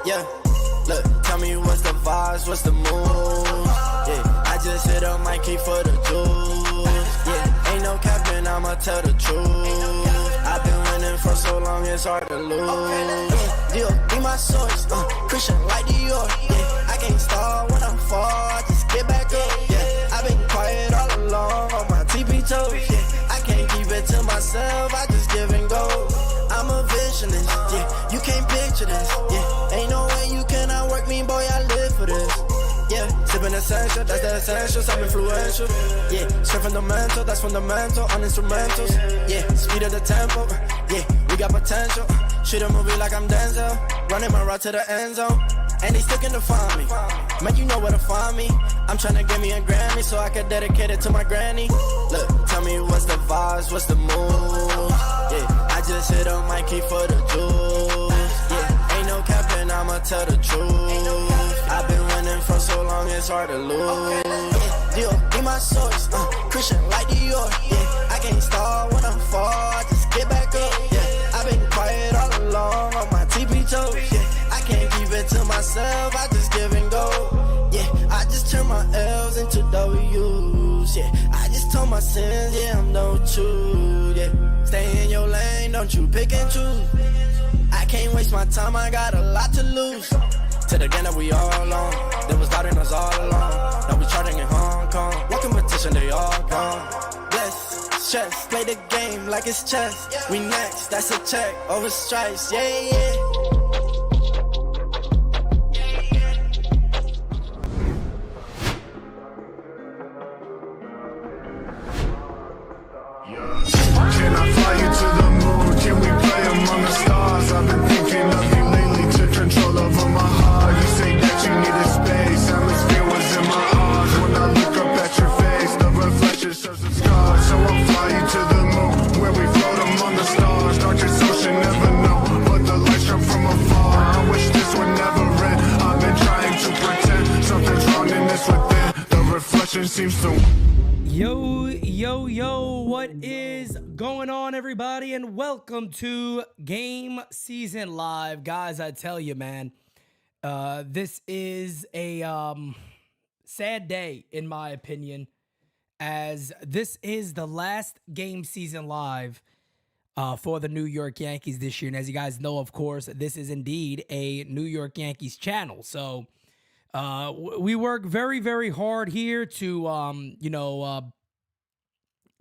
Yeah, look, tell me what's the vibes, what's the mood? Yeah, I just hit up Mikey for the juice. Yeah, ain't no capping, I'ma tell the truth. I've been winning for so long, it's hard to lose. Yeah, be my source, Christian like York. Yeah, I can't start when I'm far, just get back up. Yeah, I've been quiet all along on my TP toes. Yeah, I can't keep it to myself, I just give and go. I'm a visionist, yeah, you can't picture this, yeah. Ain't no way you cannot work me, boy, I live for this. Yeah, sipping essential, that's the essentials, I'm influential. Yeah, straight fundamental, that's fundamental, on instrumentals. Yeah, speed of the tempo, yeah, we got potential. Shoot a movie like I'm Denzel, running my route to the end zone. And they sticking to find me, man, you know where to find me. I'm tryna get me a Grammy so I can dedicate it to my granny. Look, tell me what's the vibes, what's the mood? Yeah, I just hit on Mikey for the juice. Yeah, ain't no capping, I'ma tell the truth. I've been winning for so long, it's hard to lose. Yeah, be my source, Christian like York. Yeah, I can't start when I'm far, just get back up. Yeah, I've been quiet all along on my TP toes. Yeah, I can't keep it to myself, I just give and go. Yeah, I just turn my L's into W's. Yeah, I just told my sins, yeah, I'm no true. Yeah, stay in your lane, don't you pick and choose. I can't waste my time, I got a lot to lose. To the game that we all on, they was doubting us all along. Now we charting in Hong Kong, what competition they all gone. Bless, stress, play the game like it's chess. We next, that's a check, over stripes, yeah, yeah. Can I fly you to the moon? Can we play among the stars? I've been thinking of you lately, took control over my heart. You say that you needed space, atmosphere was in my arms. When I look up at your face, the reflection shows the scars. So I'll fly you to the moon, where we float among the stars. Darkest ocean, never know, but the lights come from afar. I wish this would never end. I've been trying to pretend something's wrong in this within. The reflection seems to... Yo, what is going on, everybody, and welcome to GameSZN Live. Guys, I tell you, man, this is a sad day, in my opinion, as this is the last GameSZN Live for the New York Yankees this year. And as you guys know, of course, this is indeed a New York Yankees channel. So we work very, very hard here to,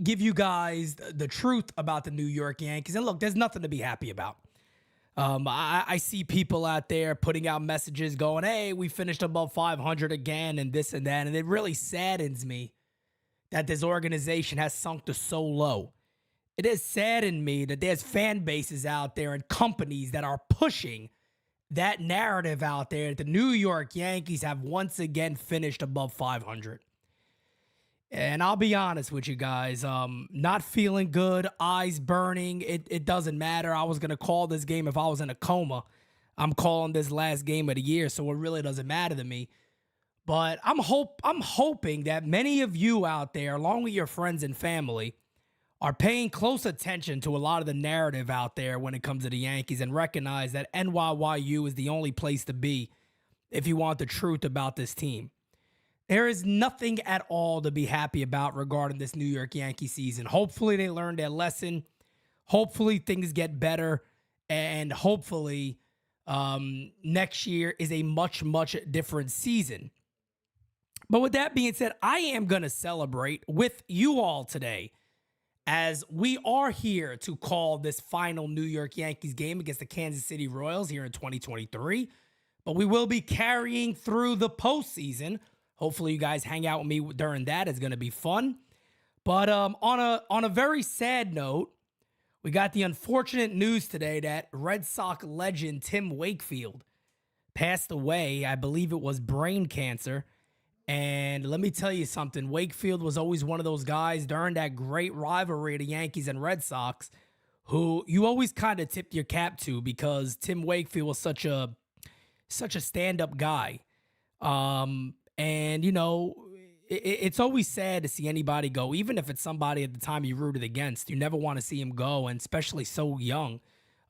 give you guys the truth about the New York Yankees. And look, there's nothing to be happy about. I see people out there putting out messages going, hey, we finished above 500 again and this and that. And it really saddens me that this organization has sunk to so low. It has saddened me that there's fan bases out there and companies that are pushing that narrative out there that the New York Yankees have once again finished above 500. And I'll be honest with you guys, not feeling good, eyes burning. It doesn't matter. I was going to call this game if I was in a coma. I'm calling this last game of the year, so it really doesn't matter to me. But I'm hoping that many of you out there, along with your friends and family, are paying close attention to a lot of the narrative out there when it comes to the Yankees and recognize that NYYU is the only place to be if you want the truth about this team. There is nothing at all to be happy about regarding this New York Yankee season. Hopefully they learn their lesson. Hopefully things get better. And hopefully next year is a much, much different season. But with that being said, I am going to celebrate with you all today as we are here to call this final New York Yankees game against the Kansas City Royals here in 2023. But we will be carrying through the postseason. Hopefully you guys hang out with me during that. It's going to be fun. But on a very sad note, we got the unfortunate news today that Red Sox legend Tim Wakefield passed away. I believe it was brain cancer. And let me tell you something. Wakefield was always one of those guys during that great rivalry of the Yankees and Red Sox who you always kind of tipped your cap to because Tim Wakefield was such a stand-up guy. And, you know, it's always sad to see anybody go, even if it's somebody at the time you rooted against. You never want to see him go, and especially so young.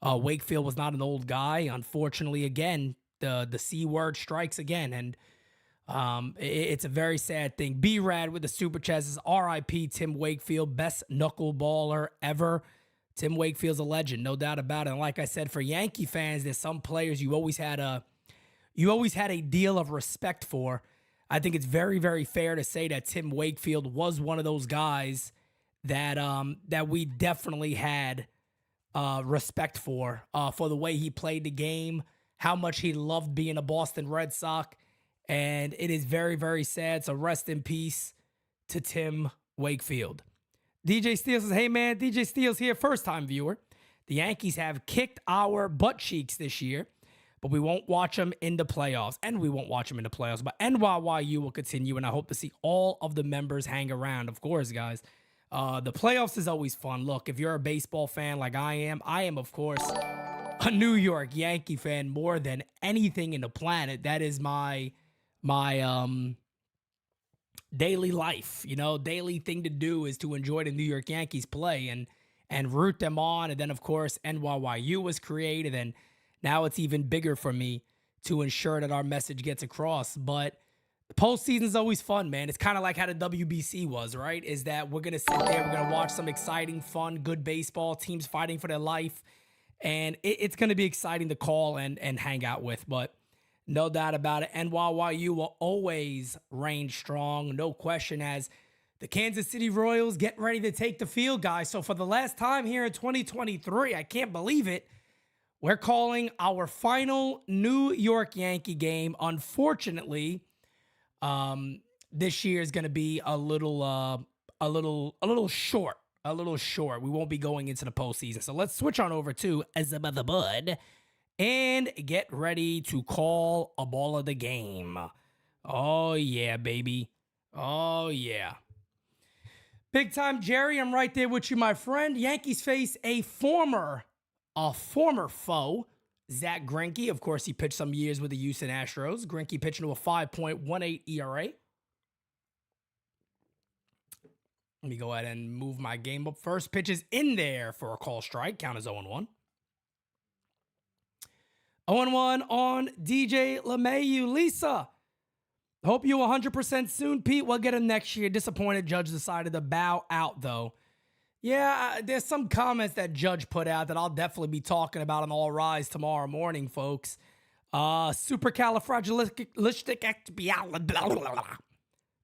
Wakefield was not an old guy. Unfortunately, again, the C word strikes again, and it's a very sad thing. B-Rad with the super chat says, R.I.P. Tim Wakefield, best knuckleballer ever. Tim Wakefield's a legend, no doubt about it. And like I said, for Yankee fans, there's some players you always had a deal of respect for. I think it's very, very fair to say that Tim Wakefield was one of those guys that we definitely had respect for the way he played the game, how much he loved being a Boston Red Sox. And it is very, very sad. So rest in peace to Tim Wakefield. DJ Steele says, hey man, DJ Steele's here, first time viewer. The Yankees have kicked our butt cheeks this year, but we won't watch them in the playoffs. And we won't watch them in the playoffs. But NYYU will continue, and I hope to see all of the members hang around. Of course, guys. The playoffs is always fun. Look, if you're a baseball fan like I am, of course, a New York Yankee fan more than anything in the planet. That is my daily life, daily thing to do is to enjoy the New York Yankees play and root them on. And then, of course, NYYU was created, and now it's even bigger for me to ensure that our message gets across. But the postseason is always fun, man. It's kind of like how the WBC was, right? Is that we're going to sit there, we're going to watch some exciting, fun, good baseball, teams fighting for their life. And it's going to be exciting to call and hang out with. But no doubt about it, NYYU will always reign strong, no question, as the Kansas City Royals get ready to take the field, guys. So for the last time here in 2023, I can't believe it, we're calling our final New York Yankee game. Unfortunately, this year is going to be a little short. We won't be going into the postseason. So let's switch on over to Azabba Bud and get ready to call a ball of the game. Oh, yeah, baby. Oh, yeah. Big time, Jerry. I'm right there with you, my friend. Yankees face a former foe, Zach Greinke. Of course, he pitched some years with the Houston Astros. Greinke pitching to a 5.18 ERA. Let me go ahead and move my game up. First pitch is in there for a call strike. Count as 0-1. 0-1 on DJ LeMahieu. Lisa, hope you 100% soon, Pete. We'll get him next year. Disappointed Judge decided to bow out, though. Yeah, there's some comments that Judge put out that I'll definitely be talking about on All Rise tomorrow morning, folks. Supercalifragilistic.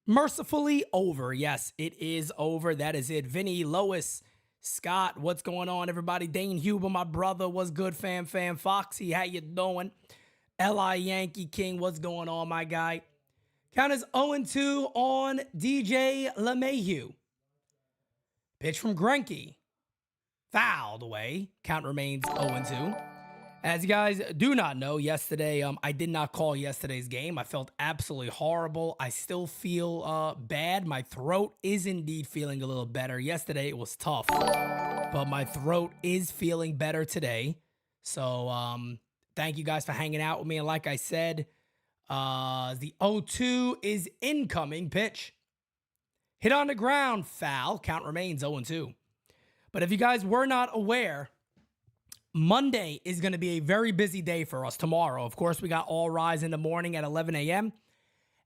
Mercifully over. Yes, it is over. That is it. Vinny, Lois, Scott, what's going on, everybody? Dane Huber, my brother, what's good, fam? Foxy, how you doing? L.I. Yankee King, what's going on, my guy? Count is 0-2 on DJ LeMahieu. Pitch from Greinke. Fouled away. Count remains 0-2. As you guys do not know, yesterday, I did not call yesterday's game. I felt absolutely horrible. I still feel bad. My throat is indeed feeling a little better. Yesterday, it was tough, but my throat is feeling better today. So thank you guys for hanging out with me. And like I said, the 0-2 is incoming pitch. Hit on the ground, foul. Count remains 0-2. But if you guys were not aware, Monday is going to be a very busy day for us tomorrow. Of course, we got All Rise in the morning at 11 a.m.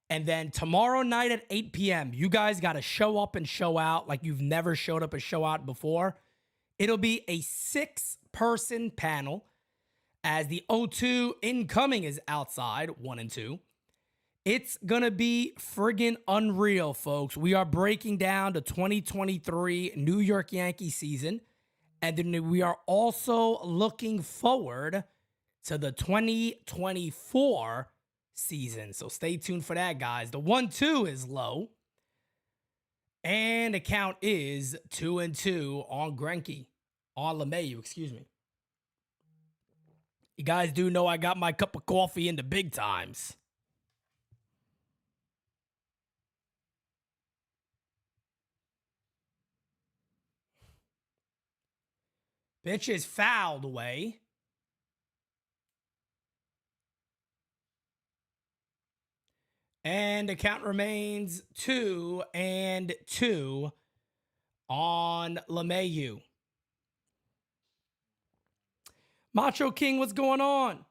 And then tomorrow night at 8 p.m., you guys got to show up and show out like you've never showed up and show out before. It'll be a 6-person panel as the 0-2 incoming is outside, 1-2. It's going to be friggin' unreal, folks. We are breaking down the 2023 New York Yankees season. And then we are also looking forward to the 2024 season. So stay tuned for that, guys. The 1-2 is low. And the count is 2-2 on Greinke. On LeMahieu, excuse me. You guys do know I got my cup of coffee in the big times. Pitch is fouled away. And the count remains 2-2 on LeMahieu. Macho King, what's going on?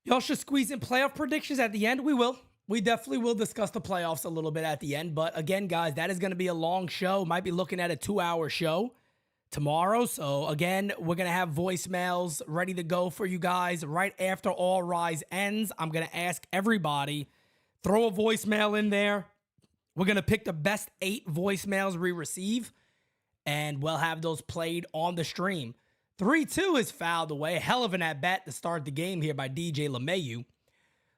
Y'all should squeeze in playoff predictions at the end. We will. We definitely will discuss the playoffs a little bit at the end. But again, guys, that is going to be a long show. Might be looking at a 2-hour show tomorrow. So again, we're going to have voicemails ready to go for you guys right after All Rise ends. I'm going to ask everybody, throw a voicemail in there. We're going to pick the best 8 voicemails we receive, and we'll have those played on the stream. 3-2 is fouled away. Hell of an at-bat to start the game here by DJ LeMahieu,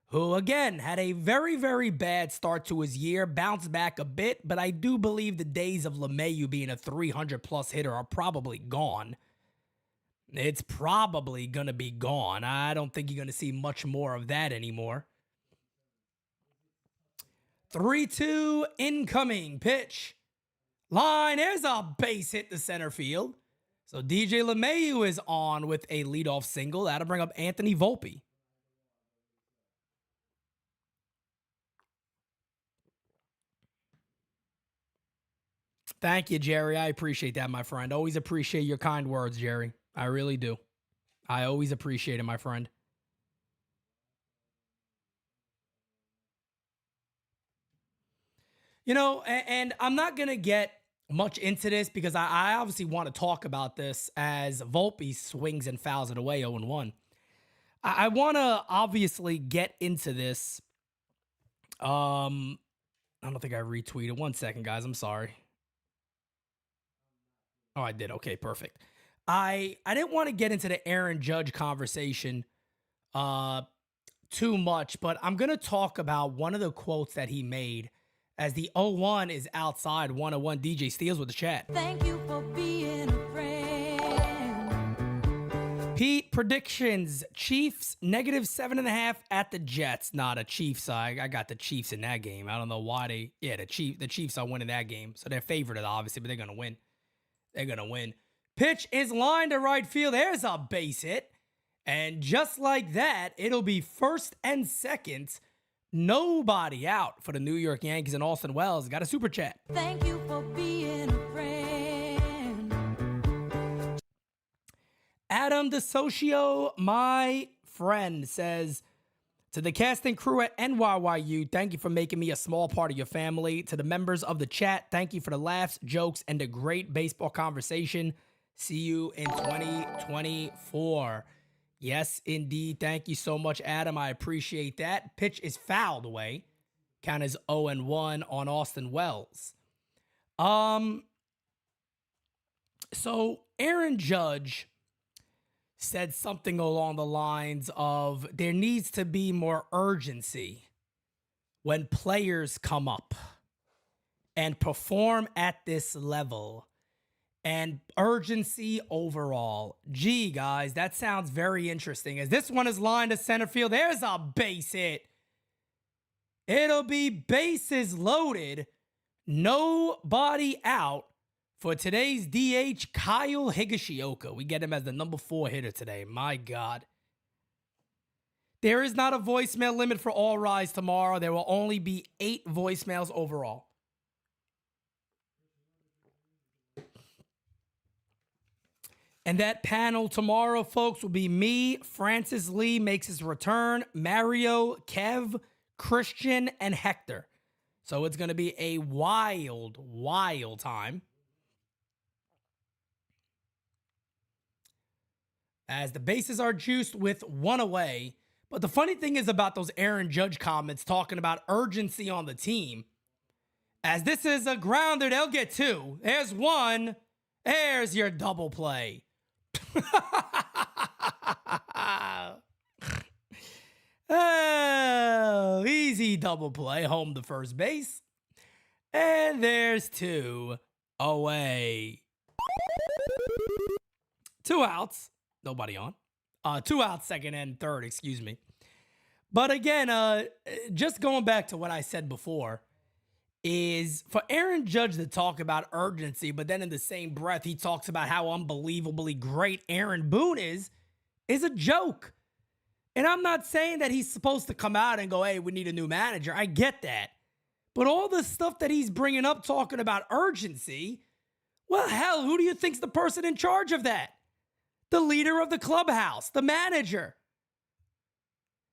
who, again, had a very, very bad start to his year, bounced back a bit, but I do believe the days of LeMahieu being a 300-plus hitter are probably gone. It's probably going to be gone. I don't think you're going to see much more of that anymore. 3-2 incoming pitch. Line, there's a base hit to center field. So DJ LeMahieu is on with a leadoff single. That'll bring up Anthony Volpe. Thank you, Jerry. I appreciate that, my friend. Always appreciate your kind words, Jerry. I really do. I always appreciate it, my friend. You know, and I'm not going to get much into this because I obviously want to talk about this as Volpe swings and fouls it away 0-1. I want to obviously get into this. I don't think I retweeted. 1 second, guys. I'm sorry. Oh, I did. Okay, perfect. I didn't want to get into the Aaron Judge conversation too much, but I'm going to talk about one of the quotes that he made as the 0-1 is outside. 101 DJ Steals with the chat. Thank you for being a friend. Pete, predictions. Chiefs -7.5 at the Jets. Not a Chiefs. I got the Chiefs in that game. I don't know why they. Yeah, the Chiefs are winning that game. So they're favored, obviously, but they're going to win. They're going to win. Pitch is lined to right field. There's a base hit. And just like that, it'll be first and second. Nobody out for the New York Yankees, and Austin Wells got a super chat. Thank you for being a friend. Adam DeSocio, my friend, says, to the casting crew at NYYU, thank you for making me a small part of your family. To the members of the chat, thank you for the laughs, jokes, and the great baseball conversation. See you in 2024. Yes, indeed. Thank you so much, Adam. I appreciate that. Pitch is fouled away. Count as 0-1 on Austin Wells. So Aaron Judge said something along the lines of there needs to be more urgency when players come up and perform at this level. And urgency overall. Gee, guys, that sounds very interesting. As this one is lined to center field, there's a base hit. It'll be bases loaded. Nobody out for today's DH, Kyle Higashioka. We get him as the number 4 hitter today. My God. There is not a voicemail limit for All Rise tomorrow. There will only be 8 voicemails overall. And that panel tomorrow, folks, will be me, Francis Lee makes his return, Mario, Kev, Christian, and Hector. So it's going to be a wild, wild time. As the bases are juiced with 1 away. But the funny thing is about those Aaron Judge comments talking about urgency on the team. As this is a grounder, they'll get 2. There's 1. There's your double play. Oh, easy double play, home to first base. And there's 2 away. 2 outs. Nobody on. 2 outs, second and third, excuse me. But again, just going back to what I said before, is for Aaron Judge to talk about urgency, but then in the same breath, he talks about how unbelievably great Aaron Boone is a joke. And I'm not saying that he's supposed to come out and go, hey, we need a new manager. I get that. But all the stuff that he's bringing up talking about urgency, well, hell, who do you think's the person in charge of that? The leader of the clubhouse, the manager.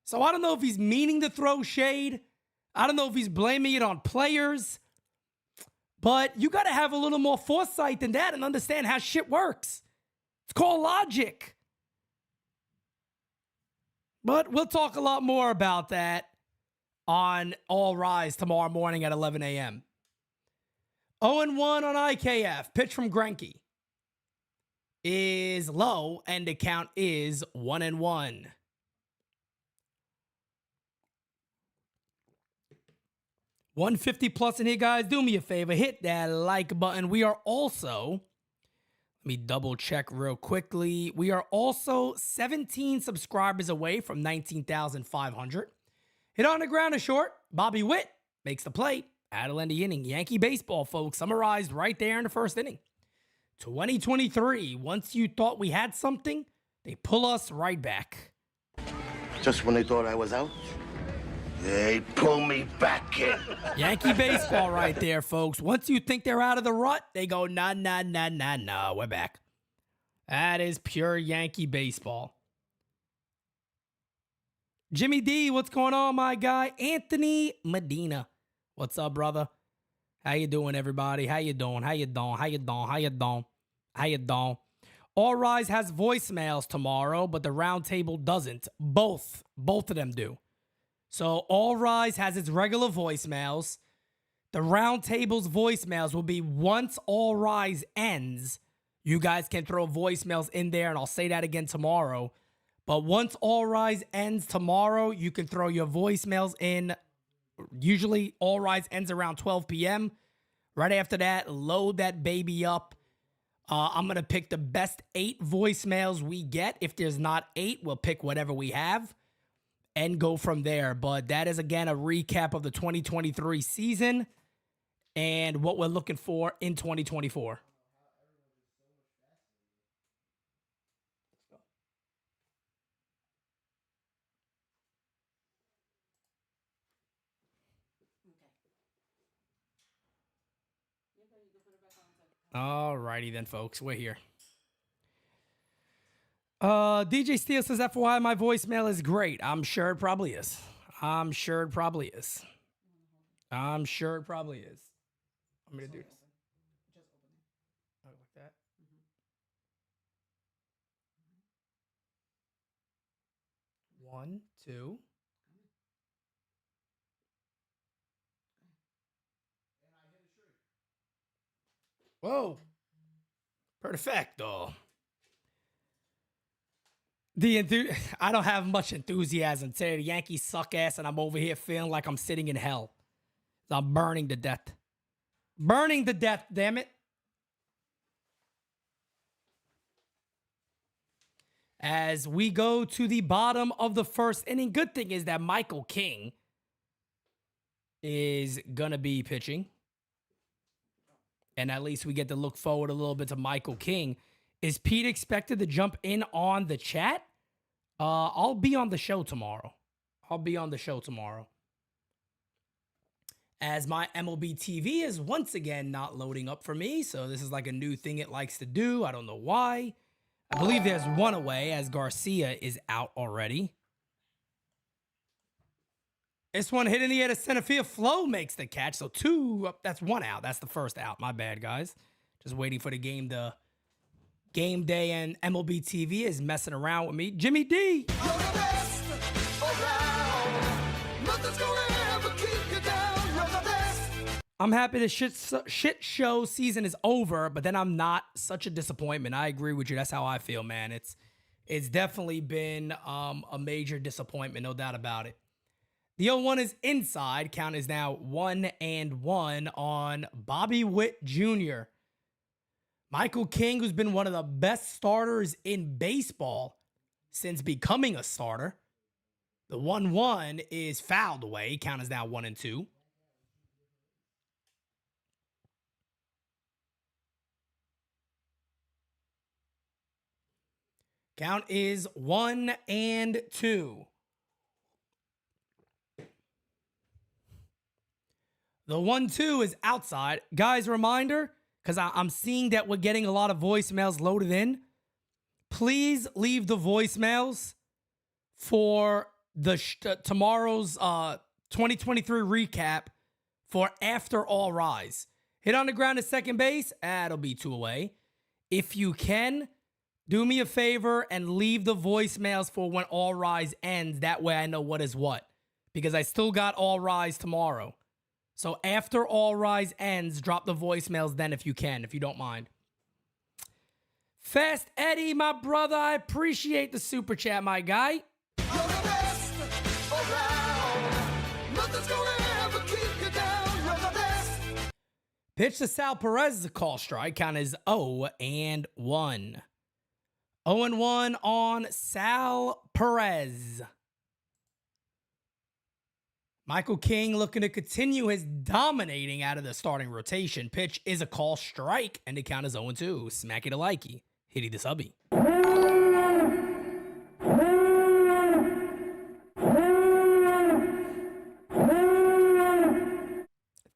So I don't know if he's meaning to throw shade. I don't know if he's blaming it on players. But you got to have a little more foresight than that and understand how shit works. It's called logic. But we'll talk a lot more about that on All Rise tomorrow morning at 11 a.m. 0-1 on IKF. Pitch from Greinke is low, and the count is 1-1. 150 plus in here, guys. Do me a favor. Hit that like button. We are also, let me double check real quickly. We are also 17 subscribers away from 19,500. Hit on the ground is short. Bobby Witt makes the play. Addle in the inning. Yankee baseball, folks. Summarized right there in the first inning. 2023. Once you thought we had something, they pull us right back. Just when they thought I was out, they pull me back in. Yankee baseball right there, folks. Once you think they're out of the rut, they go, nah, we're back. That is pure Yankee baseball. Jimmy D, what's going on, my guy? Anthony Medina. What's up, brother? How you doing, everybody? How you doing? All Rise has voicemails tomorrow, but the roundtable doesn't. Both of them do. So All Rise has its regular voicemails. The roundtable's voicemails will be once All Rise ends. You guys can throw voicemails in there, and I'll say that again tomorrow. But once All Rise ends tomorrow, you can throw your voicemails in. Usually, All Rise ends around 12 p.m. Right after that, load that baby up. I'm going to pick the best 8 voicemails we get. If there's not 8, we'll pick whatever we have and go from there. But that is, again, a recap of the 2023 season and what we're looking for in 2024. All righty then, folks. We're here. DJ Steele says, FYI, my voicemail is great. I'm sure it probably is. I'm going to do this. Oh, like that? One, two. Whoa. Perfecto. I don't have much enthusiasm today. The Yankees suck ass, and I'm over here feeling like I'm sitting in hell. I'm burning to death. Burning to death, damn it. As we go to the bottom of the first inning, good thing is that Michael King is going to be pitching. And at least we get to look forward a little bit to Michael King. Is Pete expected to jump in on the chat? I'll be on the show tomorrow. As my MLB TV is once again not loading up for me. So this is like a new thing it likes to do. I don't know why. I believe there's one away as Garcia is out already. This one hit in the air to center field. Flo makes the catch. So 2 up. That's 1 out. That's the first out. My bad, guys. Just waiting for the game to... Game Day and MLB TV is messing around with me. Jimmy D. I'm happy the shit show season is over, but then I'm not. Such a disappointment. I agree with you. That's how I feel, man. It's definitely been a major disappointment, no doubt about it. The 0-1 is inside. Count is now 1-1 on Bobby Witt Jr. Michael King, who's been one of the best starters in baseball since becoming a starter. The 1-1 is fouled away. Count is now 1-2. Count is 1-2. The 1-2 is outside. Guys, reminder, because I'm seeing that we're getting a lot of voicemails loaded in. Please leave the voicemails for tomorrow's 2023 recap for After All Rise. Hit on the ground at second base. That'll be 2 away. If you can, do me a favor and leave the voicemails for when All Rise ends. That way I know what is what. Because I still got All Rise tomorrow. So after All Rise ends, drop the voicemails then if you can, if you don't mind. Fast Eddie, my brother, I appreciate the super chat, my guy. You're the best around. Nothing's gonna ever keep you down. You're the best. Pitch to Sal Perez is a call strike. Count is 0-1. 0-1 on Sal Perez. Michael King looking to continue his dominating out of the starting rotation. Pitch is a call strike, and the count is 0-2. Smacky to likey. Hitty the subby.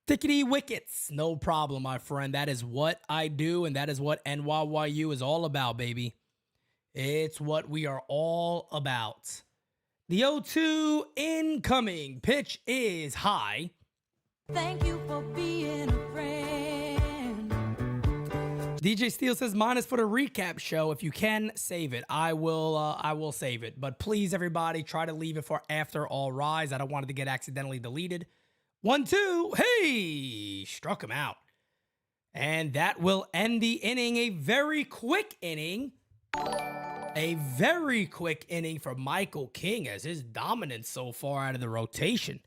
Thickety wickets. No problem, my friend. That is what I do, and that is what NYYU is all about, baby. It's what we are all about. The 0-2 incoming. Pitch is high. Thank you for being a friend. DJ Steele says minus for the recap show. If you can, save it. I will save it. But please, everybody, try to leave it for After All Rise. I don't want it to get accidentally deleted. 1-2. Hey, struck him out. And that will end the inning. A very quick inning. A very quick inning for Michael King as his dominance so far out of the rotation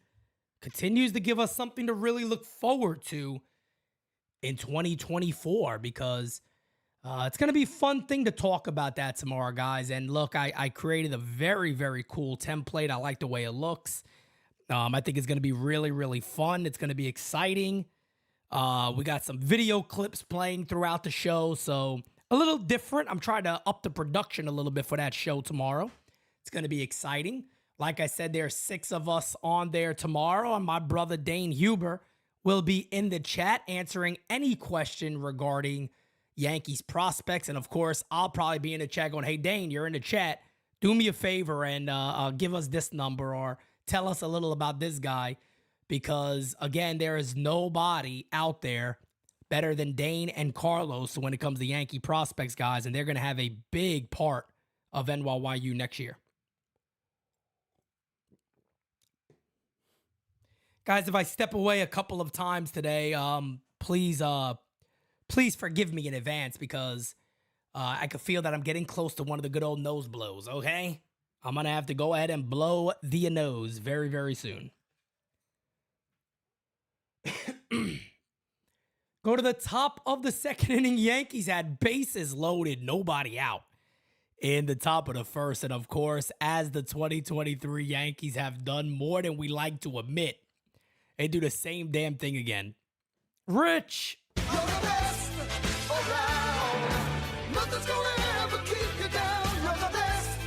continues to give us something to really look forward to in 2024 because it's going to be a fun thing to talk about that tomorrow, guys. And look, I created a very, very cool template. I like the way it looks. I think it's going to be really, really fun. It's going to be exciting. We got some video clips playing throughout the show, so a little different. I'm trying to up the production a little bit for that show tomorrow. It's going to be exciting. Like I said, there are 6 of us on there tomorrow, and my brother Dane Huber will be in the chat answering any question regarding Yankees prospects. And of course, I'll probably be in the chat going, hey, Dane, you're in the chat. Do me a favor and give us this number or tell us a little about this guy. Because, again, there is nobody out there better than Dane and Carlos when it comes to Yankee prospects, guys. And they're going to have a big part of NYYU next year. Guys, if I step away a couple of times today, please forgive me in advance because I could feel that I'm getting close to one of the good old nose blows, okay? I'm going to have to go ahead and blow the nose very, very soon. Go to the top of the second inning. Yankees had bases loaded, nobody out in the top of the first. And of course, as the 2023 Yankees have done more than we like to admit, they do the same damn thing again. Rich. You're the best around. Nothing's gonna ever keep you down. You're the best.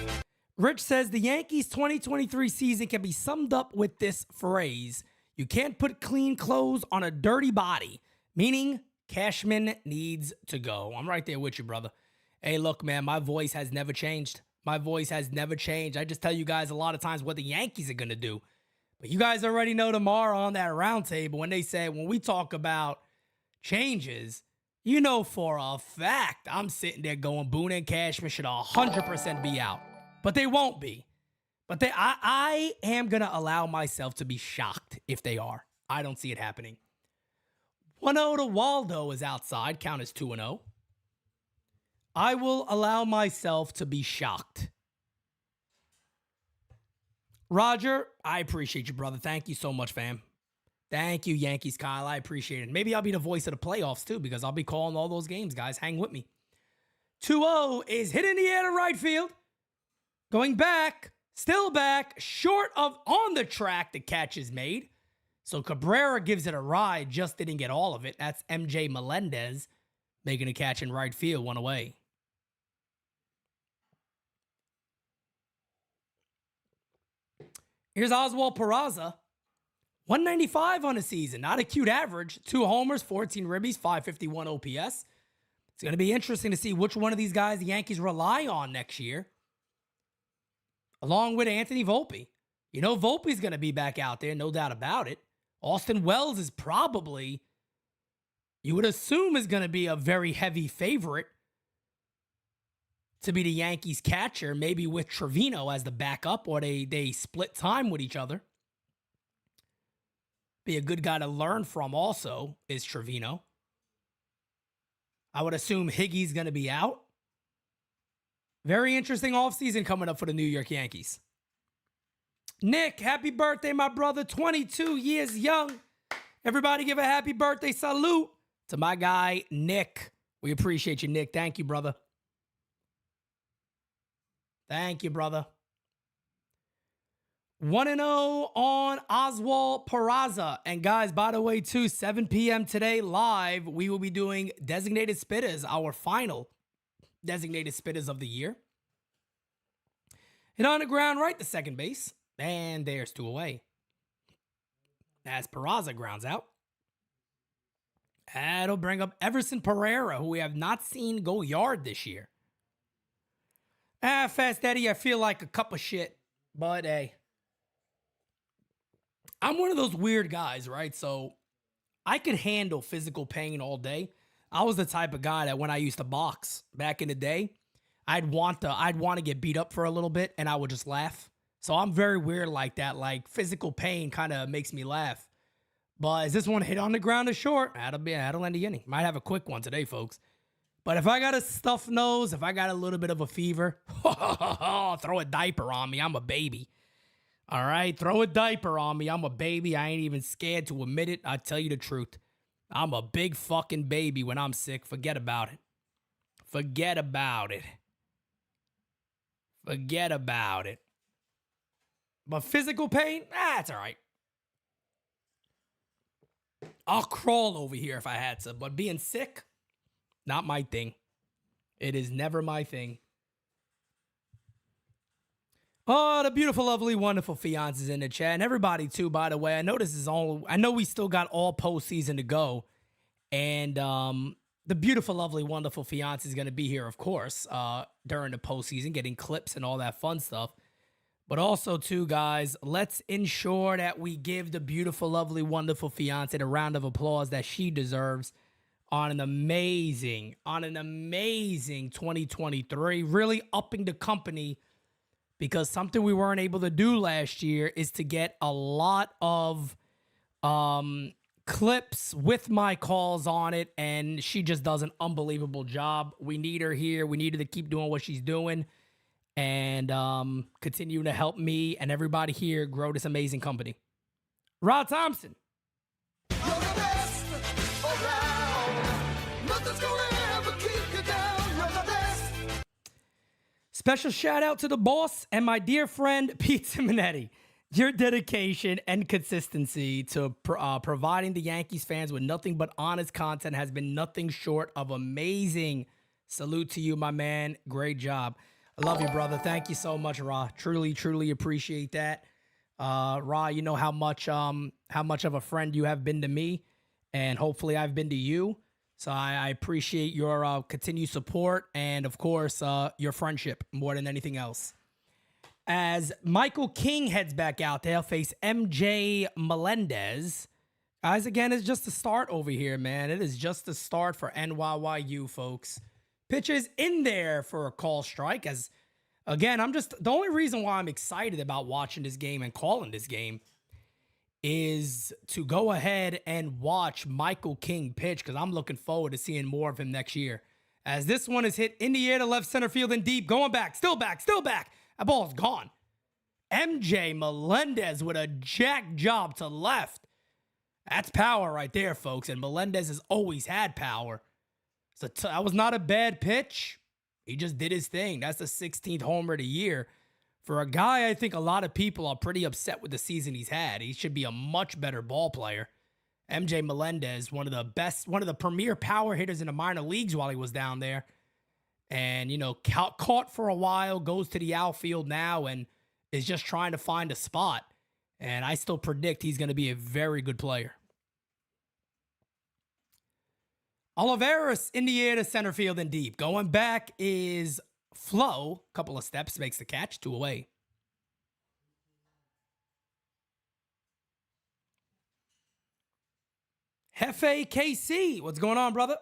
Rich says the Yankees 2023 season can be summed up with this phrase. You can't put clean clothes on a dirty body. Meaning, Cashman needs to go. I'm right there with you, brother. Hey, look, man, my voice has never changed. My voice has never changed. I just tell you guys a lot of times what the Yankees are going to do. But you guys already know tomorrow on that roundtable when they say, when we talk about changes, you know for a fact I'm sitting there going, Boone and Cashman should 100% be out. But they won't be. But I am going to allow myself to be shocked if they are. I don't see it happening. 1-0 to Waldo is outside. Count is 2-0. I will allow myself to be shocked. Roger, I appreciate you, brother. Thank you so much, fam. Thank you, Yankees Kyle. I appreciate it. Maybe I'll be the voice of the playoffs, too, because I'll be calling all those games, guys. Hang with me. 2-0 is hit in the air to right field. Going back, still back, short of on the track, the catch is made. So Cabrera gives it a ride, just didn't get all of it. That's MJ Melendez making a catch in right field, 1 away. Here's Oswald Peraza. 195 on the season. Not a cute average. 2 homers, 14 ribbies, 551 OPS. It's going to be interesting to see which one of these guys the Yankees rely on next year. Along with Anthony Volpe. You know Volpe's going to be back out there, no doubt about it. Austin Wells is probably, you would assume, is going to be a very heavy favorite to be the Yankees catcher, maybe with Trevino as the backup, or they split time with each other. Be a good guy to learn from also is Trevino. I would assume Higgy's going to be out. Very interesting offseason coming up for the New York Yankees. Nick, happy birthday, my brother. 22 years young. Everybody give a happy birthday salute to my guy, Nick. We appreciate you, Nick. Thank you, brother. Thank you, brother. 1-0 on Oswald Peraza. And guys, by the way, too, 7 p.m. today live, we will be doing Designated Spitters, our final Designated Spitters of the year. Hit on the ground right to second base. And there's 2 away. As Peraza grounds out. That'll bring up Everson Pereira, who we have not seen go yard this year. Fast Eddie, I feel like a cup of shit. But hey, I'm one of those weird guys, right? So I could handle physical pain all day. I was the type of guy that when I used to box back in the day, I'd want to get beat up for a little bit and I would just laugh. So I'm very weird like that. Like physical pain kind of makes me laugh. But is this one hit on the ground or short? That'll end the inning. Might have a quick one today, folks. But if I got a stuffed nose, if I got a little bit of a fever, throw a diaper on me. I'm a baby. All right? Throw a diaper on me. I'm a baby. I ain't even scared to admit it. I tell you the truth. I'm a big fucking baby when I'm sick. Forget about it. Forget about it. Forget about it. But physical pain, that's all right. I'll crawl over here if I had to. But being sick, not my thing. It is never my thing. Oh, the beautiful, lovely, wonderful fiancés in the chat. And everybody, too, by the way. I know we still got all postseason to go. And the beautiful, lovely, wonderful fiancé is going to be here, of course, during the postseason, getting clips and all that fun stuff. But also, too, guys, let's ensure that we give the beautiful, lovely, wonderful fiancé the round of applause that she deserves on an amazing 2023. Really upping the company, because something we weren't able to do last year is to get a lot of clips with my calls on it, and she just does an unbelievable job. We need her here. We need her to keep doing what she's doing. And continue to help me and everybody here grow this amazing company. Rod Thompson. You're the best around. Nothing's gonna ever keep you down. You're the best. Special shout out to the boss and my dear friend Pete Simonetti. Your dedication and consistency to providing the Yankees fans with nothing but honest content has been nothing short of amazing. Salute to you, my man. Great job. I love you, brother. Thank you so much, Ra. Truly, truly appreciate that. Ra, you know how much of a friend you have been to me, and hopefully I've been to you. So I appreciate your continued support and, of course, your friendship more than anything else. As Michael King heads back out, they'll face MJ Melendez. Guys, again, it's just the start over here, man. It is just the start for NYYU, folks. Pitchers in there for a call strike. As again, the only reason why I'm excited about watching this game and calling this game is to go ahead and watch Michael King pitch, because I'm looking forward to seeing more of him next year. As this one is hit in the air to left center field and deep, going back, still back, still back. That ball's gone. MJ Melendez with a jack job to left. That's power right there, folks. And Melendez has always had power. So that was not a bad pitch. He just did his thing. That's the 16th homer of the year. For a guy, I think a lot of people are pretty upset with the season he's had. He should be a much better ball player. MJ Melendez, one of the premier power hitters in the minor leagues while he was down there. And, caught for a while, goes to the outfield now, and is just trying to find a spot. And I still predict he's going to be a very good player. Oliveras in the air to center field and deep. Going back is Flo. Couple of steps, makes the catch, 2 away. Hefe KC, what's going on, brother?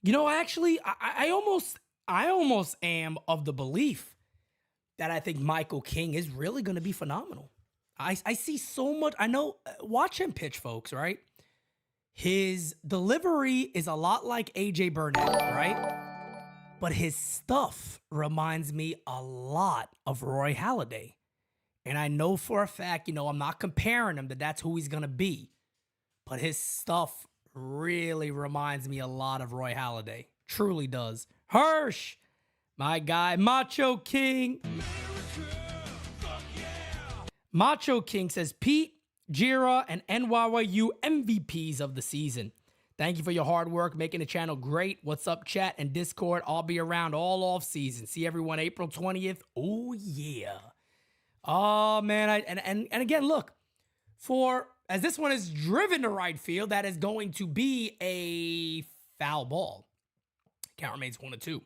You know, actually, I almost am of the belief that I think Michael King is really going to be phenomenal. I see so much. I know, watch him pitch, folks, right? His delivery is a lot like AJ Burnett, right? But his stuff reminds me a lot of Roy Halladay. And I know for a fact, I'm not comparing him that's who he's going to be. But his stuff really reminds me a lot of Roy Halladay. Truly does. Hirsch, my guy, Macho King. Macho King says, Pete, Jira, and NYYU MVPs of the season. Thank you for your hard work, making the channel great. What's up, chat and Discord? I'll be around all off season. See everyone April 20th. Oh, yeah. Oh, man. And again, look, as this one is driven to right field, that is going to be a foul ball. Count remains 1-2.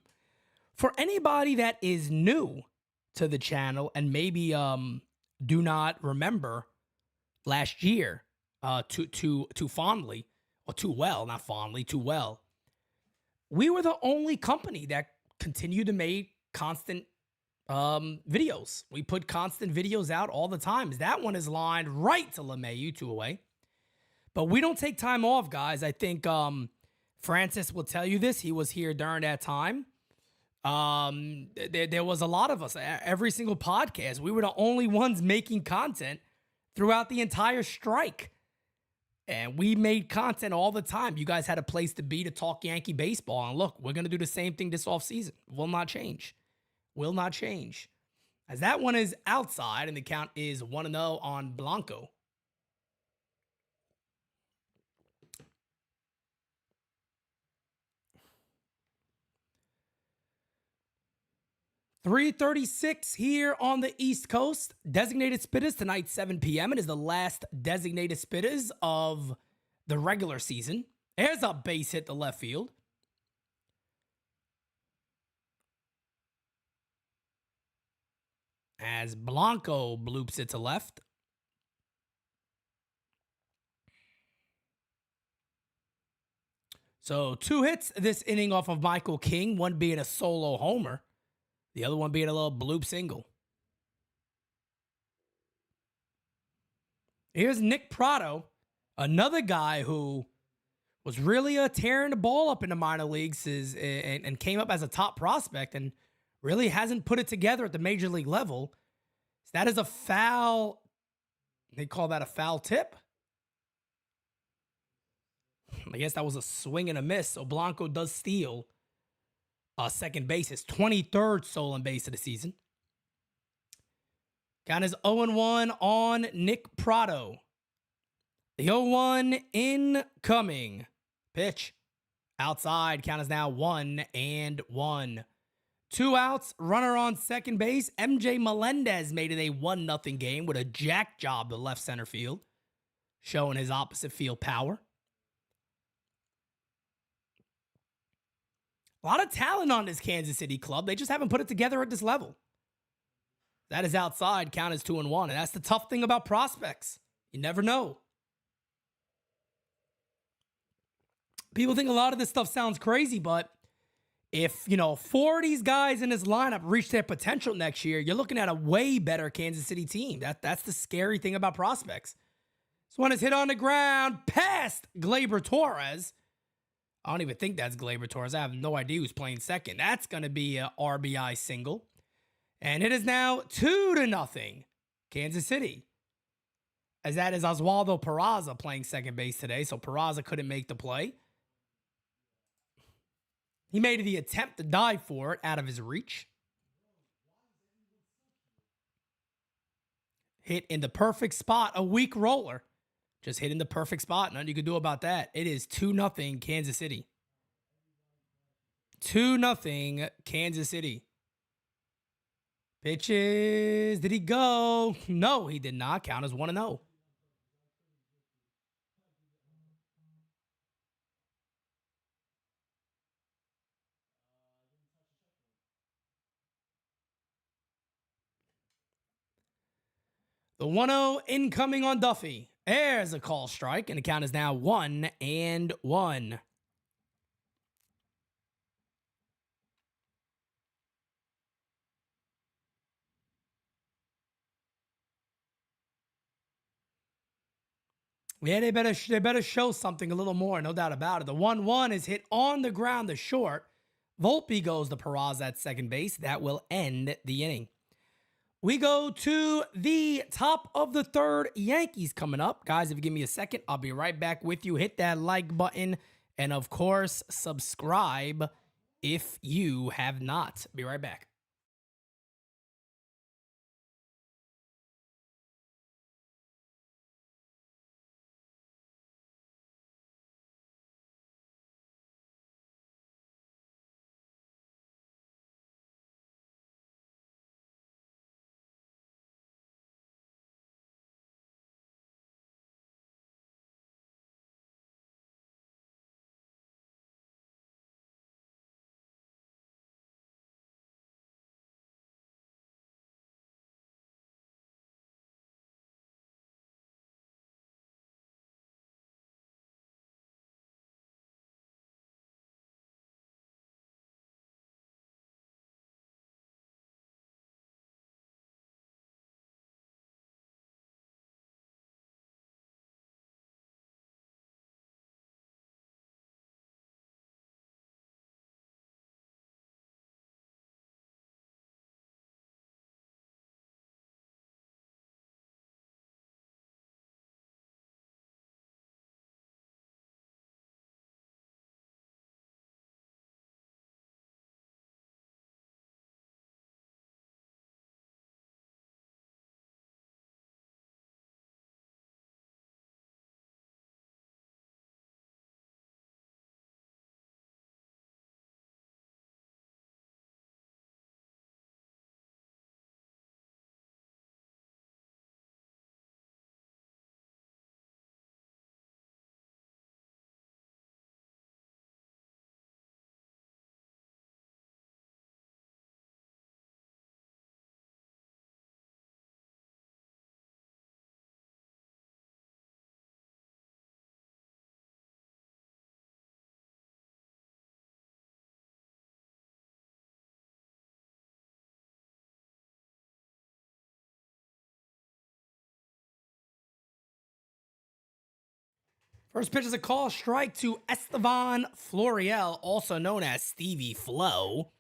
For anybody that is new to the channel and maybe do not remember last year too fondly, or too well, not fondly, too well, we were the only company that continued to make constant videos. We put constant videos out all the time. That one is lined right to LeMahieu, 2 away. But we don't take time off, guys. I think Francis will tell you this. He was here during that time. There was a lot of us. Every single podcast, we were the only ones making content throughout the entire strike. And we made content all the time. You guys had a place to be to talk Yankee baseball. And look, we're going to do the same thing this offseason. Will not change. Will not change. As that one is outside and the count is 1-0 on Blanco. .336 here on the East Coast. Designated spitters tonight, 7 p.m. It is the last designated spitters of the regular season. There's a base hit to left field. As Blanco bloops it to left. So 2 hits this inning off of Michael King, one being a solo homer. The other one being a little bloop single. Here's Nick Prado, another guy who was really tearing the ball up in the minor leagues and came up as a top prospect and really hasn't put it together at the major league level. So that is a foul. They call that a foul tip. I guess that was a swing and a miss. So Blanco does steal second base, his 23rd stolen base of the season. Count is 0-1 on Nick Prado. The 0-1 incoming. Pitch. Outside. Count is now 1-1. 2 outs. Runner on second base. MJ Melendez made it a 1-0 game with a jack job to left center field, showing his opposite field power. A lot of talent on this Kansas City club. They just haven't put it together at this level. That is outside. Count is 2-1. And that's the tough thing about prospects. You never know. People think a lot of this stuff sounds crazy, but if, 4 of these guys in this lineup reach their potential next year, you're looking at a way better Kansas City team. That's the scary thing about prospects. This one is hit on the ground past Gleyber Torres. I don't even think that's Gleyber Torres. I have no idea who's playing second. That's going to be a RBI single. And it is now 2-0 Kansas City. As that is Oswaldo Peraza playing second base today. So Peraza couldn't make the play. He made the attempt to dive for it out of his reach. Hit in the perfect spot. A weak roller. Just hitting the perfect spot. Nothing you can do about that. It is 2-0 Kansas City. 2-0 Kansas City. Pitches. Did he go? No, he did not. Count as 1-0. The 1-0 incoming on Duffy. There's a call strike, and the count is now 1-1. Yeah, they better show something a little more, no doubt about it. The 1-1 is hit on the ground, the short. Volpe goes to Peraza at second base. That will end the inning. We go to the top of the third. Yankees coming up. Guys, if you give me a second, I'll be right back with you. Hit that like button. And of course, subscribe if you have not. Be right back. First pitch is a call strike to Estevan Florial, also known as Stevie Flo.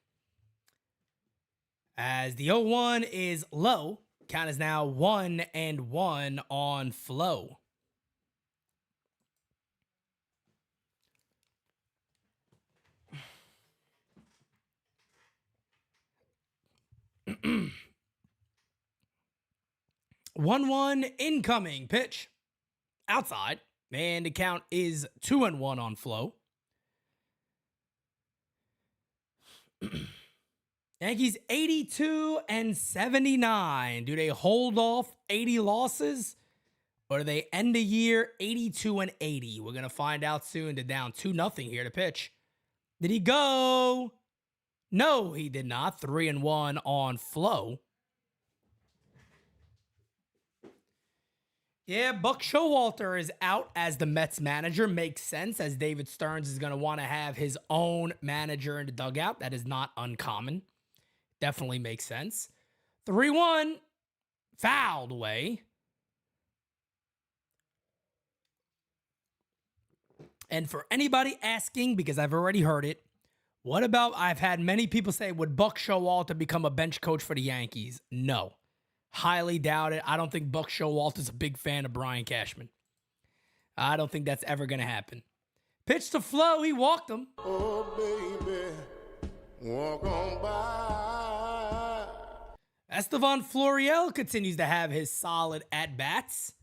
As the 0-1 is low, count is now 1-1 on Flo. One incoming pitch outside. And the count is 2-1 on Flo. Yankees 82-79. Do they hold off 80 losses? Or do they end the year 82-80? We're going to find out soon. They're down 2-0 here to pitch. Did he go? No, he did not. 3-1 on Flo. Yeah, Buck Showalter is out as the Mets manager. Makes sense, as David Stearns is going to want to have his own manager in the dugout. That is not uncommon. Definitely makes sense. 3-1, fouled away. And for anybody asking, because I've already heard it, what about, I've had many people say, would Buck Showalter become a bench coach for the Yankees? No. Highly doubt it. I don't think Buck Showalter's a big fan of Brian Cashman. I don't think that's ever going to happen. Pitch to Flo. He walked him. Oh, baby, walk on by. Estevan Florial continues to have his solid at-bats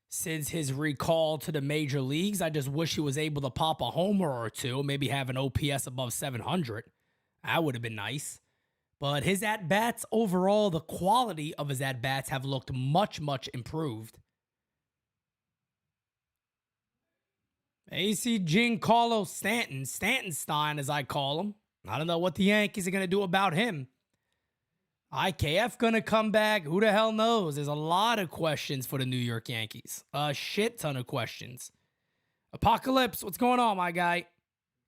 since his recall to the major leagues. I just wish he was able to pop a homer or two, maybe have an OPS above 700. That would have been nice. But his at-bats overall, the quality of his at-bats have looked much, much improved. AC Giancarlo Stanton, Stantonstein as I call him. I don't know what the Yankees are going to do about him. IKF gonna come back? Who the hell knows? There's a lot of questions for the New York Yankees. A shit ton of questions. Apocalypse, what's going on, my guy?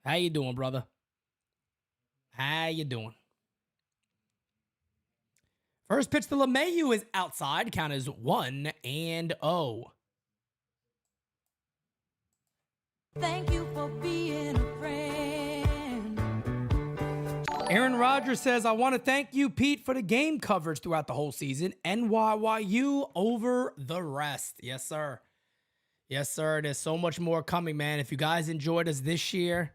How you doing, brother? How you doing? First pitch to LeMahieu is outside. Count is 1-0. Thank you for being a friend. Aaron Rodgers says, I want to thank you, Pete, for the game coverage throughout the whole season. NYYU over the rest. Yes, sir. Yes, sir. There's so much more coming, man. If you guys enjoyed us this year,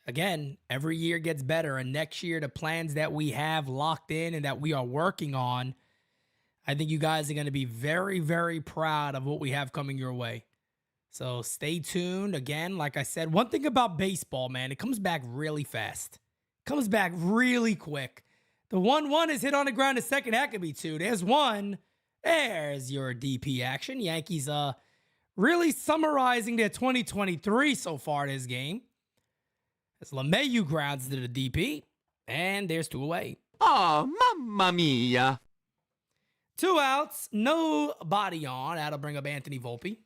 again, every year gets better. And next year, the plans that we have locked in and that we are working on, I think you guys are going to be very, very proud of what we have coming your way. So stay tuned. Again, like I said, one thing about baseball, man, it comes back really fast. It comes back really quick. The 1-1 is hit on the ground. The second, that could be 2. There's 1. There's your DP action. Yankees really summarizing their 2023 so far this game. As LeMahieu grounds to the DP. And there's 2 away. Oh, mamma mia. 2 outs. Nobody on. That'll bring up Anthony Volpe.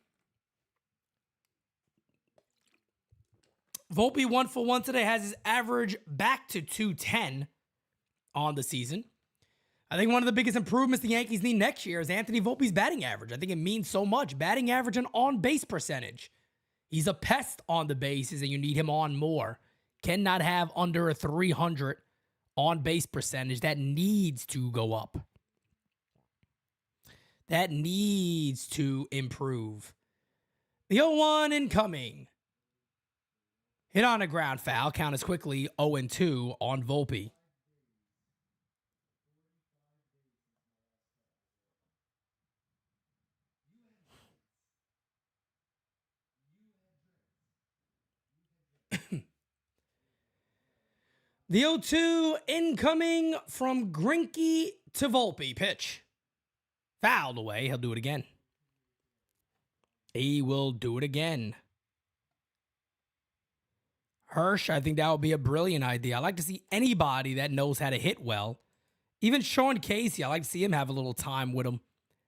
Volpe 1 for 1 today, has his average back to 210 on the season. I think one of the biggest improvements the Yankees need next year is Anthony Volpe's batting average. I think it means so much. Batting average and on-base percentage. He's a pest on the bases, and you need him on more. Cannot have under a 300 on-base percentage. That needs to go up. That needs to improve. The 0-1 incoming. Hit on a ground foul. Count is quickly 0-2 on Volpe. The 0-2 incoming from Greinke to Volpe. Pitch. Fouled away. He'll do it again. He will do it again. Hirsch, I think that would be a brilliant idea. I like to see anybody that knows how to hit well. Even Sean Casey, I like to see him have a little time with him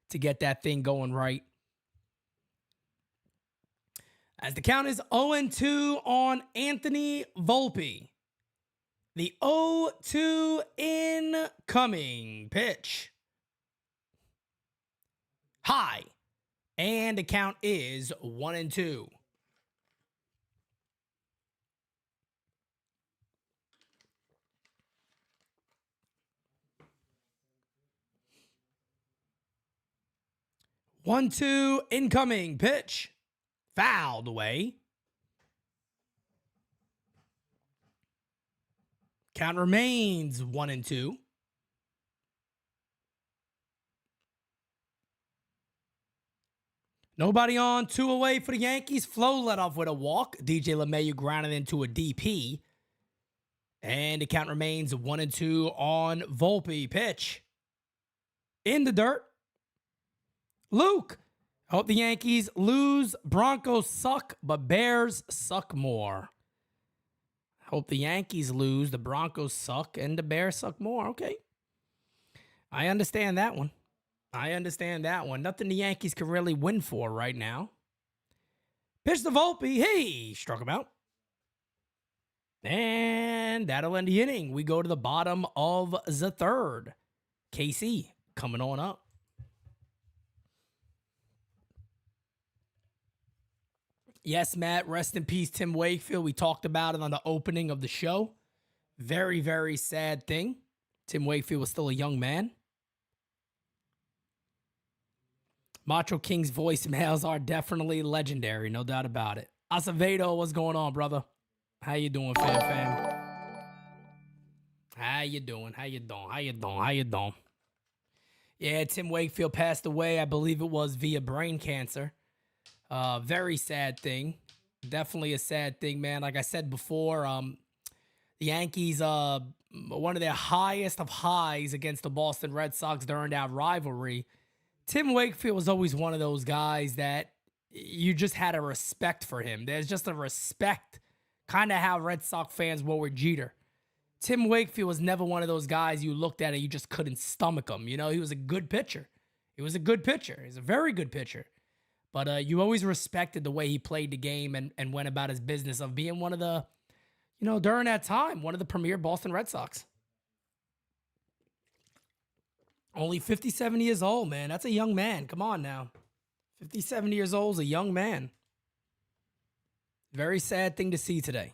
to get that thing going right. As the count is 0-2 on Anthony Volpe. The 0-2 incoming pitch. High. And the count is 1-2. One, 2, incoming pitch. Fouled away. Count remains 1-2. Nobody on. 2 away for the Yankees. Flo led off with a walk. DJ LeMahieu grounded into a DP. And the count remains 1-2 on Volpe. Pitch. In the dirt. Luke. I hope the Yankees lose. Broncos suck, but Bears suck more. I hope the Yankees lose. The Broncos suck, and the Bears suck more. Okay. I understand that one. Nothing the Yankees can really win for right now. Pitch to Volpe. Hey, struck him out. And that'll end the inning. We go to the bottom of the third. KC coming on up. Yes, Matt, rest in peace, Tim Wakefield. We talked about it on the opening of the show. Very, very sad thing. Tim Wakefield was still a young man. Macho King's voicemails are definitely legendary, no doubt about it. Acevedo, what's going on, brother? How you doing, fam? How you doing? Yeah, Tim Wakefield passed away. I believe it was via brain cancer. Very sad thing. Definitely a sad thing, man. Like I said before, the Yankees, one of their highest of highs against the Boston Red Sox during that rivalry. Tim Wakefield was always one of those guys that you just had a respect for him. There's just a respect, kind of how Red Sox fans were with Jeter. Tim Wakefield was never one of those guys you looked at and you just couldn't stomach him. You know, he was a good pitcher. He's a very good pitcher. But you always respected the way he played the game and went about his business of being one of the, during that time, one of the premier Boston Red Sox. Only 57 years old, man. That's a young man. Come on now. 57 years old is a young man. Very sad thing to see today.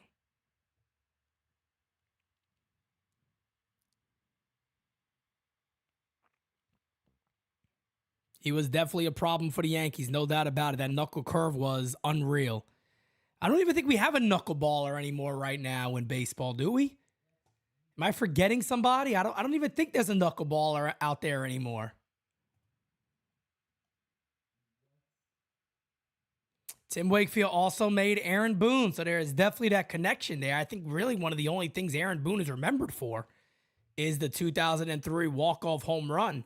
He was definitely a problem for the Yankees, no doubt about it. That knuckle curve was unreal. I don't even think we have a knuckleballer anymore right now in baseball, do we? Am I forgetting somebody? I don't even think there's a knuckleballer out there anymore. Tim Wakefield also made Aaron Boone, so there is definitely that connection there. I think really one of the only things Aaron Boone is remembered for is the 2003 walk-off home run.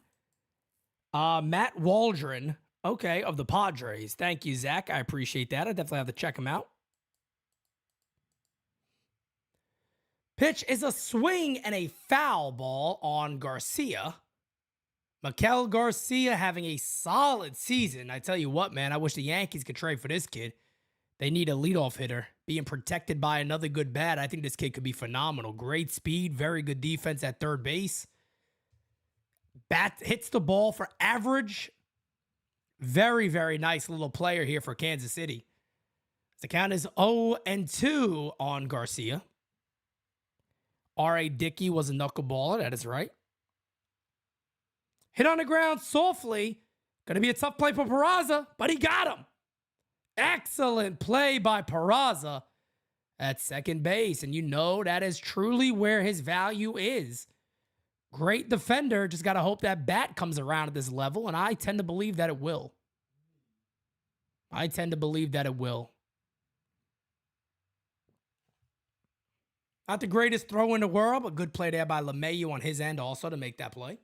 Matt Waldron, okay, of the Padres. Thank you, Zach. I appreciate that. I definitely have to check him out. Pitch is a swing and a foul ball on Garcia. Miguel Garcia having a solid season. I tell you what, man, I wish the Yankees could trade for this kid. They need a leadoff hitter being protected by another good bat. I think this kid could be phenomenal. Great speed, very good defense at third base. Bat hits the ball for average. Very, very nice little player here for Kansas City. The count is 0-2 on Garcia. R.A. Dickey was a knuckleballer. That is right. Hit on the ground softly. Going to be a tough play for Peraza, but he got him. Excellent play by Peraza at second base. And you know that is truly where his value is. Great defender. Just got to hope that bat comes around at this level. And I tend to believe that it will. Not the greatest throw in the world, but good play there by LeMahieu on his end also to make that play.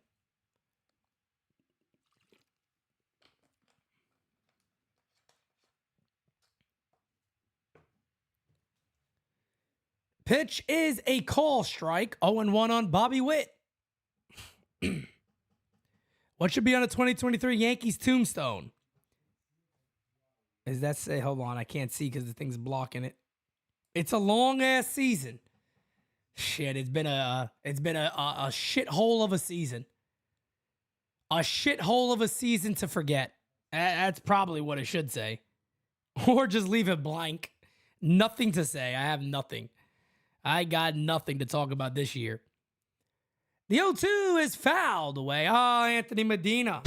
Pitch is a call strike. 0-1 on Bobby Witt. What should be on a 2023 Yankees tombstone? Is that say? Hold on, I can't see because the thing's blocking it. It's a long ass season. Shit, it's been a shithole of a season. A shithole of a season to forget. That's probably what it should say, or just leave it blank. Nothing to say. I have nothing. I got nothing to talk about this year. The 0-2 is fouled away. Oh, Anthony Medina.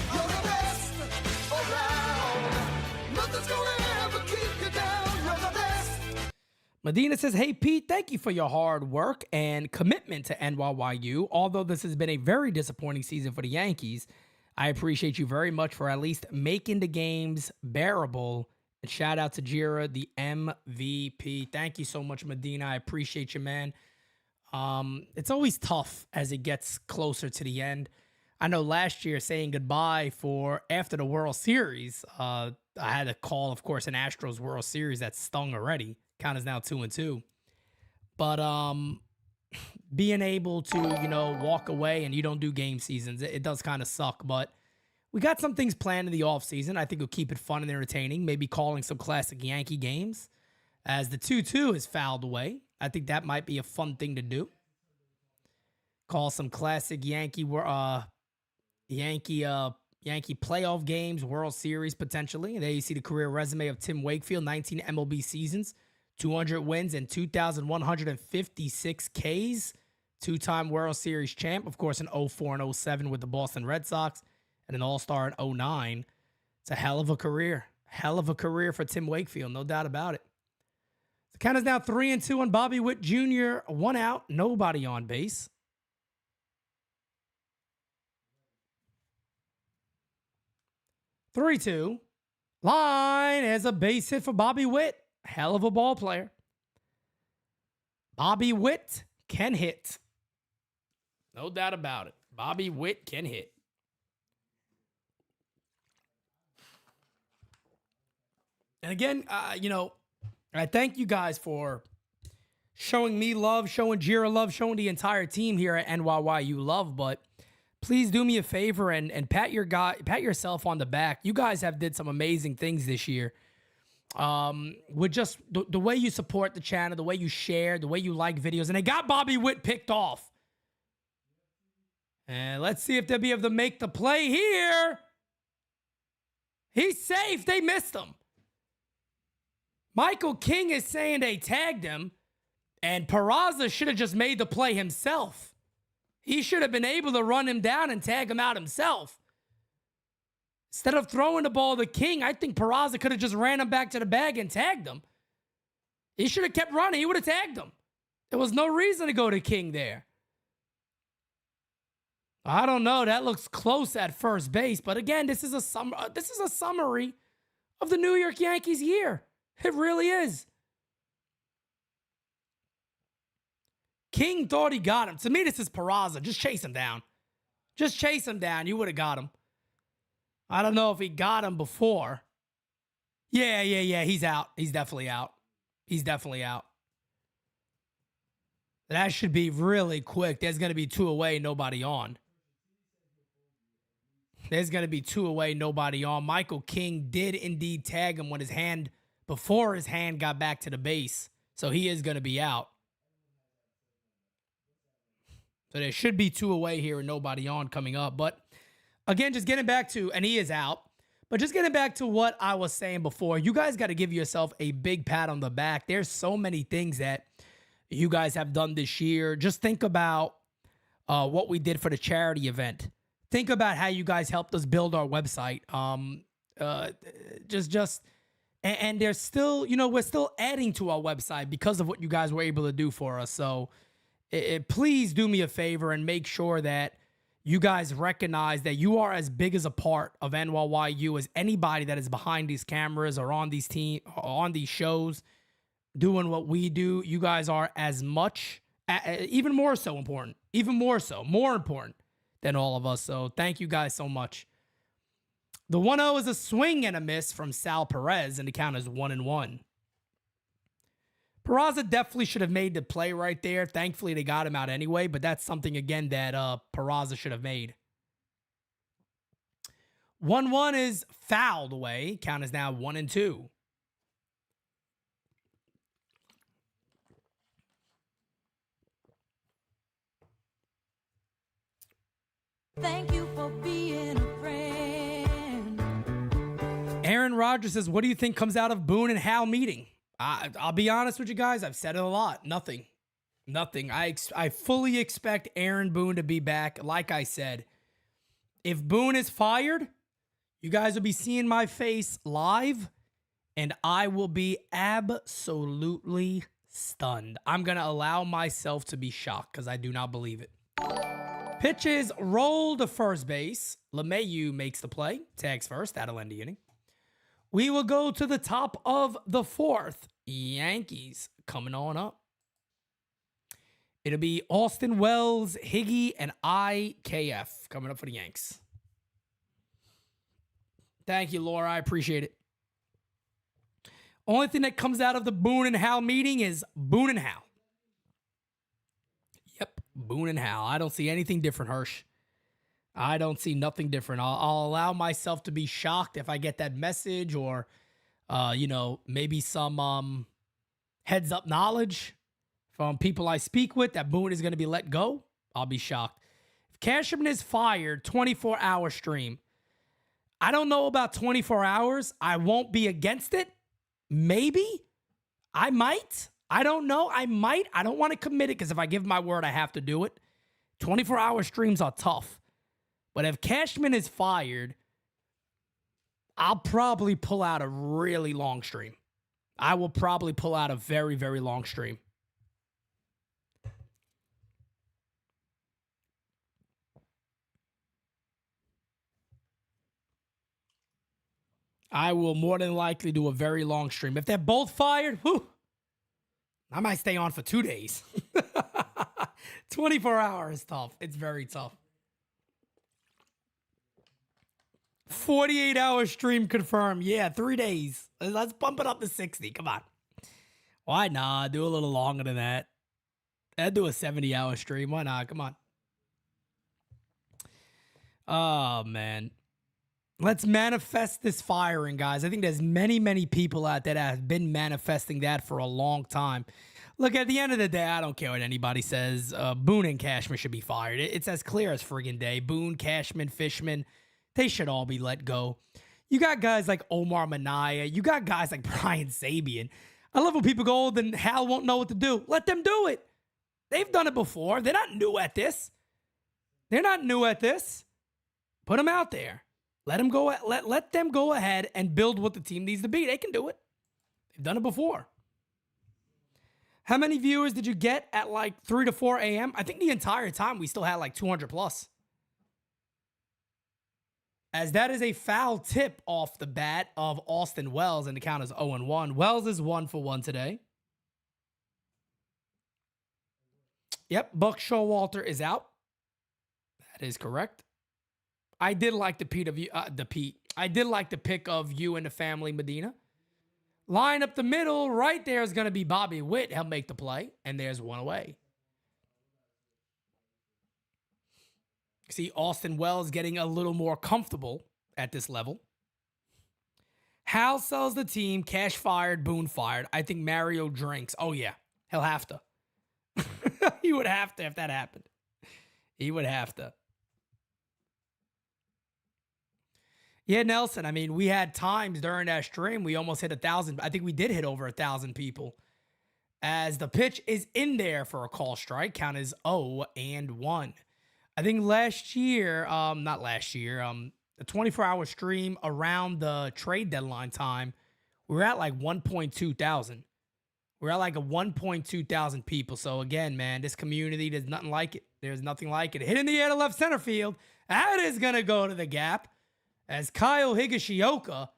Medina says, hey, Pete, thank you for your hard work and commitment to NYYU. Although this has been a very disappointing season for the Yankees, I appreciate you very much for at least making the games bearable. And shout out to Jira, the MVP. Thank you so much, Medina. I appreciate you, man. It's always tough as it gets closer to the end. I know last year saying goodbye for after the World Series, I had a call, of course, an Astros World Series that stung already. Count is now 2-2. But being able to, walk away and you don't do game seasons, it does kind of suck. But we got some things planned in the offseason. I think we'll keep it fun and entertaining. Maybe calling some classic Yankee games as the 2-2 is fouled away. I think that might be a fun thing to do. Call some classic Yankee playoff games, World Series potentially. And there you see the career resume of Tim Wakefield, 19 MLB seasons, 200 wins and 2,156 Ks. Two-time World Series champ, of course, in 04 and 07 with the Boston Red Sox, and an all-star in 09. It's a hell of a career. Hell of a career for Tim Wakefield, no doubt about it. The count is now 3-2 on Bobby Witt Jr. 1 out, nobody on base. 3-2. Line as a base hit for Bobby Witt. Hell of a ball player. Bobby Witt can hit. No doubt about it. Bobby Witt can hit. And again, I thank you guys for showing me love, showing Jira love, showing the entire team here at NYYU love. But please do me a favor and pat yourself on the back. You guys have did some amazing things this year. With just the way you support the channel, the way you share, the way you like videos, and they got Bobby Witt picked off. And let's see if they'll be able to make the play here. He's safe. They missed him. Michael King is saying they tagged him, and Peraza should have just made the play himself. He should have been able to run him down and tag him out himself. Instead of throwing the ball to King, I think Peraza could have just ran him back to the bag and tagged him. He should have kept running. He would have tagged him. There was no reason to go to King there. I don't know. That looks close at first base. But again, this is a summary of the New York Yankees year. It really is. King thought he got him. To me, this is Peraza. Just chase him down. Just chase him down. You would have got him. I don't know if he got him before. Yeah. He's out. He's definitely out. He's definitely out. That should be really quick. There's going to be 2 away, nobody on. There's going to be 2 away, nobody on. Michael King did indeed tag him when before his hand got back to the base. So he is going to be out. So there should be 2 away here and nobody on coming up. But again, just getting back to, and he is out, but just getting back to what I was saying before, you guys got to give yourself a big pat on the back. There's so many things that you guys have done this year. Just think about what we did for the charity event. Think about how you guys helped us build our website. And there's still, we're still adding to our website because of what you guys were able to do for us. So please do me a favor and make sure that you guys recognize that you are as big as a part of NYYU as anybody that is behind these cameras or on these shows doing what we do. You guys are as much, even more so important, more important than all of us. So thank you guys so much. The 1-0 is a swing and a miss from Sal Perez, and the count is 1-1. Peraza definitely should have made the play right there. Thankfully, they got him out anyway, but that's something, again, that Peraza should have made. 1-1 is fouled away. Count is now 1-2. Thank you for being a friend. Aaron Rodgers says, what do you think comes out of Boone and Hal meeting? I'll be honest with you guys. I've said it a lot. Nothing. I fully expect Aaron Boone to be back. Like I said, if Boone is fired, you guys will be seeing my face live, and I will be absolutely stunned. I'm going to allow myself to be shocked because I do not believe it. Pitches roll to first base. LeMahieu makes the play. Tags first. That'll end the inning. We will go to the top of the 4th. Yankees coming on up. It'll be Austin Wells, Higgy, and IKF coming up for the Yanks. Thank you, Laura. I appreciate it. Only thing that comes out of the Boone and Hal meeting is Boone and Hal. Yep, Boone and Hal. I don't see anything different, Hirsch. I don't see nothing different. I'll allow myself to be shocked if I get that message or, maybe some heads up knowledge from people I speak with that Boone is going to be let go. I'll be shocked. If Cashman is fired, 24-hour stream. I don't know about 24 hours. I won't be against it. Maybe. I might. I don't know. I might. I don't want to commit it because if I give my word, I have to do it. 24-hour streams are tough. But if Cashman is fired, I'll probably pull out a really long stream. I will probably pull out a very, very long stream. I will more than likely do a very long stream. If they're both fired, I might stay on for 2 days. 24 hours is tough. It's very tough. 48-hour stream confirmed. Yeah, 3 days. Let's bump it up to 60. Come on. Why not? Do a little longer than that. I'd do a 70-hour stream. Why not? Come on. Oh, man. Let's manifest this firing, guys. I think there's many, many people out there that have been manifesting that for a long time. Look, at the end of the day, I don't care what anybody says. Boone and Cashman should be fired. It's as clear as friggin' day. Boone, Cashman, Fishman, they should all be let go. You got guys like Omar Minaya. You got guys like Brian Sabian. I love when people go, oh, then Hal won't know what to do. Let them do it. They've done it before. They're not new at this. They're not new at this. Put them out there. Let them go. Let them go ahead and build what the team needs to be. They can do it. They've done it before. How many viewers did you get at like 3 to 4 a.m.? I think the entire time we still had like 200 plus. As that is a foul tip off the bat of Austin Wells, and the count is 0-1. Wells is 1 for 1 today. Yep, Buck Showalter is out. That is correct. I did like I did like the pick of you and the family Medina. Line up the middle, right there is going to be Bobby Witt. He'll make the play, and there's one away. See, Austin Wells getting a little more comfortable at this level. Hal sells the team, Cash fired, Boone fired. I think Mario drinks. Oh, yeah, he'll have to. He would have to if that happened. He would have to. Yeah, Nelson, I mean, we had times during that stream, we almost hit 1,000. I think we did hit over 1,000 people. As the pitch is in there for a call strike, count is 0-1. I think last year, the 24-hour stream around the trade deadline time, we were at like 1.2 thousand. We're at like a 1.2 thousand people. So again, man, this community, there's nothing like it. There's nothing like it. Hit in the air to left center field. That is going to go to the gap. As Kyle Higashioka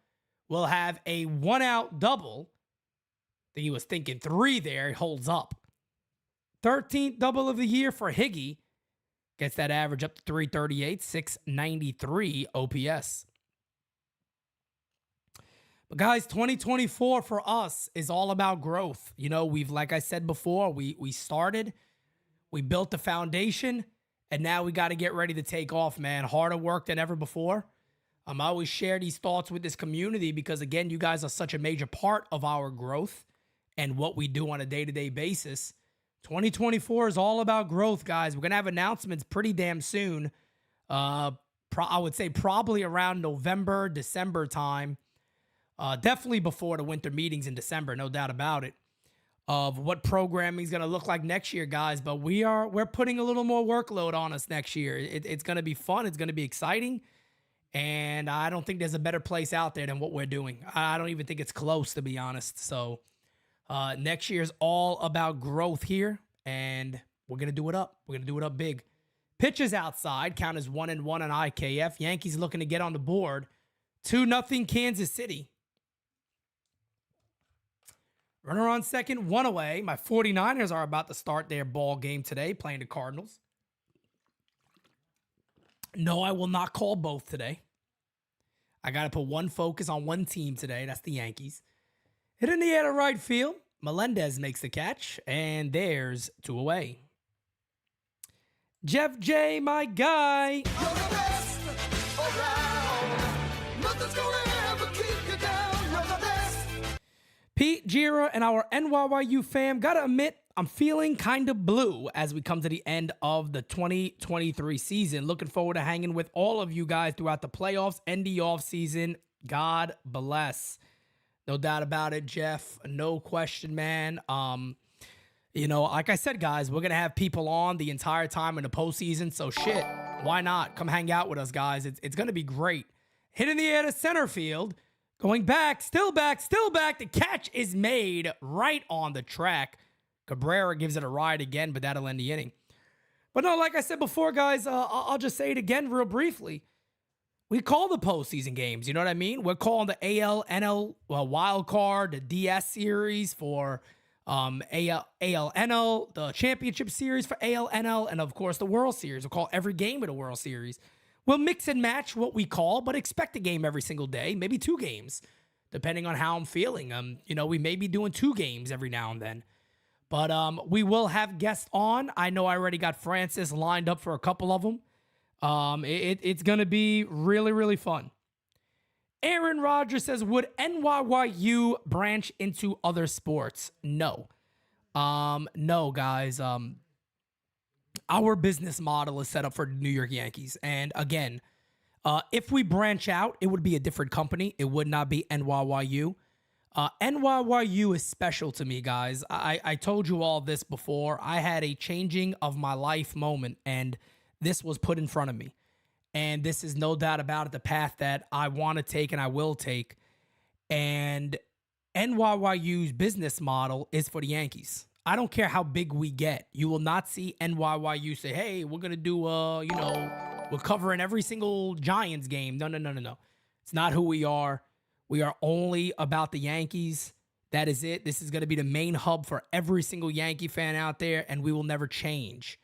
will have a 1-out double. I think he was thinking 3 there. He holds up. 13th double of the year for Higgy. Gets that average up to 338, 693 OPS. But guys, 2024 for us is all about growth. You know, like I said before, we started, we built the foundation, and now we got to get ready to take off, man. Harder work than ever before. I always share these thoughts with this community because, again, you guys are such a major part of our growth and what we do on a day-to-day basis. 2024 is all about growth, guys. We're going to have announcements pretty damn soon. I would say probably around November, December time. Definitely before the winter meetings in December, no doubt about it, of what programming is going to look like next year, guys. But we're putting a little more workload on us next year. It's going to be fun. It's going to be exciting. And I don't think there's a better place out there than what we're doing. I don't even think it's close, to be honest. So next year is all about growth here, and we're going to do it up. We're going to do it up big. Pitches outside, count as 1-1 on IKF. Yankees looking to get on the board. 2-0 Kansas City. Runner on second, 1 away. My 49ers are about to start their ball game today, playing the Cardinals. No, I will not call both today. I got to put one focus on one team today. That's the Yankees. Hit in the air to right field. Melendez makes the catch, and there's 2 away. Jeff J, my guy. Pete Gira and our NYYU fam, gotta admit, I'm feeling kind of blue as we come to the end of the 2023 season. Looking forward to hanging with all of you guys throughout the playoffs and the offseason. God bless. No doubt about it, Jeff. No question, man. You know, like I said, guys, we're going to have people on the entire time in the postseason. So shit, why not? Come hang out with us, guys. It's going to be great. Hit in the air to center field. Going back, still back, still back. The catch is made right on the track. Cabrera gives it a ride again, but that'll end the inning. But no, like I said before, guys, I'll just say it again real briefly. We call the postseason games, you know what I mean? We're calling the AL, NL wild card, the DS series for AL, NL, the championship series for AL, NL, and of course the World Series. We'll call every game of the World Series. We'll mix and match what we call, but expect a game every single day, maybe 2 games, depending on how I'm feeling. We may be doing 2 games every now and then. But we will have guests on. I know I already got Francis lined up for a couple of them. It's going to be really, really fun. Aaron Rodgers says, would NYYU branch into other sports? No. No, guys. Our business model is set up for New York Yankees. And again, if we branch out, it would be a different company. It would not be NYYU. NYYU is special to me, guys. I told you all this before. I had a changing of my life moment, and this was put in front of me. And this is no doubt about it, the path that I want to take and I will take. And NYYU's business model is for the Yankees. I don't care how big we get. You will not see NYYU say, hey, we're going to do, we're covering every single Giants game. No. It's not who we are. We are only about the Yankees. That is it. This is going to be the main hub for every single Yankee fan out there, and we will never change.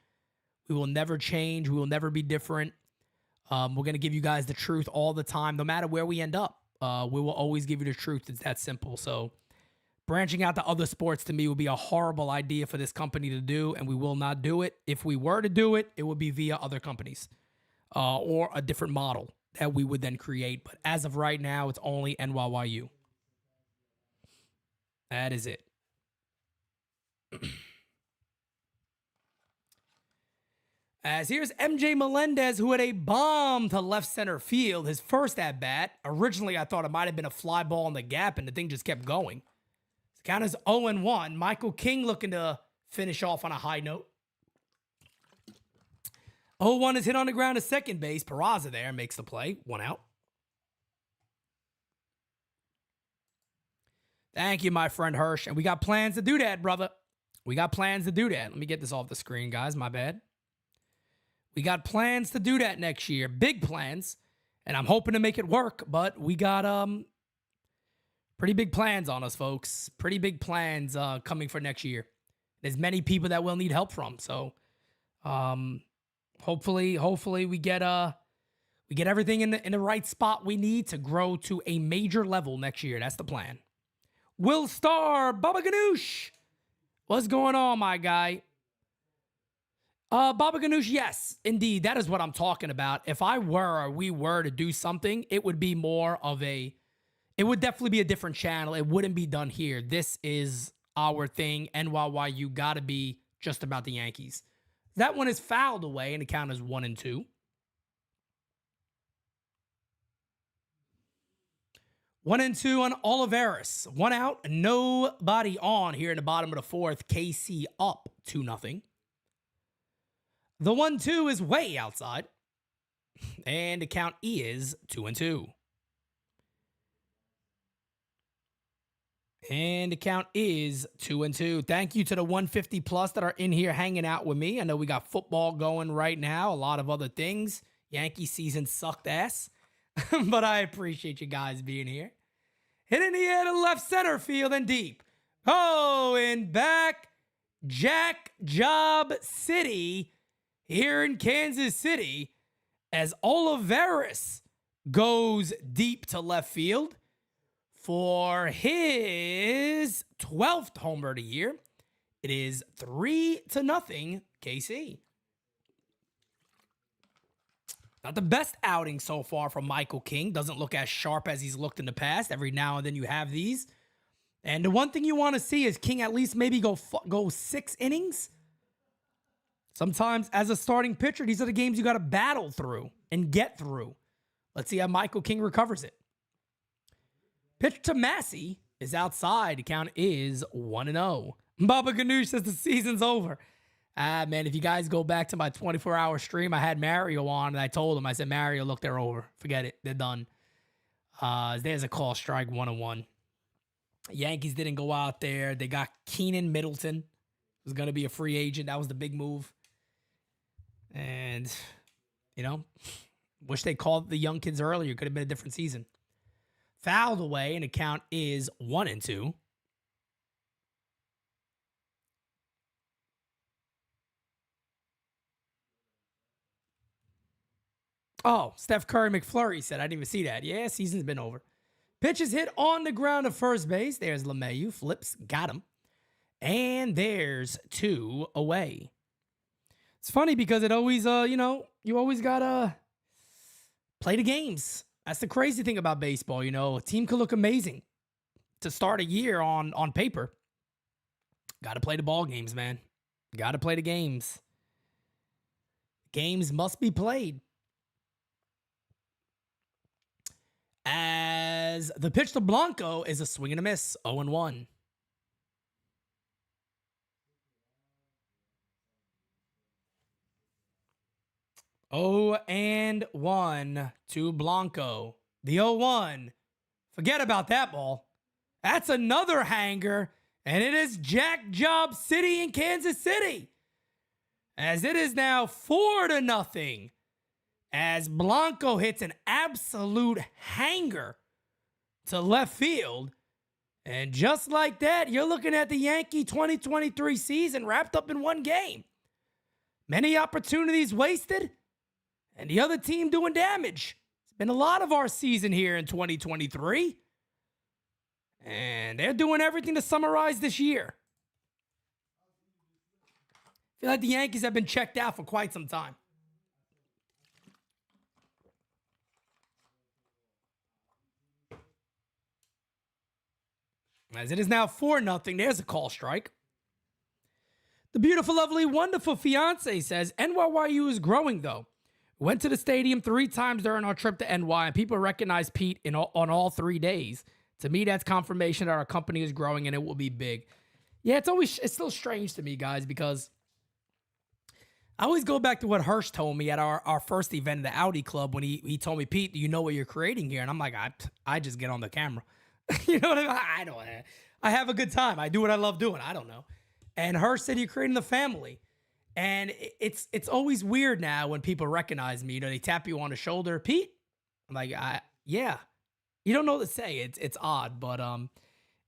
We will never change. We will never be different. We're going to give you guys the truth all the time, no matter where we end up. We will always give you the truth. It's that simple. So branching out to other sports to me would be a horrible idea for this company to do, and we will not do it. If we were to do it, it would be via other companies or a different model that we would then create. But as of right now, it's only NYYU. That is it. As here's MJ Melendez, who had a bomb to left center field. His first at bat. Originally, I thought it might have been a fly ball in the gap, and the thing just kept going. The count is 0-1. Michael King looking to finish off on a high note. 0-1 is hit on the ground to second base. Peraza there makes the play. 1 out. Thank you, my friend Hirsch. And we got plans to do that, brother. We got plans to do that. Let me get this off the screen, guys. My bad. We got plans to do that next year. Big plans. And I'm hoping to make it work. But we got pretty big plans on us, folks. Pretty big plans coming for next year. There's many people that we'll need help from. So hopefully we get everything in the right spot we need to grow to a major level next year. That's the plan. Will Star, Baba Ganoush. What's going on, my guy? Baba Ganoush, yes, indeed. That is what I'm talking about. If we were to do something, it would be more of it would definitely be a different channel. It wouldn't be done here. This is our thing. NYYU got to be just about the Yankees. That one is fouled away, and the count is 1-2. 1-2 on Oliveris. 1 out, nobody on here in the bottom of the 4th. KC up 2-0. The 1-2 is way outside. And the count is 2-2. And the count is 2-2. Thank you to the 150 plus that are in here hanging out with me. I know we got football going right now, a lot of other things. Yankee season sucked ass. But I appreciate you guys being here. Hitting the air to left center field and deep. Oh, and back, Jack Job City here in Kansas City as Oliveris goes deep to left field for his 12th homer of the year. It is 3-0 KC. Not the best outing so far from Michael King. Doesn't look as sharp as he's looked in the past. Every now and then you have these. And the one thing you want to see is King at least maybe go 6 innings. Sometimes as a starting pitcher, these are the games you got to battle through and get through. Let's see how Michael King recovers it. Pitch to Massey is outside. The count is 1-0. Baba Ganoush says the season's over. Man, if you guys go back to my 24-hour stream, I had Mario on, and I told him, I said, Mario, look, they're over. Forget it. They're done. There's a call strike 1-1. Yankees didn't go out there. They got Keenan Middleton. Was going to be a free agent. That was the big move. And, wish they called the young kids earlier. Could have been a different season. Fouled away, and the count is 1-2. Oh, Steph Curry McFlurry said, I didn't even see that. Yeah, season's been over. Pitch is hit on the ground to first base. There's LeMahieu. Flips. Got him. And there's 2 away. It's funny because it always, you always got to play the games. That's the crazy thing about baseball. A team could look amazing to start a year on paper. Got to play the ball games, man. Got to play the games. Games must be played. As the pitch to Blanco is a swing and a miss, 0-1. Oh, and 1 to Blanco. The 0-1. Forget about that ball. That's another hanger, and it is Jack Job City in Kansas City. As it is now 4-0. As Blanco hits an absolute hanger to left field. And just like that, you're looking at the Yankee 2023 season wrapped up in one game. Many opportunities wasted, and the other team doing damage. It's been a lot of our season here in 2023. And they're doing everything to summarize this year. I feel like the Yankees have been checked out for quite some time. As it is now 4-0, there's a call strike. The beautiful, lovely, wonderful fiance says, NYYU is growing, though. Went to the stadium 3 times during our trip to NY, and people recognize Pete on all 3 days. To me, that's confirmation that our company is growing and it will be big. Yeah, it's still strange to me, guys, because I always go back to what Hirsch told me at our first event at the Audi Club when he told me, Pete, do you know what you're creating here? And I'm like, I just get on the camera. You know what I mean? I don't. I have a good time. I do what I love doing. I don't know. And Hirsch said you're creating the family. And it's always weird now when people recognize me. They tap you on the shoulder. Pete? I'm like, yeah. You don't know what to say. It's odd, but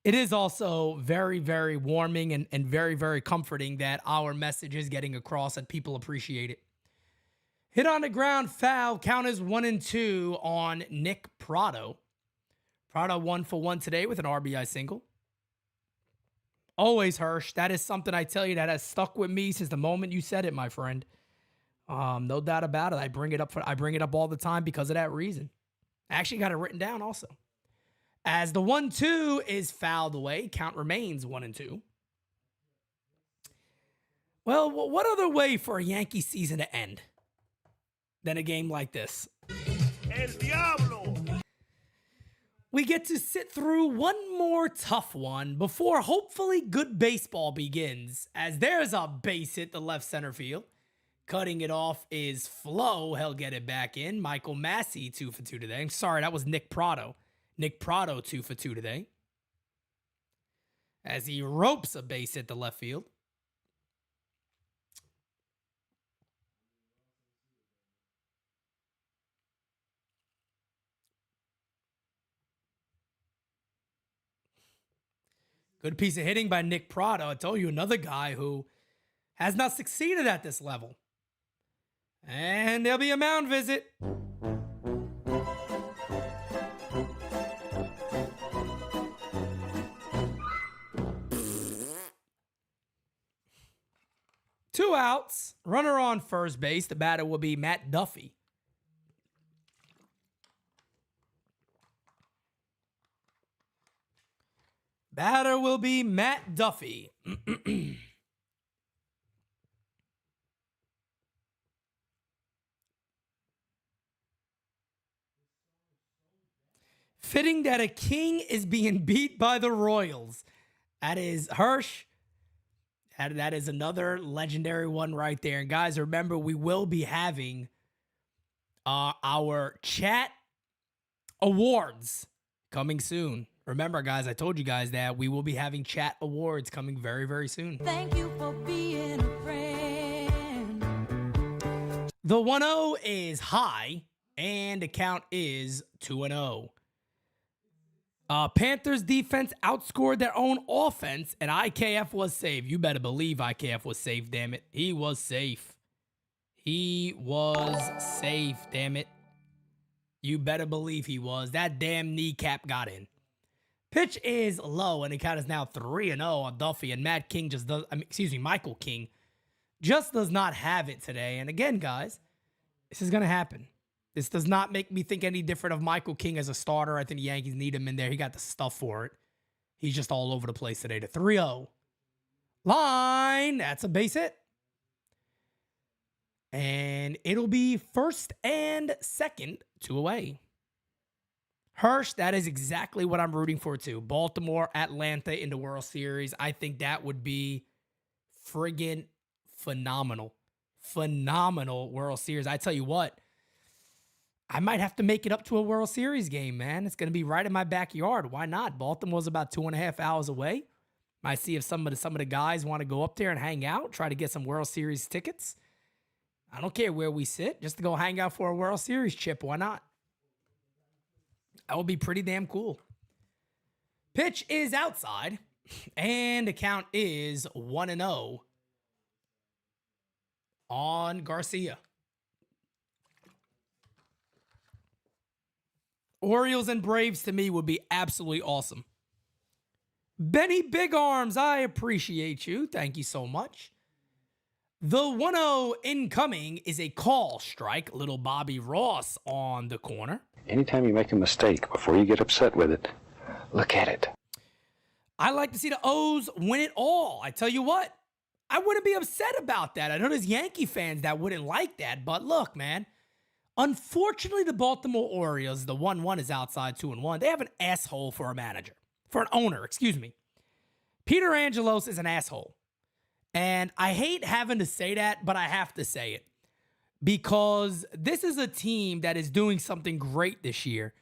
it is also very, very warming and very, very comforting that our message is getting across and people appreciate it. Hit on the ground, foul. Count is 1-2 on Nick Prado. Prado 1 for 1 today with an RBI single. Always Hirsch. That is something I tell you that has stuck with me since the moment you said it, my friend. No doubt about it. I bring it up all the time because of that reason. I actually got it written down also. As the 1-2 is fouled away, count remains 1-2. Well, what other way for a Yankee season to end than a game like this? El Diablo! We get to sit through one more tough one before hopefully good baseball begins, as there's a base hit to left center field. Cutting it off is Flo. He'll get it back in. Michael Massey, 2 for 2 today. I'm sorry, that was Nick Prado. Nick Prado, 2 for 2 today. As he ropes a base hit to left field. Good piece of hitting by Nick Prado. I told you, another guy who has not succeeded at this level. And there'll be a mound visit. Two outs. Runner on first base. The batter will be Matt Duffy. Batter will be Matt Duffy. Fitting that a king is being beat by the Royals. That is Hirsch. That is another legendary one right there. And guys, remember, we will be having our chat awards coming soon. Remember, guys, I told you guys that we will be having chat awards coming very, very soon. Thank you for being a friend. The 1-0 is high, and the count is 2-0. Panthers defense outscored their own offense, and IKF was safe. You better believe IKF was safe, damn it. He was safe. He was safe, damn it. You better believe he was. That damn kneecap got in. Pitch is low, and the count is now 3-0 on Duffy, and Michael King just does not have it today. And again, guys, this is going to happen. This does not make me think any different of Michael King as a starter. I think the Yankees need him in there. He got the stuff for it. He's just all over the place today. The 3-0 line. That's a base hit. And it'll be first and second, 2 away. Hirsch, that is exactly what I'm rooting for too. Baltimore, Atlanta in the World Series. I think that would be friggin' phenomenal. Phenomenal World Series. I tell you what, I might have to make it up to a World Series game, man. It's going to be right in my backyard. Why not? Baltimore's about 2.5 hours away. Might see if some of the guys want to go up there and hang out, try to get some World Series tickets. I don't care where we sit, just to go hang out for a World Series chip. Why not? That would be pretty damn cool. Pitch is outside, and the count is 1-0 on Garcia. Orioles and Braves to me would be absolutely awesome. Benny Big Arms, I appreciate you. Thank you so much. The 1-0 incoming is a call strike. Little Bobby Ross on the corner. Anytime you make a mistake, before you get upset with it, look at it. I like to see the O's win it all. I tell you what, I wouldn't be upset about that. I know there's Yankee fans that wouldn't like that, but look, man. Unfortunately, the Baltimore Orioles, the 1-1 is outside 2-1. They have an asshole for a manager. For an owner, excuse me. Peter Angelos is an asshole. And I hate having to say that, but I have to say it. Because this is a team that is doing something great this year.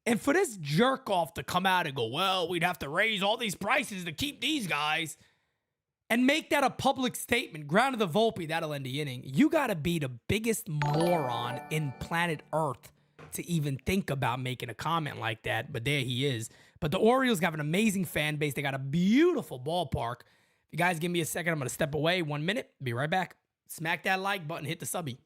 And for this jerk off to come out and go, well, we'd have to raise all these prices to keep these guys, and make that a public statement, ground to the Volpe, that'll end the inning. You got to be the biggest moron in planet Earth to even think about making a comment like that. But there he is. But the Orioles have an amazing fan base. They got a beautiful ballpark. If you guys give me a second, I'm going to step away. 1 minute. Be right back. Smack that like button. Hit the subby.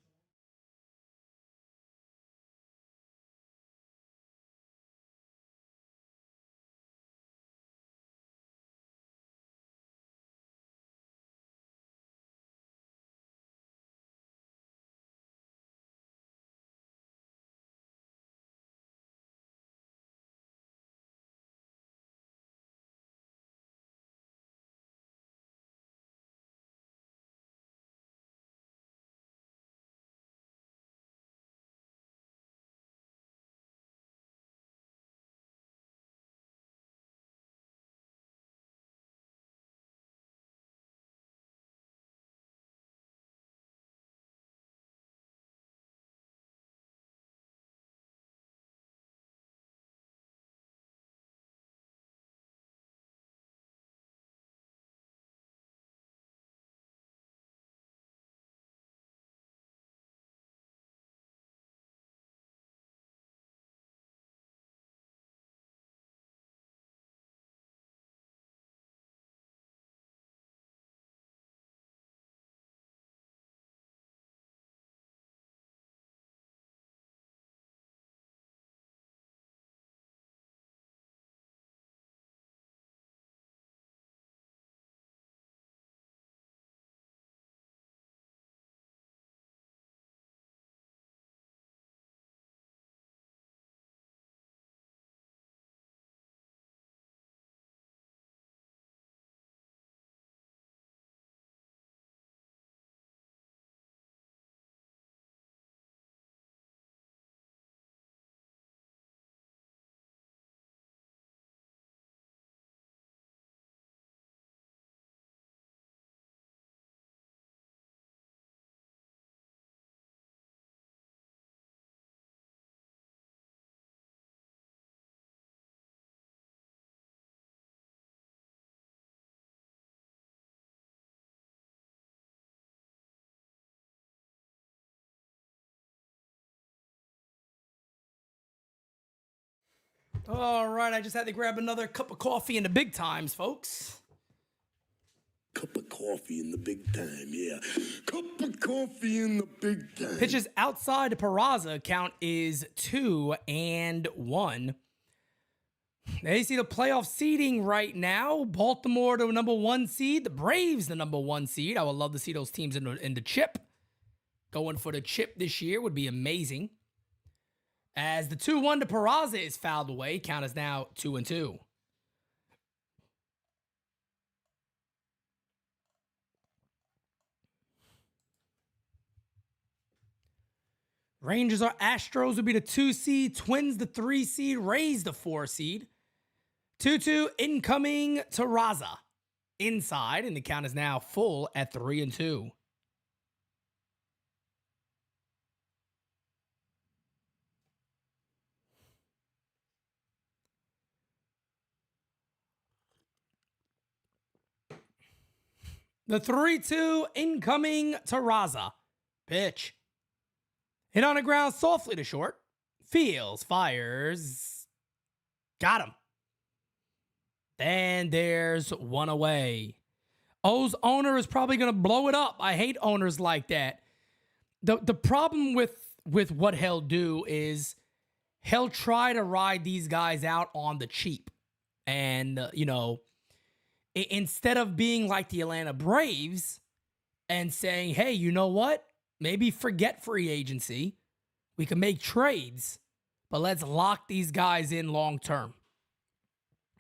All right, I just had to grab another cup of coffee in the big times, folks. Cup of coffee in the big time, yeah. Cup of coffee in the big time. Pitches outside to Peraza. Count is 2-1. They see the playoff seeding right now. Baltimore the number 1 seed. The Braves the number 1 seed. I would love to see those teams in the chip. Going for the chip this year would be amazing. As the 2-1 to Peraza is fouled away. Count is now 2-2. Rangers or Astros would be the 2 seed. Twins the 3 seed. Rays the 4 seed. 2-2 incoming to Raza. Inside, and the count is now full at 3-2. The 3-2 incoming to Raza. Pitch. Hit on the ground softly to short. Fields, fires. Got him. Then there's one away. O's owner is probably going to blow it up. I hate owners like that. The problem with what he'll do is he'll try to ride these guys out on the cheap. And, instead of being like the Atlanta Braves and saying, hey, you know what? Maybe forget free agency. We can make trades, but let's lock these guys in long term.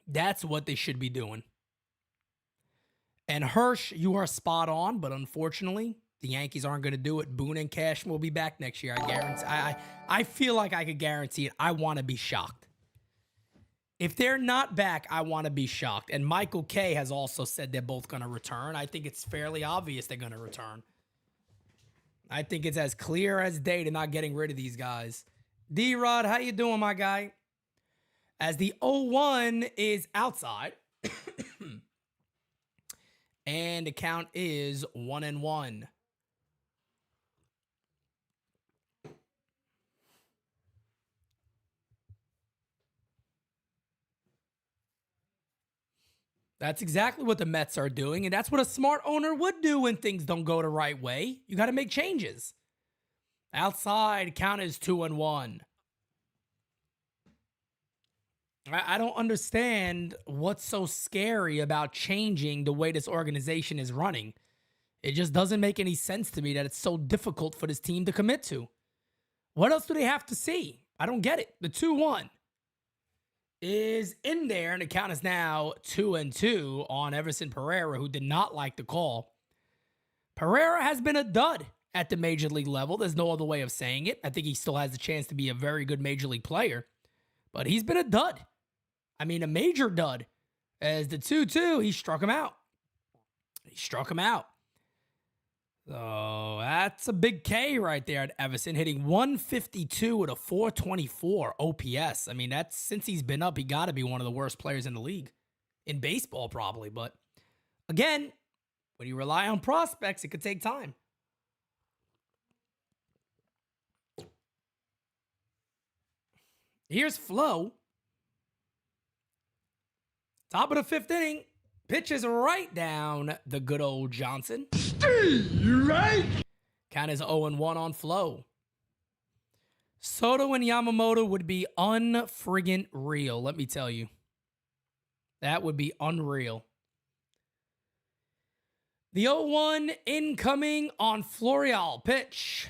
That's what they should be doing. And Hirsch, you are spot on, but unfortunately, the Yankees aren't going to do it. Boone and Cashman will be back next year. I guarantee. I feel like I could guarantee it. I want to be shocked. If they're not back, I want to be shocked. And Michael Kay has also said they're both going to return. I think it's fairly obvious they're going to return. I think it's as clear as day to not getting rid of these guys. D-Rod, how you doing, my guy? As the 0-1 is outside. And the count is 1-1. That's exactly what the Mets are doing, and that's what a smart owner would do when things don't go the right way. You got to make changes. Outside, count is 2-1. I don't understand what's so scary about changing the way this organization is running. It just doesn't make any sense to me that it's so difficult for this team to commit to. What else do they have to see? I don't get it. The 2-1 is in there, and the count is now 2-2 on Everson Pereira, who did not like the call. Pereira has been a dud at the major league level. There's no other way of saying it. I think he still has a chance to be a very good major league player, but he's been a dud. I mean, a major dud. As the 2-2, he struck him out. So that's a big K right there at Everson, hitting 152 with a 424 OPS. I mean, that's since he's been up, he got to be one of the worst players in the league. In baseball, probably. But again, when you rely on prospects, it could take time. Here's Flo. Top of the 5th inning. Pitches right down the good old Johnson. You right? Count is 0-1 on Flo. Soto and Yamamoto would be unfriggin' real, let me tell you. That would be unreal. The 0-1 incoming on Florial. Pitch.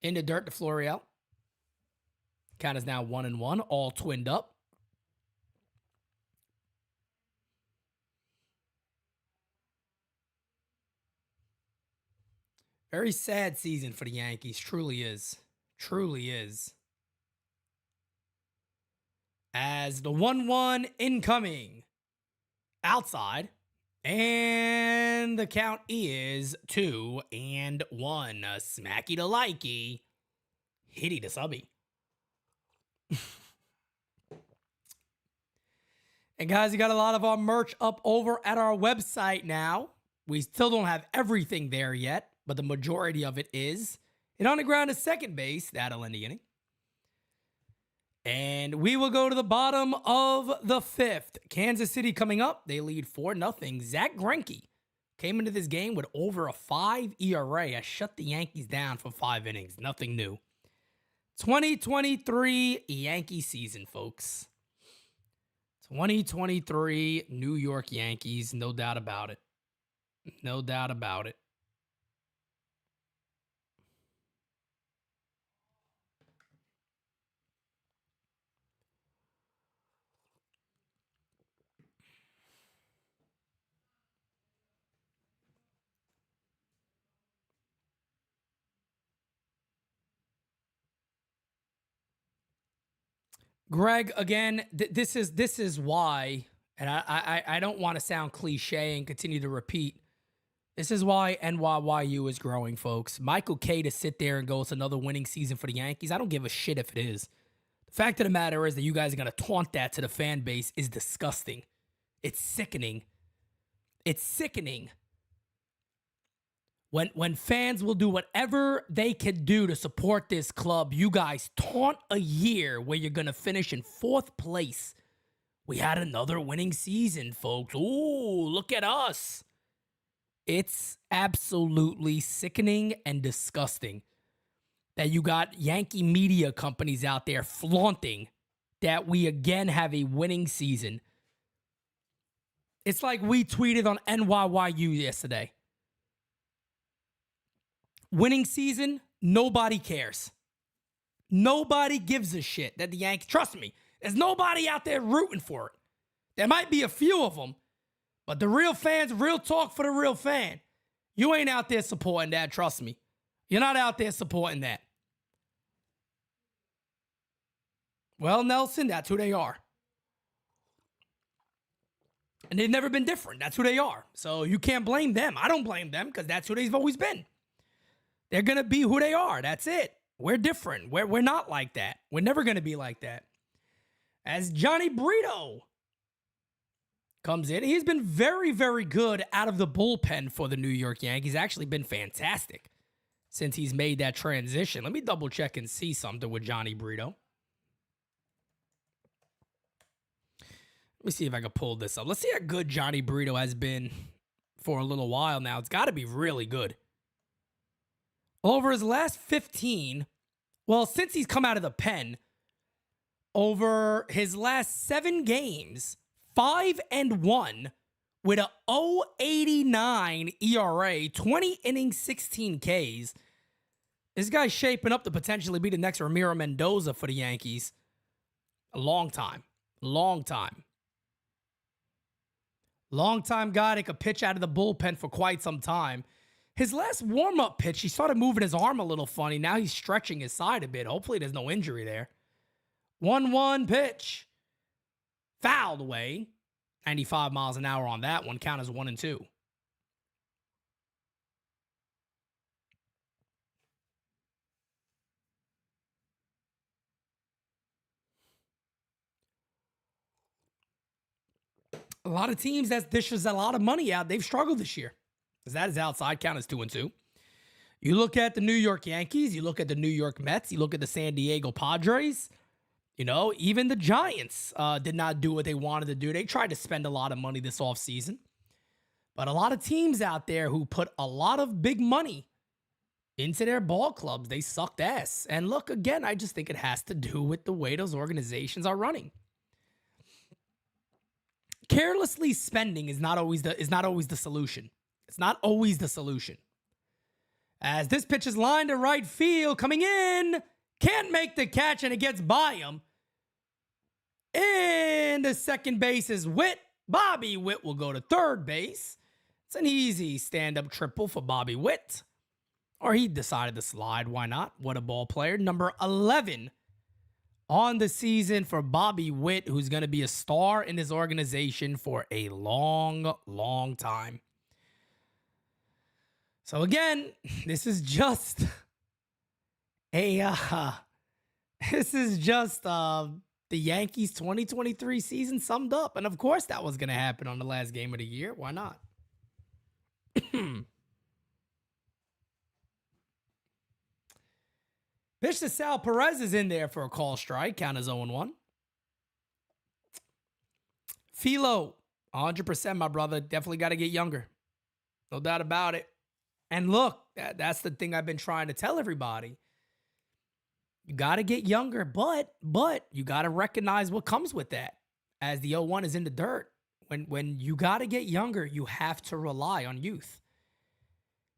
In the dirt to Florial. Count is now 1-1, all twinned up. Very sad season for the Yankees. Truly is. Truly is. As the 1-1 incoming. Outside. And the count is 2-1. Smacky to likey. Hitty to subby. And guys, we got a lot of our merch up over at our website now. We still don't have everything there yet, but the majority of it is. And on the ground is second base. That'll end the inning. And we will go to the bottom of the fifth. Kansas City coming up. They lead 4-0. Zach Greinke came into this game with over a 5 ERA. I shut the Yankees down for 5 innings. Nothing new. 2023 Yankee season, folks. 2023 New York Yankees. No doubt about it. No doubt about it. Greg, again, this is why, and I don't want to sound cliche and continue to repeat. This is why NYYU is growing, folks. Michael K to sit there and go, it's another winning season for the Yankees. I don't give a shit if it is. The fact of the matter is that you guys are going to taunt that to the fan base is disgusting. It's sickening. It's sickening. When fans will do whatever they can do to support this club, you guys taunt a year where you're going to finish in 4th place. We had another winning season, folks. Ooh, look at us. It's absolutely sickening and disgusting that you got Yankee media companies out there flaunting that we again have a winning season. It's like we tweeted on NYYU yesterday. Winning season, nobody cares. Nobody gives a shit that the Yankees, trust me, there's nobody out there rooting for it. There might be a few of them, but the real fans, real talk for the real fan. You ain't out there supporting that, trust me. You're not out there supporting that. Well, Nelson, that's who they are. And they've never been different. That's who they are. So you can't blame them. I don't blame them because that's who they've always been. They're going to be who they are. That's it. We're different. We're not like that. We're never going to be like that. As Johnny Brito comes in, he's been very, very good out of the bullpen for the New York Yankees. Actually been fantastic since he's made that transition. Let me double check and see something with Johnny Brito. Let me see if I can pull this up. Let's see how good Johnny Brito has been for a little while now. It's got to be really good. Over his last 15, well, since he's come out of the pen, over his last 7 games, 5-1 with a 0.89 ERA, 20 innings, 16 Ks. This guy's shaping up to potentially be the next Ramiro Mendoza for the Yankees. A long time. Long time. Long time guy that could pitch out of the bullpen for quite some time. His last warm-up pitch, he started moving his arm a little funny. Now he's stretching his side a bit. Hopefully there's no injury there. 1-1 pitch. Fouled away. 95 miles an hour on that one. Count as 1-2. A lot of teams that dishes a lot of money out, they've struggled this year. Because that is outside. Count as 2-2. You look at the New York Yankees. You look at the New York Mets. You look at the San Diego Padres. You know, even the Giants did not do what they wanted to do. They tried to spend a lot of money this offseason. But a lot of teams out there who put a lot of big money into their ball clubs, they sucked ass. And look, again, I just think it has to do with the way those organizations are running. Carelessly spending is not always the solution. It's not always the solution. As this pitch is lined to right field, coming in, can't make the catch, and it gets by him. And the second base is Witt. Bobby Witt will go to third base. It's an easy stand-up triple for Bobby Witt. Or he decided to slide. Why not? What a ball player. Number 11 on the season for Bobby Witt, who's going to be a star in this organization for a long, long time. So again, this is just the Yankees 2023 season summed up. And of course that was going to happen on the last game of the year. Why not? Pitch to Sal Perez is in there for a call strike. Count as 0-1. Philo, 100%, my brother. Definitely got to get younger. No doubt about it. And look, that's the thing I've been trying to tell everybody. You got to get younger, but you got to recognize what comes with that. As the 0-1 is in the dirt, when you got to get younger, you have to rely on youth.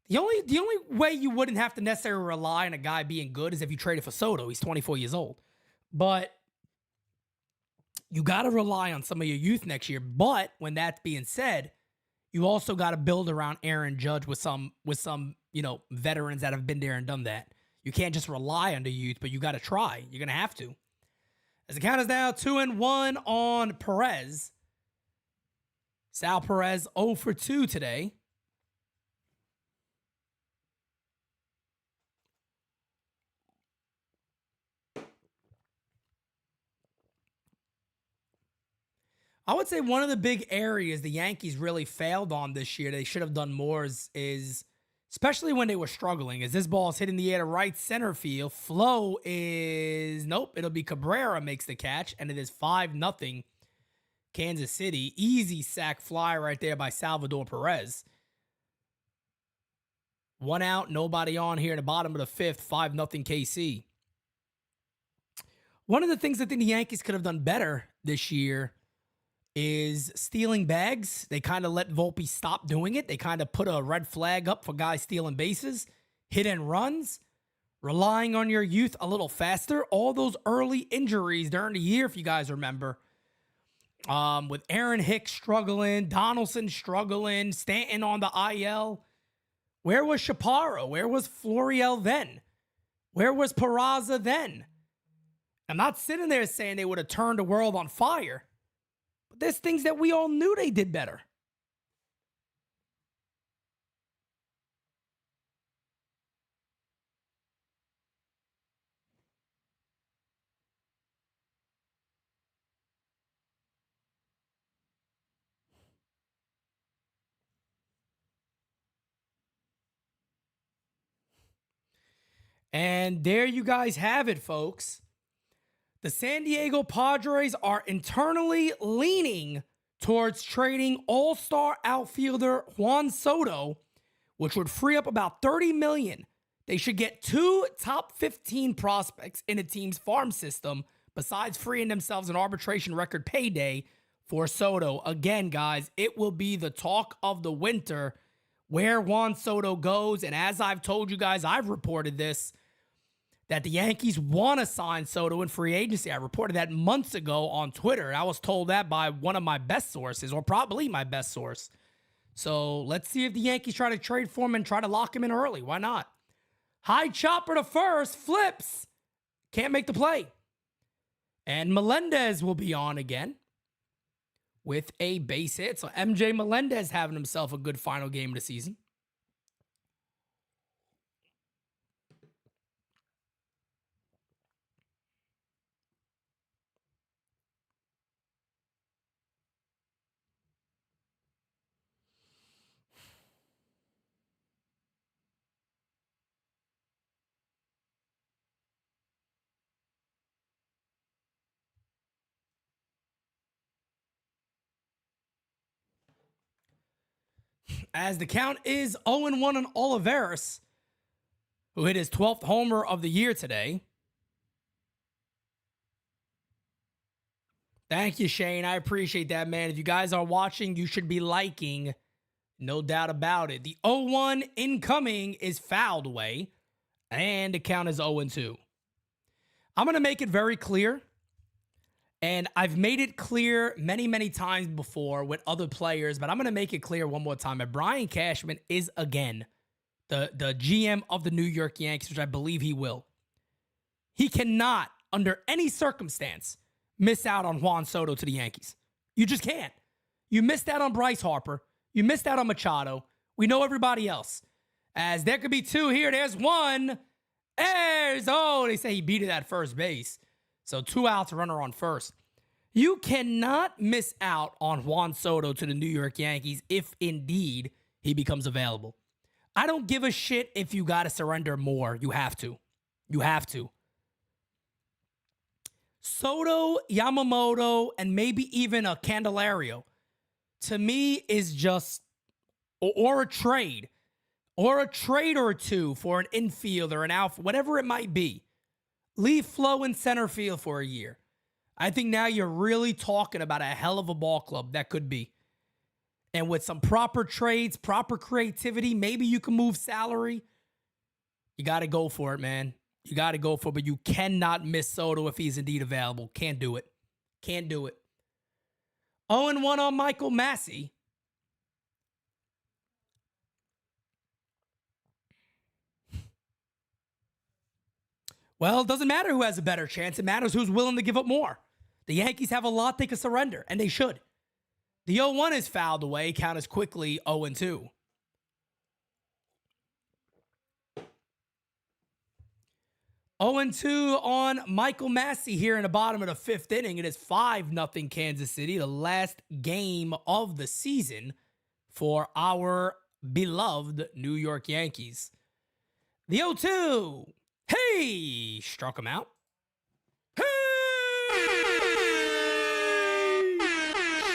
The only way you wouldn't have to necessarily rely on a guy being good is if you traded for Soto. He's 24 years old. But you got to rely on some of your youth next year. But when that's being said, you also got to build around Aaron Judge with some veterans that have been there and done that. You can't just rely on the youth, but you got to try. You're going to have to. As the count is now 2-1 on Perez. Sal Perez 0 for 2 today. I would say one of the big areas the Yankees really failed on this year, they should have done more, is especially when they were struggling, as this ball is hitting the air to right center field. Flow is, nope, it'll be Cabrera makes the catch, and it is 5-0 Kansas City. Easy sac fly right there by Salvador Perez. 1 out, nobody on here in the bottom of the fifth, 5-0 KC. One of the things I think the Yankees could have done better this year is stealing bags. They kind of let Volpe stop doing it. They kind of put a red flag up for guys stealing bases, hit and runs, relying on your youth a little faster. All those early injuries during the year, if you guys remember, with Aaron Hicks struggling, Donaldson struggling, Stanton on the IL. Where was Chaparro? Where was Florial then? Where was Peraza then? I'm not sitting there saying they would have turned the world on fire. But there's things that we all knew they did better. And there you guys have it, folks. The San Diego Padres are internally leaning towards trading all-star outfielder Juan Soto, which would free up about $30 million. They should get 2 top 15 prospects in the team's farm system, besides freeing themselves an arbitration record payday for Soto. Again, guys, it will be the talk of the winter where Juan Soto goes. And as I've told you guys, I've reported this, that the Yankees want to sign Soto in free agency. I reported that months ago on Twitter. I was told that by one of my best sources, or probably my best source. So let's see if the Yankees try to trade for him and try to lock him in early. Why not? High chopper to first, flips. Can't make the play. And Melendez will be on again with a base hit. So MJ Melendez having himself a good final game of the season. As the count is 0-1 on Olivares, who hit his 12th homer of the year today. Thank you, Shane. I appreciate that, man. If you guys are watching, you should be liking. No doubt about it. The 0-1 incoming is fouled away, and the count is 0-2. I'm going to make it very clear, and I've made it clear many, many times before with other players, but I'm going to make it clear one more time. That Brian Cashman is, again, the GM of the New York Yankees, which I believe he will. He cannot, under any circumstance, miss out on Juan Soto to the Yankees. You just can't. You missed out on Bryce Harper. You missed out on Machado. We know everybody else. As there could be 2 here. There's 1. They say he beat it at first base. So 2 outs, runner on first. You cannot miss out on Juan Soto to the New York Yankees if indeed he becomes available. I don't give a shit if you got to surrender more. You have to. You have to. Soto, Yamamoto, and maybe even a Candelario, to me, is just, or a trade or two for an infield or an outfield, whatever it might be. Leave Flo in center field for a year. I think now you're really talking about a hell of a ball club that could be. And with some proper trades, proper creativity, maybe you can move salary. You got to go for it, man. You got to go for it, but you cannot miss Soto if he's indeed available. Can't do it. Can't do it. 0-1 on Michael Massey. Well, it doesn't matter who has a better chance. It matters who's willing to give up more. The Yankees have a lot they can surrender, and they should. The 0-1 is fouled away. Count as quickly 0-2. 0-2 on Michael Massey here in the bottom of the fifth inning. It is 5-0 Kansas City, the last game of the season for our beloved New York Yankees. The 0-2. Hey! Struck him out. Hey!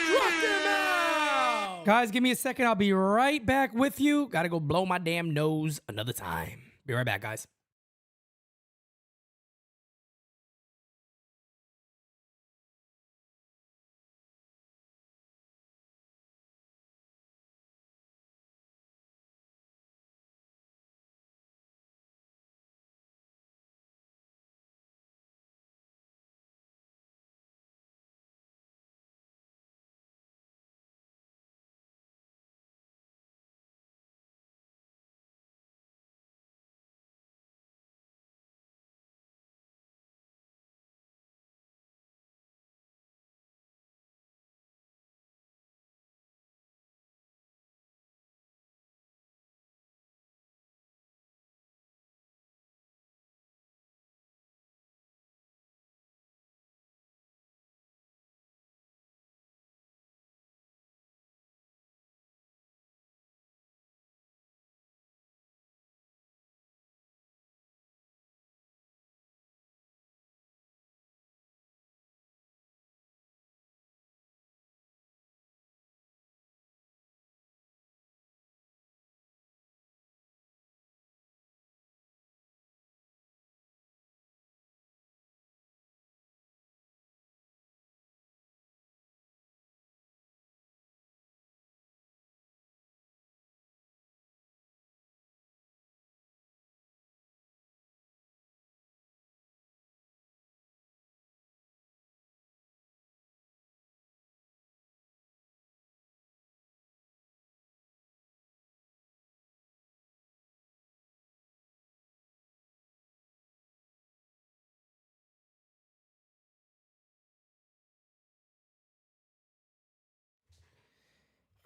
Struck him out! Guys, give me a second. I'll be right back with you. Gotta go blow my damn nose another time. Be right back, guys.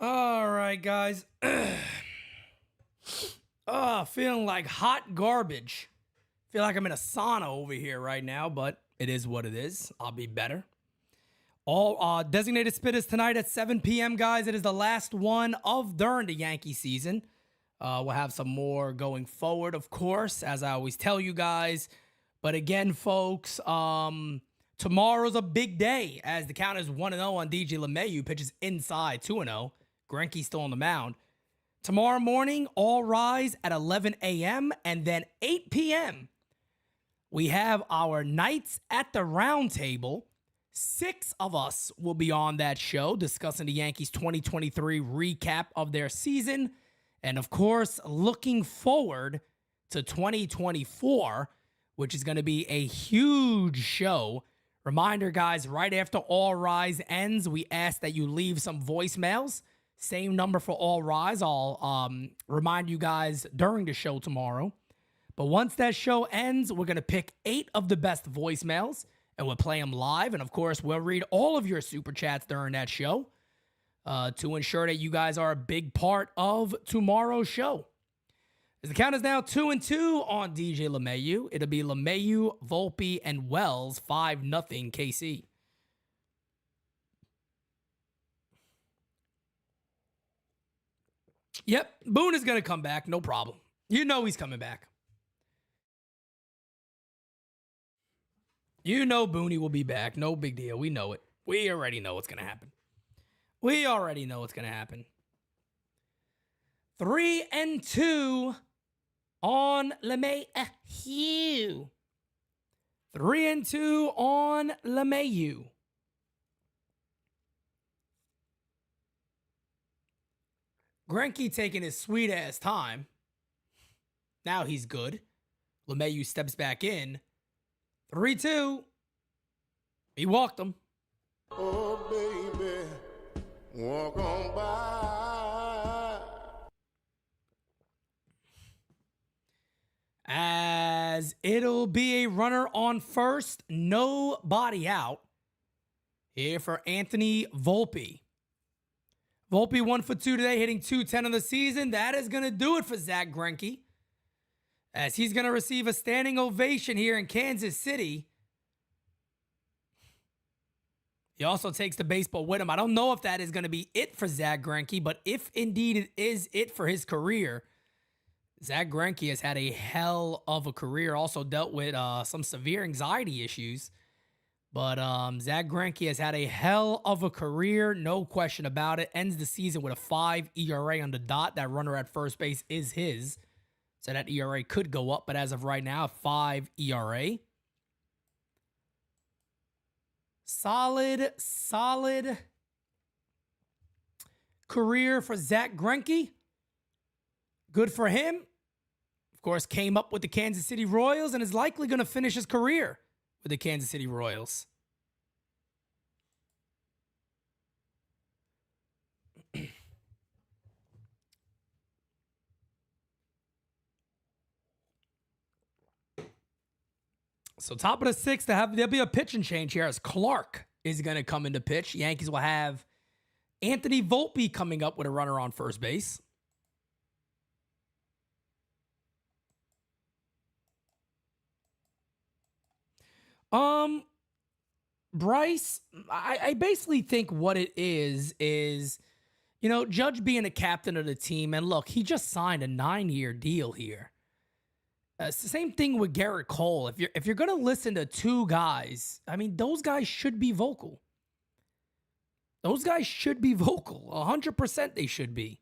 All right, guys. Feeling like hot garbage. Feel like I'm in a sauna over here right now, but it is what it is. I'll be better. All designated spitters tonight at 7 p.m., guys. It is the last one of during the Yankee season. We'll have some more going forward, of course, as I always tell you guys. But again, folks, tomorrow's a big day as the count is 1-0 on DJ LeMahieu, pitches inside 2-0. Greinke's still on the mound. Tomorrow morning, all rise at 11 a.m. and then 8 p.m. We have our Nights at the Round Table. 6 of us will be on that show discussing the Yankees 2023 recap of their season. And of course, looking forward to 2024, which is going to be a huge show. Reminder, guys, right after All Rise ends, we ask that you leave some voicemails. Same number for All Rise. I'll remind you guys during the show tomorrow. But once that show ends, we're going to pick 8 of the best voicemails, and we'll play them live. And, of course, we'll read all of your super chats during that show to ensure that you guys are a big part of tomorrow's show. As the count is now 2-2 on DJ LeMahieu. It'll be LeMahieu, Volpe, and Wells, 5-0 KC. Yep, Boone is going to come back, no problem. You know he's coming back. You know Booney will be back. No big deal. We know it. We already know what's going to happen. We already know what's going to happen. 3-2 on LeMahieu. 3-2 on LeMahieu. Greinke taking his sweet-ass time. Now he's good. LeMahieu steps back in. 3-2. He walked him. Oh, baby, walk on by. As it'll be a runner on first, nobody out. Here for Anthony Volpe. Volpe 1 for 2 today, hitting .210 on the season. That is going to do it for Zach Greinke, as he's going to receive a standing ovation here in Kansas City. He also takes the baseball with him. I don't know if that is going to be it for Zach Greinke, but if indeed it is it for his career, Zach Greinke has had a hell of a career. Also dealt with some severe anxiety issues. But Zach Greinke has had a hell of a career, no question about it. Ends the season with a 5 ERA on the dot. That runner at first base is his. So that ERA could go up, but as of right now, 5 ERA. Solid career for Zach Greinke. Good for him. Of course, came up with the Kansas City Royals and is likely going to finish his career with the Kansas City Royals. So top of the sixth, there'll be a pitching change here as Clark is going to come into pitch. Yankees will have Anthony Volpe coming up with a runner on first base. Bryce, I basically think what it is, you know, Judge being the captain of the team, and look, he just signed a 9-year deal here. It's the same thing with Garrett Cole. If you're gonna listen to two guys, I mean, those guys should be vocal. Those guys should be vocal. 100% they should be.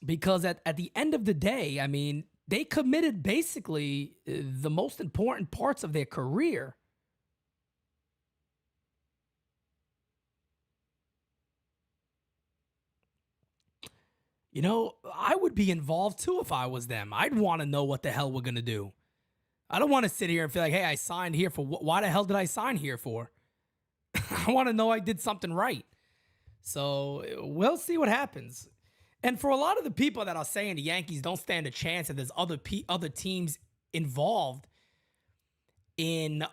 Because at the end of the day, I mean, they committed basically the most important parts of their career. You know, I would be involved too if I was them. I'd want to know what the hell we're going to do. I don't want to sit here and feel like, hey, I signed here for why the hell did I sign here for? I want to know I did something right. So we'll see what happens. And for a lot of the people that are saying the Yankees don't stand a chance and there's other teams involved in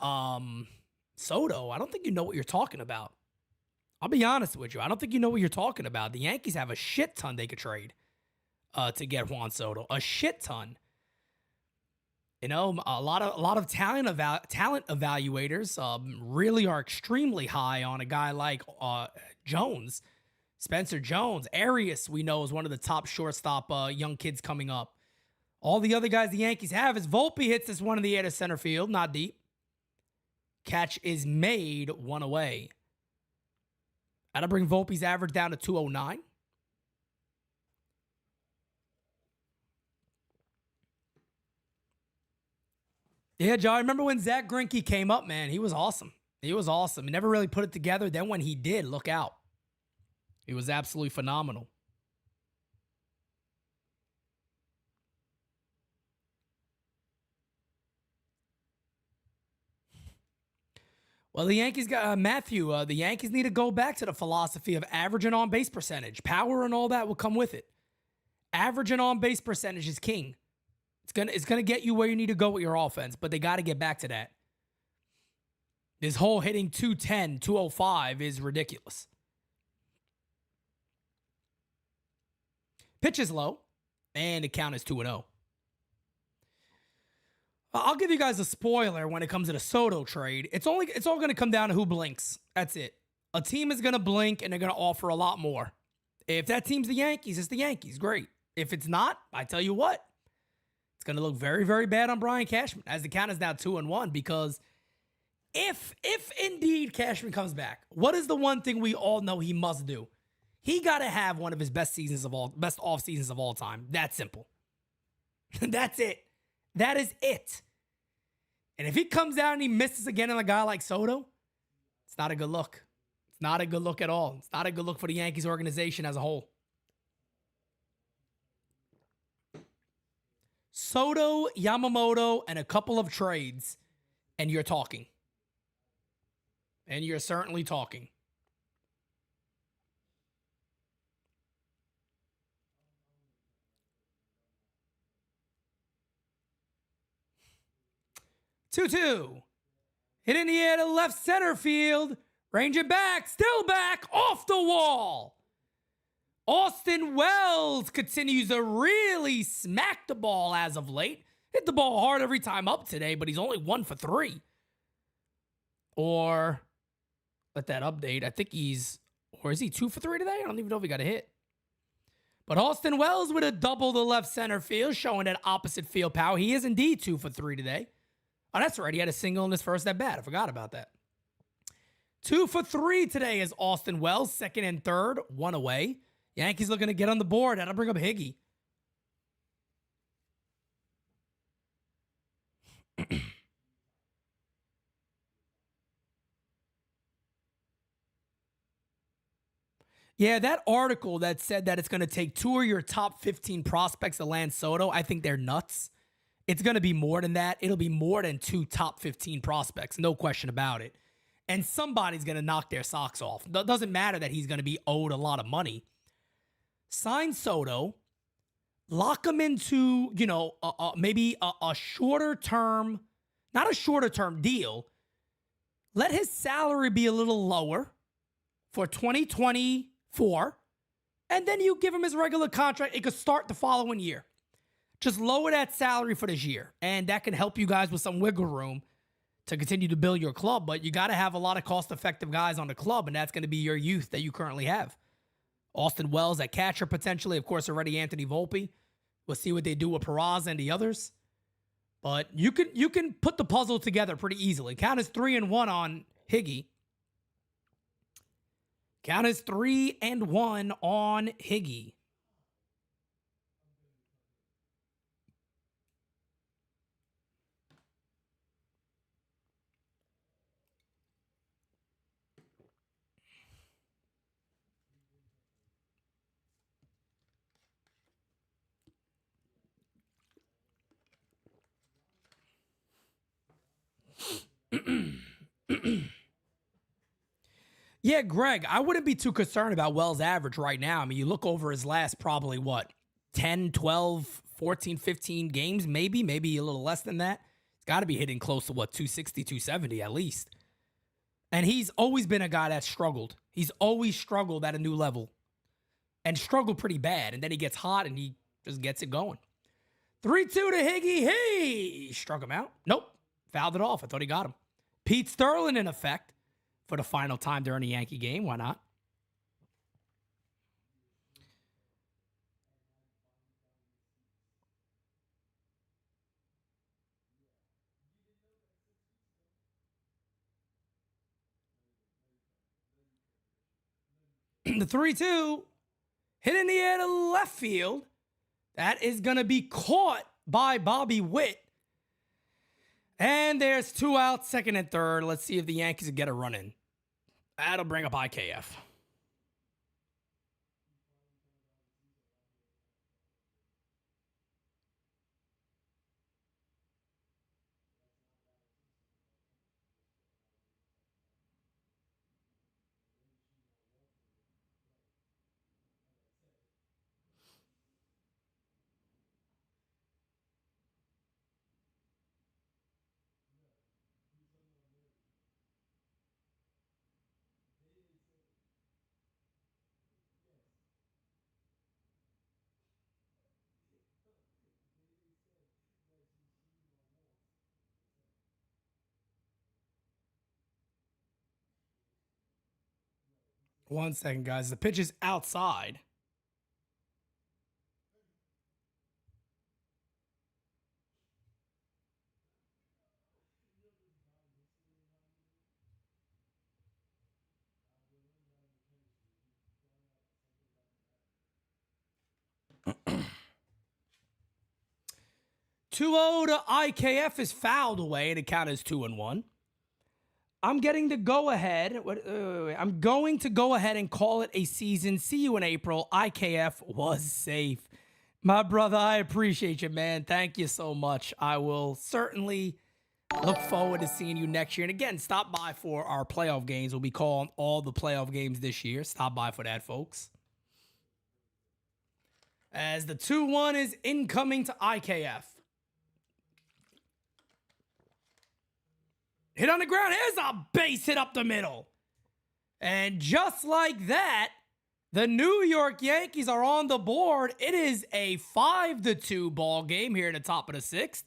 Soto, I don't think you know what you're talking about. I'll be honest with you. I don't think you know what you're talking about. The Yankees have a shit ton they could trade to get Juan Soto. A shit ton. You know, a lot of talent evaluators really are extremely high on a guy like Jones, Spencer Jones. Arias, we know, is one of the top shortstop young kids coming up. All the other guys the Yankees have is Volpe hits this one in the air to center field, not deep. Catch is made, one away. That'll bring Volpe's average down to 209. Yeah, Joe, I remember when Zach Greinke came up, man. He was awesome. He was awesome. He never really put it together. Then when he did, look out. He was absolutely phenomenal. Well, the Yankees got Matthew. The Yankees need to go back to the philosophy of average and on-base percentage. Power and all that will come with it. Average and on-base percentage is king. It's gonna get you where you need to go with your offense, but they got to get back to that. This whole hitting 210, 205 is ridiculous. Pitch is low, and the count is 2-0. I'll give you guys a spoiler when it comes to the Soto trade. It's all going to come down to who blinks. That's it. A team is going to blink, and they're going to offer a lot more. If that team's the Yankees, it's the Yankees. Great. If it's not, I tell you what, it's going to look very, very bad on Brian Cashman, as the count is now 2-1, because if indeed Cashman comes back, what is the one thing we all know he must do? He got to have one of his best off seasons of all time. That's simple. That's it. That is it. And if he comes out and he misses again on a guy like Soto, it's not a good look. It's not a good look at all. It's not a good look for the Yankees organization as a whole. Soto, Yamamoto, and a couple of trades, and you're talking. And you're certainly talking. Two. Hit in the air to left center field. Ranging back, still back, off the wall. Austin Wells continues to really smack the ball as of late. Hit the ball hard every time up today, but he's only 1 for 3. Or, let that update. I think or is he 2 for 3 today? I don't even know if he got a hit. But Austin Wells with a double to left center field, showing that opposite field power. He is indeed 2 for 3 today. Oh, that's right. He had a single in his first at bat. I forgot about that. 2 for 3 today is Austin Wells, second and third, 1 away. Yankees looking to get on the board. That'll bring up Higgy. Yeah, that article that said that it's going to take 2 of your top 15 prospects to land Soto, I think they're nuts. It's going to be more than that. It'll be more than 2 top 15 prospects, no question about it. And somebody's going to knock their socks off. It doesn't matter that he's going to be owed a lot of money. Sign Soto, lock him into, maybe a shorter term, not a shorter term deal. Let his salary be a little lower for 2024. And then you give him his regular contract. It could start the following year. Just lower that salary for this year. And that can help you guys with some wiggle room to continue to build your club. But you got to have a lot of cost-effective guys on the club, and that's going to be your youth that you currently have. Austin Wells at catcher potentially. Of course, already Anthony Volpe. We'll see what they do with Peraza and the others. But you can put the puzzle together pretty easily. Count as 3-1 on Higgy. Count as 3-1 on Higgy. Yeah, Greg, I wouldn't be too concerned about Wells' average right now. I mean, you look over his last probably, 10, 12, 14, 15 games, maybe a little less than that. He's got to be hitting close to, 260, 270 at least. And he's always been a guy that struggled. He's always struggled at a new level and struggled pretty bad. And then he gets hot and he just gets it going. 3-2 to Higgy. Hey, struck him out. Nope. Fouled it off. I thought he got him. Pete Sterling in effect for the final time during a Yankee game. Why not? The 3-2 hit in the air to left field. That is going to be caught by Bobby Witt. And there's 2 outs, second and third. Let's see if the Yankees can get a run in. That'll bring up IKF. One second, guys. The pitch is outside. 2-0 to IKF is fouled away, and it counted as 2-1. I'm getting the go-ahead. Wait. I'm going to go ahead and call it a season. See you in April. IKF was safe. My brother, I appreciate you, man. Thank you so much. I will certainly look forward to seeing you next year. And again, stop by for our playoff games. We'll be calling all the playoff games this year. Stop by for that, folks. As the 2-1 is incoming to IKF. Hit on the ground. Here's a base hit up the middle. And just like that, the New York Yankees are on the board. It is a 5-2 ball game here in the top of the sixth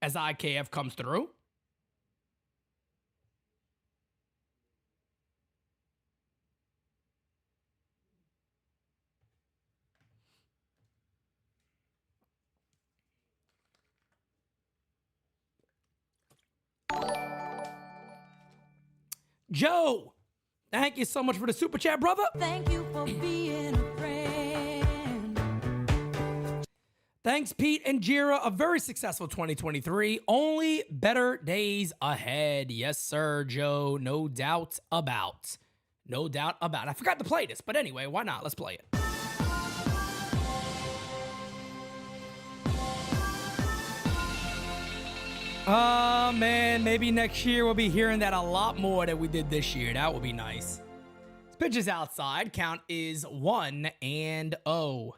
as IKF comes through. Joe, thank you so much for the super chat, brother. Thank you for being a friend. Thanks, Pete and Jira. A very successful 2023. Only better days ahead. Yes, sir, Joe. No doubt about. No doubt about. I forgot to play this, but anyway, why not? Let's play it. Oh, man, maybe next year we'll be hearing that a lot more than we did this year. That would be nice. This pitch is outside. Count is 1-0. 1-0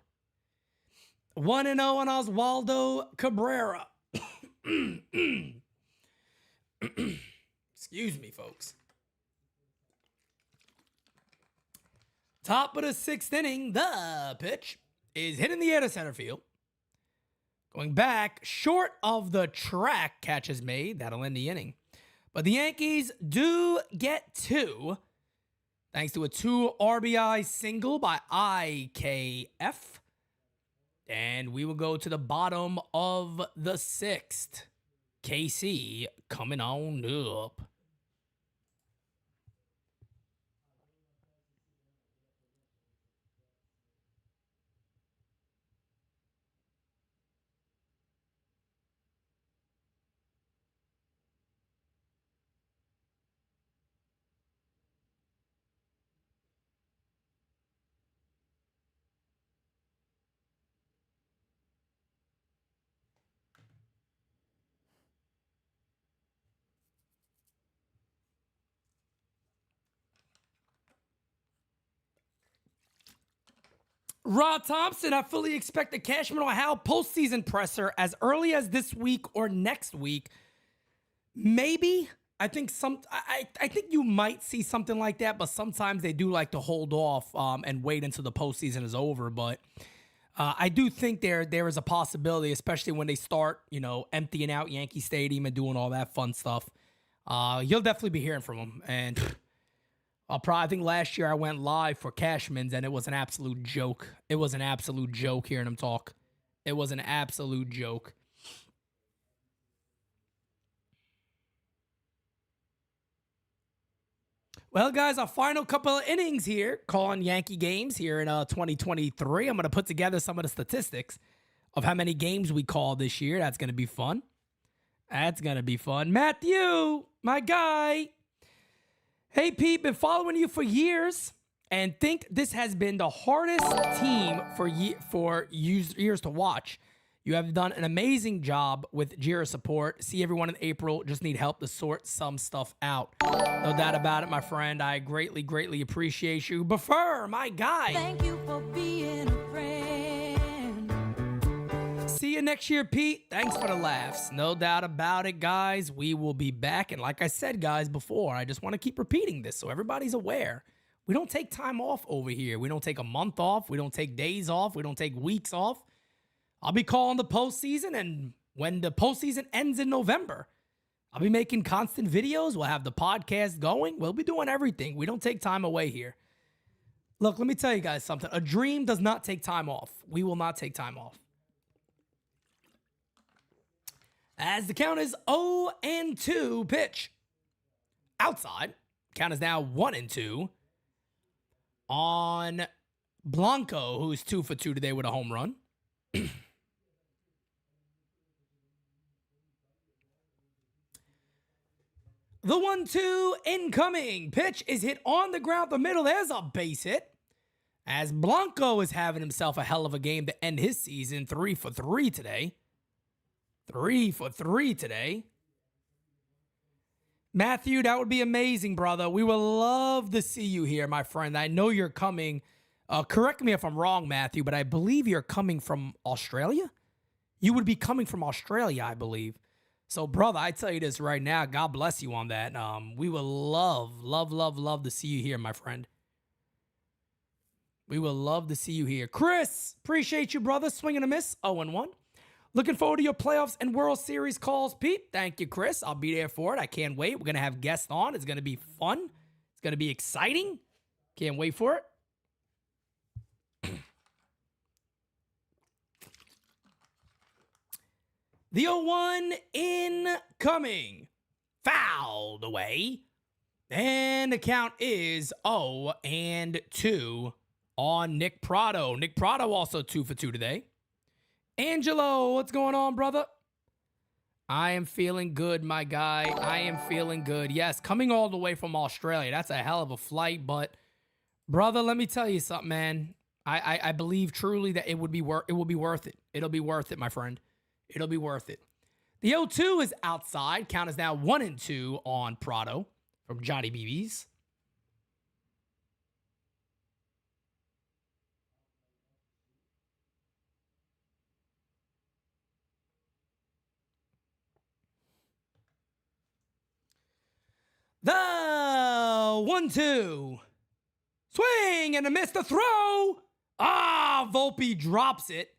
on Oswaldo Cabrera. Excuse me, folks. Top of the sixth inning, the pitch is hitting the air to center field. Going back, short of the track, catch is made. That'll end the inning. But the Yankees do get 2, thanks to a 2 RBI single by IKF. And we will go to the bottom of the sixth. KC coming on up. Rod Thompson, I fully expect the Cashman or Hal postseason presser as early as this week or next week. Maybe. I think I think you might see something like that, but sometimes they do like to hold off and wait until the postseason is over. But I do think there is a possibility, especially when they start, emptying out Yankee Stadium and doing all that fun stuff. You'll definitely be hearing from them. And I think last year I went live for Cashman's and it was an absolute joke. It was an absolute joke hearing him talk. It was an absolute joke. Well, guys, our final couple of innings here, calling Yankee games here in 2023. I'm going to put together some of the statistics of how many games we called this year. That's going to be fun. That's going to be fun. Matthew, my guy. Hey, Pete, been following you for years and think this has been the hardest team for years to watch. You have done an amazing job with Jira support. See everyone in April. Just need help to sort some stuff out. No doubt about it, my friend. I greatly, greatly appreciate you. Buffer, my guy. Thank you for being a friend. See you next year, Pete. Thanks for the laughs. No doubt about it, guys. We will be back. And like I said, guys, before, I just want to keep repeating this so everybody's aware. We don't take time off over here. We don't take a month off. We don't take days off. We don't take weeks off. I'll be calling the postseason, and when the postseason ends in November, I'll be making constant videos. We'll have the podcast going. We'll be doing everything. We don't take time away here. Look, let me tell you guys something. A dream does not take time off. We will not take time off. As the count is 0-2 pitch. Outside. Count is now 1-2 on Blanco, who's 2 for 2 today with a home run. The 1-2 incoming. Pitch is hit on the ground the middle. There's a base hit. As Blanco is having himself a hell of a game to end his season. 3 for 3 today. 3 for 3 today. Matthew, that would be amazing, brother. We would love to see you here, my friend. I know you're coming. Correct me if I'm wrong, Matthew, but I believe you're coming from Australia? You would be coming from Australia, I believe. So, brother, I tell you this right now. God bless you on that. We would love to see you here, my friend. We would love to see you here. Chris, appreciate you, brother. Swing and a miss, 0-1. Looking forward to your playoffs and World Series calls, Pete. Thank you, Chris. I'll be there for it. I can't wait. We're going to have guests on. It's going to be fun. It's going to be exciting. Can't wait for it. The 0-1 incoming. Fouled away. And the count is 0-2 on Nick Prado. Nick Prado also 2 for 2 today. Angelo, what's going on, brother? I am feeling good, my guy. I am feeling good. Yes, coming all the way from Australia. That's a hell of a flight, but brother, let me tell you something, man. I believe truly that it will be worth it. It'll be worth it, my friend. It'll be worth it. The 0-2 is outside. Count is now 1-2 on Prado from Johnny BB's. The 1-2. Swing and a miss. The throw. Volpe drops it.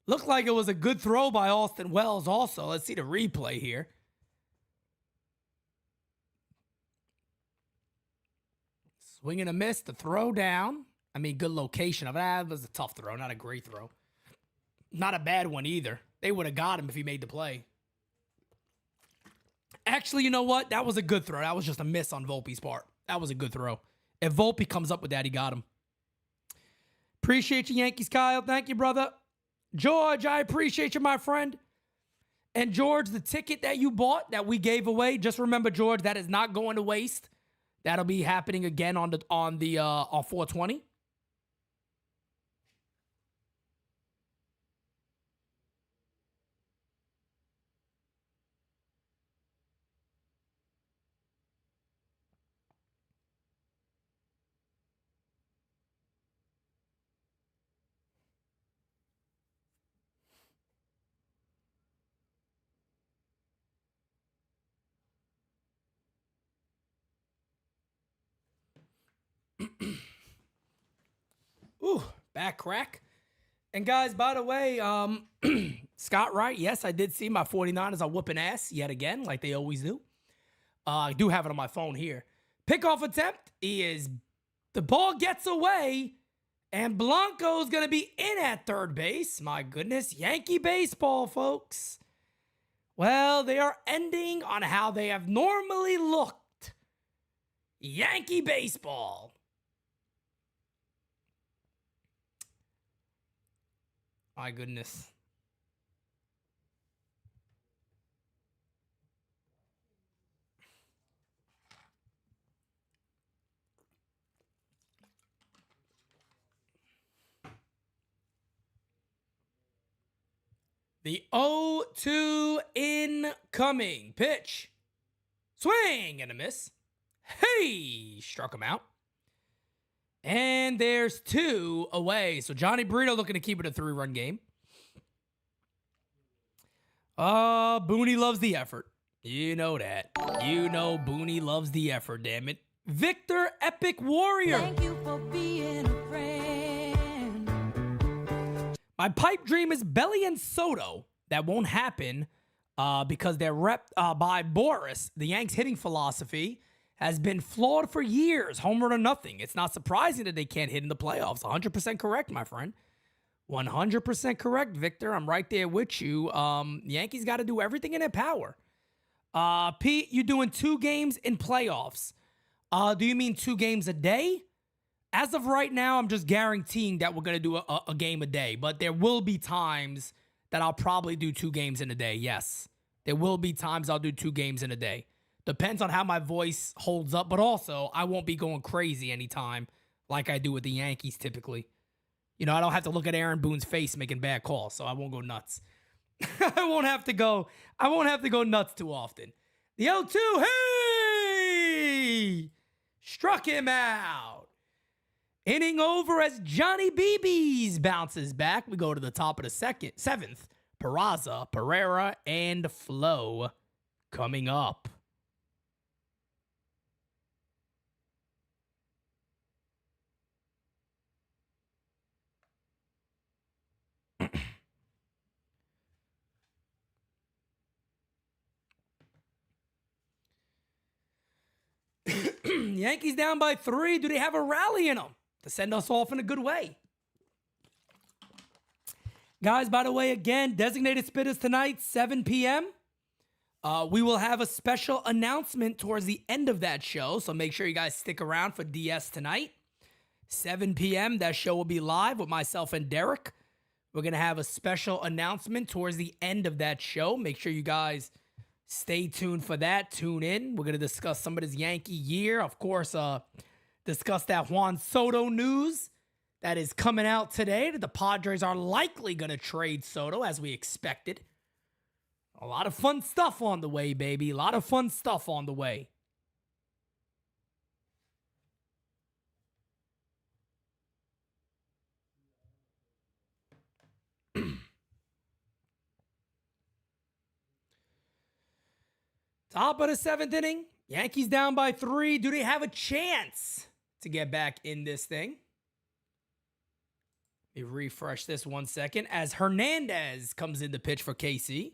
Looked like it was a good throw by Austin Wells also. Let's see the replay here. Swing and a miss. The throw down. I mean, good location of that. It was a tough throw. Not a great throw. Not a bad one either. They would have got him if he made the play. Actually, you know what? That was a good throw. That was just a miss on Volpe's part. That was a good throw. If Volpe comes up with that, he got him. Appreciate you, Yankees, Kyle. Thank you, brother. George, I appreciate you, my friend. And George, the ticket that you bought that we gave away, just remember, George, that is not going to waste. That'll be happening again on 420. Ooh, back crack. And guys, by the way, Scott Wright, yes, I did see my 49ers are whooping ass yet again, like they always do. I do have it on my phone here. Pickoff attempt is the ball gets away, and Blanco's going to be in at third base. My goodness, Yankee baseball, folks. Well, they are ending on how they have normally looked. Yankee baseball. My goodness. The 0-2 incoming pitch. Swing and a miss. Hey, struck him out. And there's 2 away. So Johnny Brito looking to keep it a 3-run game. Booney loves the effort. You know that. You know Booney loves the effort, damn it. Victor Epic Warrior. Thank you for being a friend. My pipe dream is Belly and Soto. That won't happen because they're repped by Boris. The Yanks hitting philosophy has been flawed for years. Home run or nothing. It's not surprising that they can't hit in the playoffs. 100% correct, my friend. 100% correct, Victor. I'm right there with you. Yankees got to do everything in their power. Pete, you're doing 2 games in playoffs. Do you mean 2 games a day? As of right now, I'm just guaranteeing that we're going to do a game a day. But there will be times that I'll probably do 2 games in a day. Yes. There will be times I'll do 2 games in a day. Depends on how my voice holds up, but also I won't be going crazy anytime like I do with the Yankees typically. You know, I don't have to look at Aaron Boone's face making bad calls, so I won't go nuts. I won't have to go nuts too often. The 0-2, hey! Struck him out. Inning over as Johnny BB's bounces back. We go to the top of the seventh. Peraza, Pereira, and Flo coming up. Yankees down by 3. Do they have a rally in them to send us off in a good way? Guys, by the way, again, designated spitters tonight, 7 p.m. We will have a special announcement towards the end of that show, so make sure you guys stick around for DS tonight. 7 p.m., that show will be live with myself and Derek. We're going to have a special announcement towards the end of that show. Make sure you guys stay tuned for that. Tune in. We're going to discuss some of this Yankee year. Of course, discuss that Juan Soto news that is coming out today, that the Padres are likely going to trade Soto as we expected. A lot of fun stuff on the way, baby. A lot of fun stuff on the way. Top of the 7th inning. Yankees down by 3. Do they have a chance to get back in this thing? Let me refresh this 1 second as Hernandez comes in to pitch for KC.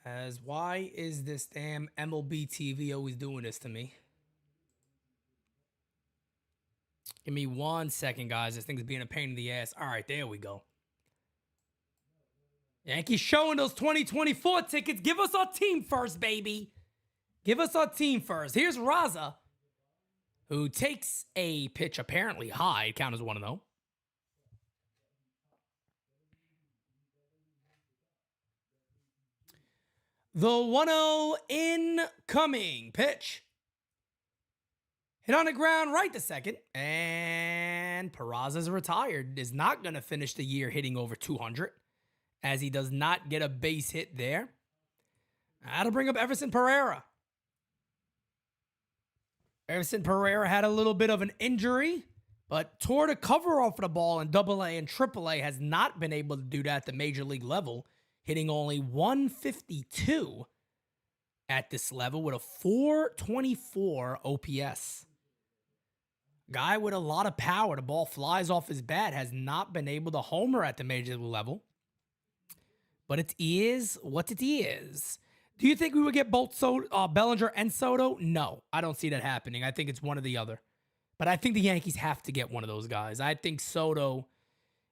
As why is this damn MLB TV always doing this to me? Give me 1 second, guys. This thing's being a pain in the ass. All right, there we go. Yankees showing those 2024 tickets. Give us our team first, baby. Give us our team first. Here's Raza, who takes a pitch apparently high. Count as 1-0. The 1-0 incoming pitch. Hit on the ground right to second. And Peraza's retired. Is not going to finish the year hitting over 200, as he does not get a base hit there. That'll bring up Everson Pereira. Everson Pereira had a little bit of an injury, but tore the cover off of the ball in AA and AAA. Has not been able to do that at the major league level, hitting only 152 at this level with a 424 OPS. Guy with a lot of power. The ball flies off his bat. Has not been able to homer at the major league level. But it is what it is. Do you think we would get both Bellinger and Soto? No, I don't see that happening. I think it's one or the other. But I think the Yankees have to get one of those guys. I think Soto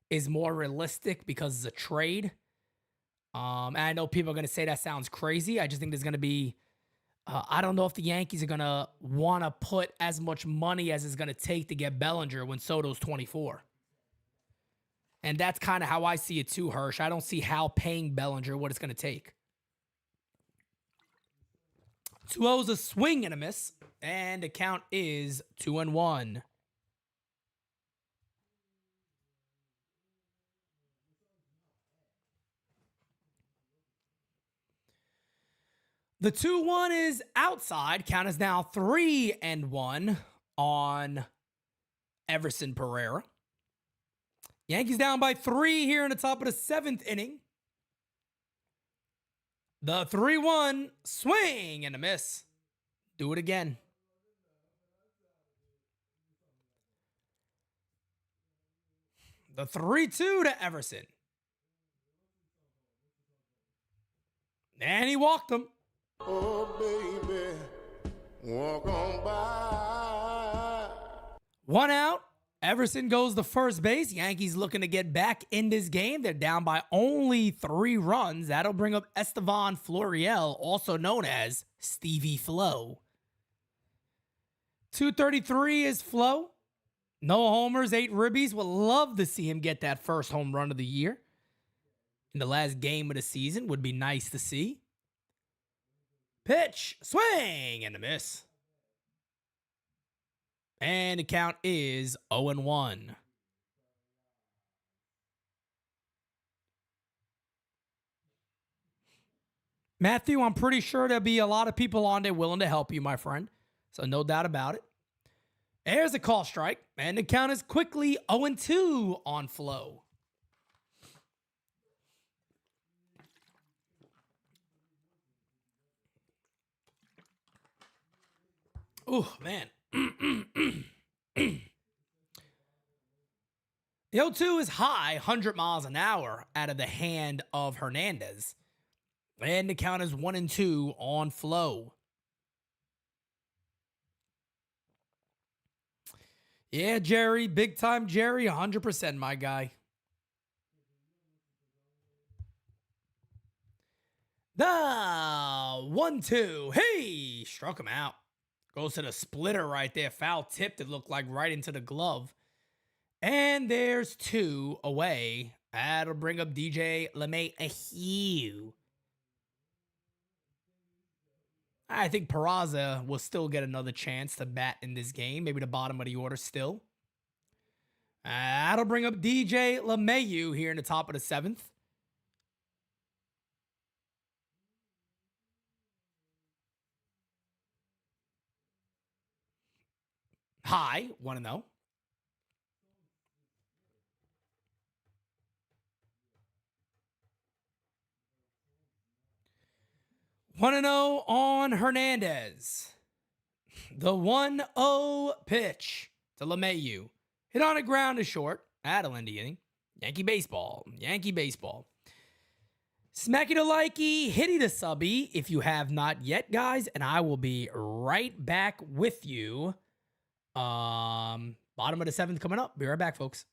is more realistic because it's a trade. And I know people are going to say that sounds crazy. I just think there's going to be, I don't know if the Yankees are going to want to put as much money as it's going to take to get Bellinger when Soto's 24. And that's kind of how I see it too, Hirsch. I don't see how paying Bellinger what it's going to take. 2-0's a swing and a miss. And the count is 2-1. The 2-1 is outside. Count is now 3-1 on Everson Pereira. Yankees down by 3 here in the top of the 7th inning. The 3-1 swing and a miss. Do it again. The 3-2 to Everson. And he walked him. Oh, baby, walk on by. 1 out Everson goes to first base. Yankees looking to get back in this game. They're down by only 3 runs. That'll bring up Estevan Florial, also known as Stevie Flo. 233 is Flo. No homers, 8 ribbies. Would love to see him get that first home run of the year in the last game of the season. Would be nice to see. Pitch, swing, and a miss. And the count is 0-1. Matthew, I'm pretty sure there'll be a lot of people on there willing to help you, my friend. So no doubt about it. There's a call strike. And the count is quickly 0-2 on Flo. Oh, man. The 0-2 is high, 100 miles an hour out of the hand of Hernandez. And the count is 1-2 on Flo. Yeah, Jerry, big time Jerry, 100%, my guy. The 1-2. Hey, struck him out. Goes to the splitter right there. Foul tipped. It looked like right into the glove. And there's 2 away. That'll bring up DJ LeMahieu. I think Peraza will still get another chance to bat in this game. Maybe the bottom of the order still. That'll bring up DJ LeMahieu here in the top of the 7th. High, 1-0. On Hernandez. The 1-0 pitch to LeMahieu. Hit on the ground to short. That'll end the inning. Yankee baseball. Yankee baseball. Smacky the likey, hitty the subby if you have not yet, guys. And I will be right back with you. Bottom of the 7th coming up. Be right back, folks.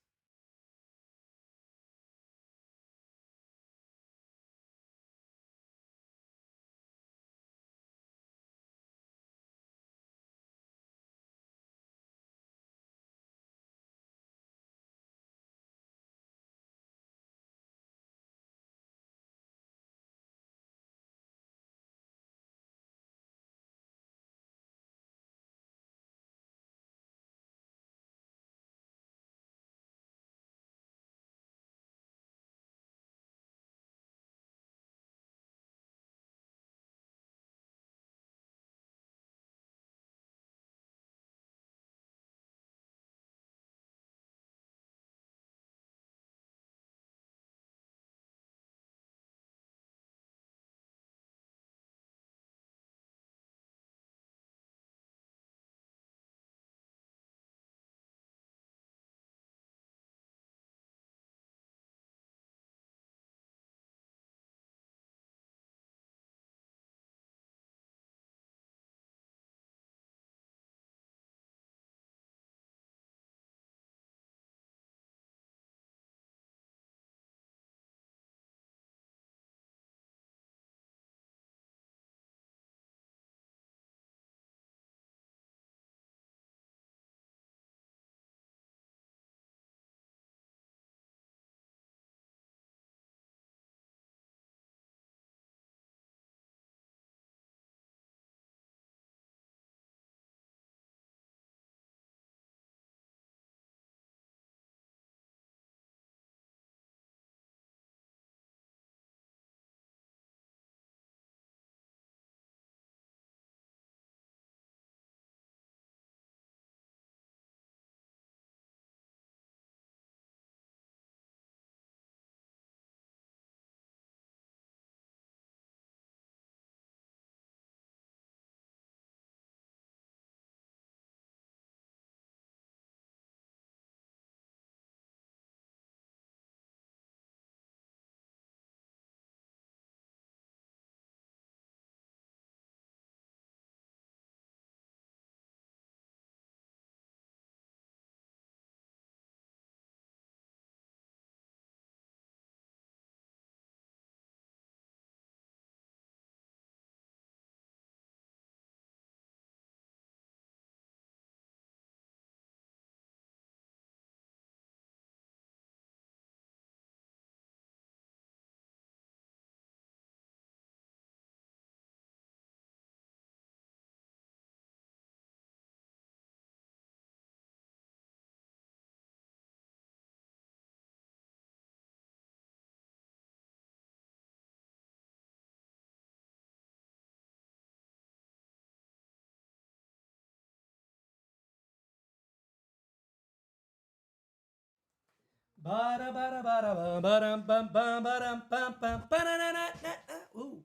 Ooh.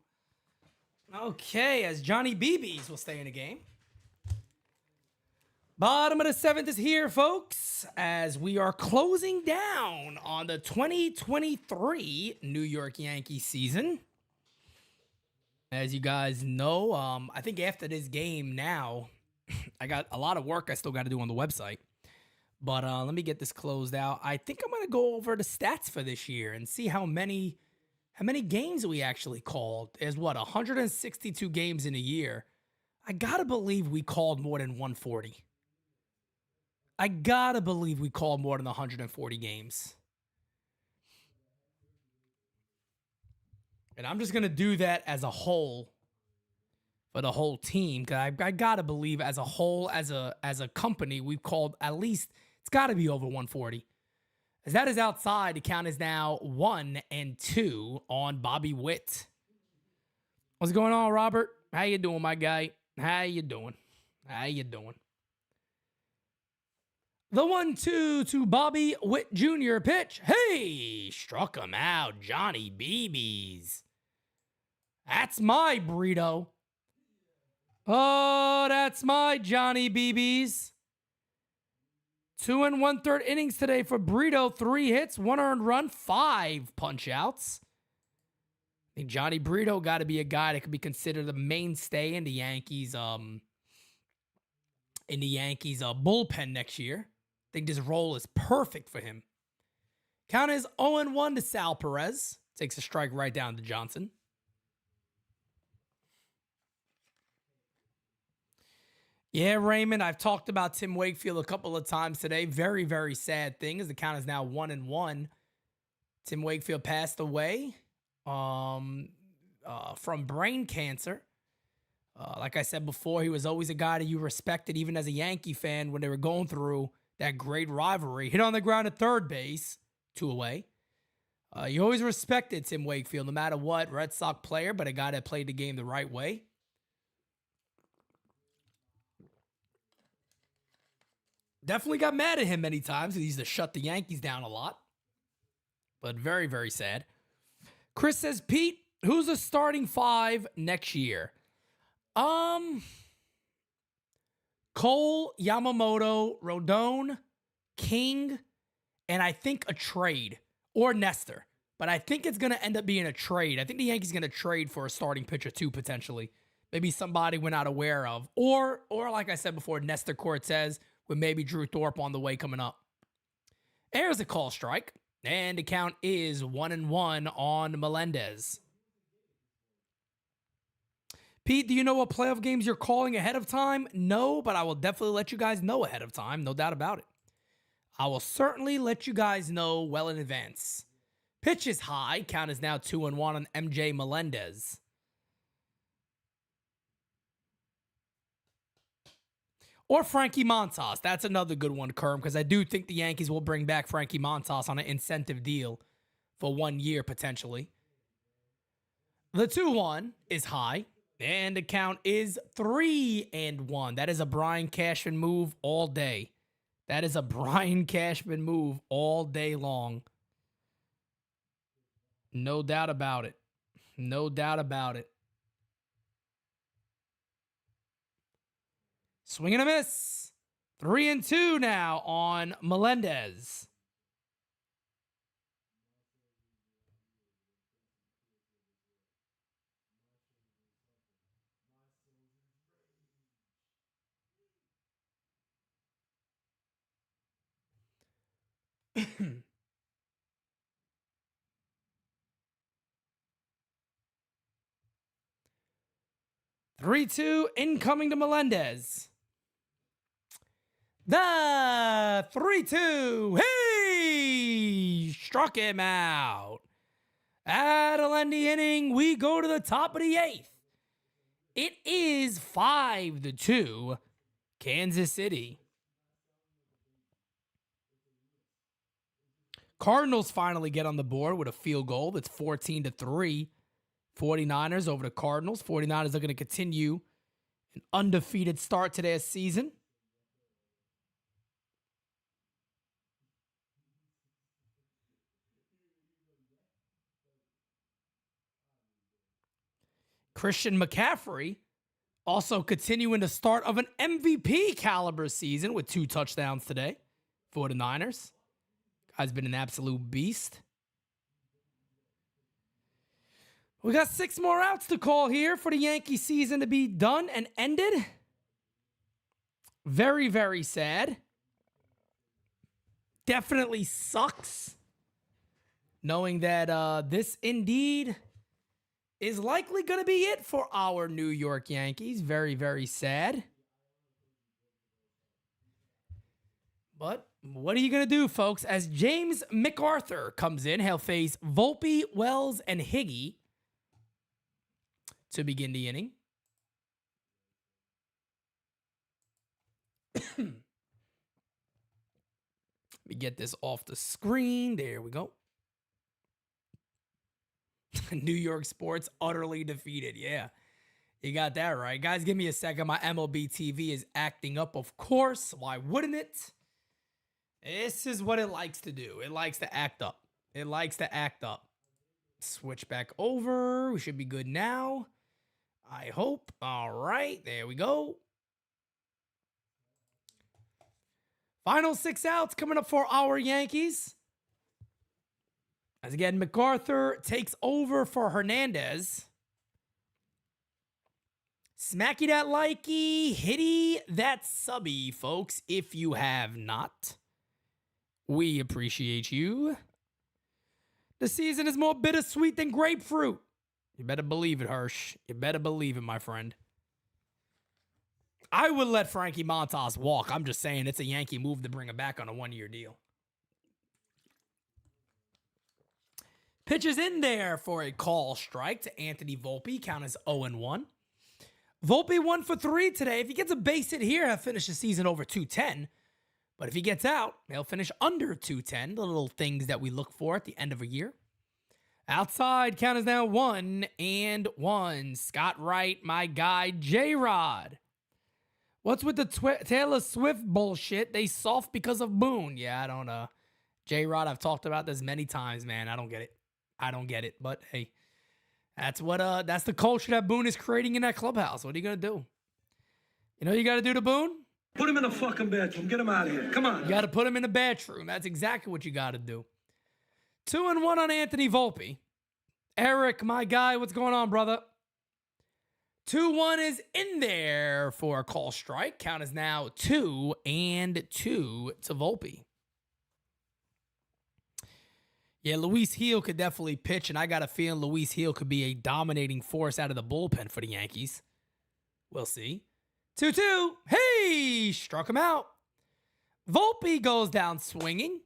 Okay, as Johnny BBs will stay in the game. Bottom of the seventh is here, folks, as we are closing down on the 2023 New York Yankees season. As you guys know, I think after this game now, I got a lot of work I still got to do on the website. But let me get this closed out. I think I'm going to go over the stats for this year and see how many games we actually called. There's 162 games in a year. I got to believe we called more than 140. I got to believe we called more than 140 games. And I'm just going to do that as a whole for the whole team. Because I got to believe as a whole, as a company, we've called at least, it's got to be over 140. As that is outside, the count is now 1-2 on Bobby Witt. What's going on, Robert? How you doing, my guy? How you doing? How you doing? The 1-2 to Bobby Witt Jr. pitch. Hey, struck him out. Johnny BBs. That's my burrito. Oh, that's my Johnny BBs. 2 1/3 innings today for Brito. 3 hits, 1 earned run, 5 punch outs. I think Johnny Brito got to be a guy that could be considered the mainstay in the Yankees bullpen next year. I think this role is perfect for him. Count is 0-1 to Sal Perez. Takes a strike right down to Johnson. Yeah, Raymond, I've talked about Tim Wakefield a couple of times today. Very, very sad thing as the count is now 1-1. Tim Wakefield passed away from brain cancer. Like I said before, he was always a guy that you respected, even as a Yankee fan, when they were going through that great rivalry. Hit on the ground at third base, 2 away. You always respected Tim Wakefield, no matter what. Red Sox player, but a guy that played the game the right way. Definitely got mad at him many times. He used to shut the Yankees down a lot. But very, very sad. Chris says, Pete, who's the starting 5 next year? Cole, Yamamoto, Rodon, King, and I think a trade. Or Nestor. But I think it's going to end up being a trade. I think the Yankees going to trade for a starting pitcher too, potentially. Maybe somebody we're not aware of. Or like I said before, Nestor Cortez with maybe Drew Thorpe on the way coming up. There's a call strike. And the count is 1-1 on Melendez. Pete, do you know what playoff games you're calling ahead of time? No, but I will definitely let you guys know ahead of time. No doubt about it. I will certainly let you guys know well in advance. Pitch is high. Count is now 2-1 on MJ Melendez. Or Frankie Montas. That's another good one, Kerm, because I do think the Yankees will bring back Frankie Montas on an incentive deal for 1 year, potentially. The 2-1 is high, and the count is 3-1. That is a Brian Cashman move all day. That is a Brian Cashman move all day long. No doubt about it. No doubt about it. Swing and a miss. 3-2 now on Melendez. Three-two incoming to Melendez. The 3-2. Hey! Struck him out. That'll end the inning. We go to the top of the 8th. It is 5-2, Kansas City. Cardinals finally get on the board with a field goal. That's 14-3. 49ers over the Cardinals. 49ers are going to continue an undefeated start to their season. Christian McCaffrey also continuing the start of an MVP caliber season with 2 touchdowns today for the Niners. Guy's been an absolute beast. We got 6 more outs to call here for the Yankee season to be done and ended. Very, very sad. Definitely sucks knowing that this indeed is likely going to be it for our New York Yankees. Very, very sad. But what are you going to do, folks? As James MacArthur comes in, he'll face Volpe, Wells, and Higgy to begin the inning. Let me get this off the screen. There we go. New York sports utterly defeated. Yeah, you got that right. Guys, give me a second. My MLB TV is acting up, of course. Why wouldn't it? This is what it likes to do. It likes to act up. It likes to act up. Switch back over. We should be good now, I hope. All right, there we go. Final 6 outs coming up for our Yankees. As again, MacArthur takes over for Hernandez. Smacky that likey, hitty that subby, folks, if you have not. We appreciate you. The season is more bittersweet than grapefruit. You better believe it, Hirsch. You better believe it, my friend. I would let Frankie Montas walk. I'm just saying it's a Yankee move to bring him back on a 1-year deal. Pitches in there for a call strike to Anthony Volpe. Count as 0-1. Volpe 1 for 3 today. If he gets a base hit here, he'll finish the season over 210. But if he gets out, he'll finish under 210. The little things that we look for at the end of a year. Outside, count is now 1-1. Scott Wright, my guy, J-Rod. What's with the Taylor Swift bullshit? They soft because of Boone. Yeah, I don't know. J-Rod, I've talked about this many times, man. I don't get it. I don't get it. But hey, that's the culture that Boone is creating in that clubhouse. What are you gonna do? You know what you gotta do to Boone? Put him in the fucking bedroom. Get him out of here. Come on. You gotta put him in the bedroom. That's exactly what you gotta do. 2-1 on Anthony Volpe. Eric, my guy, what's going on, brother? 2-1 is in there for a call strike. Count is now 2-2 to Volpe. Yeah, Luis Gil could definitely pitch, and I got a feeling Luis Gil could be a dominating force out of the bullpen for the Yankees. We'll see. 2-2. Hey, struck him out. Volpe goes down swinging.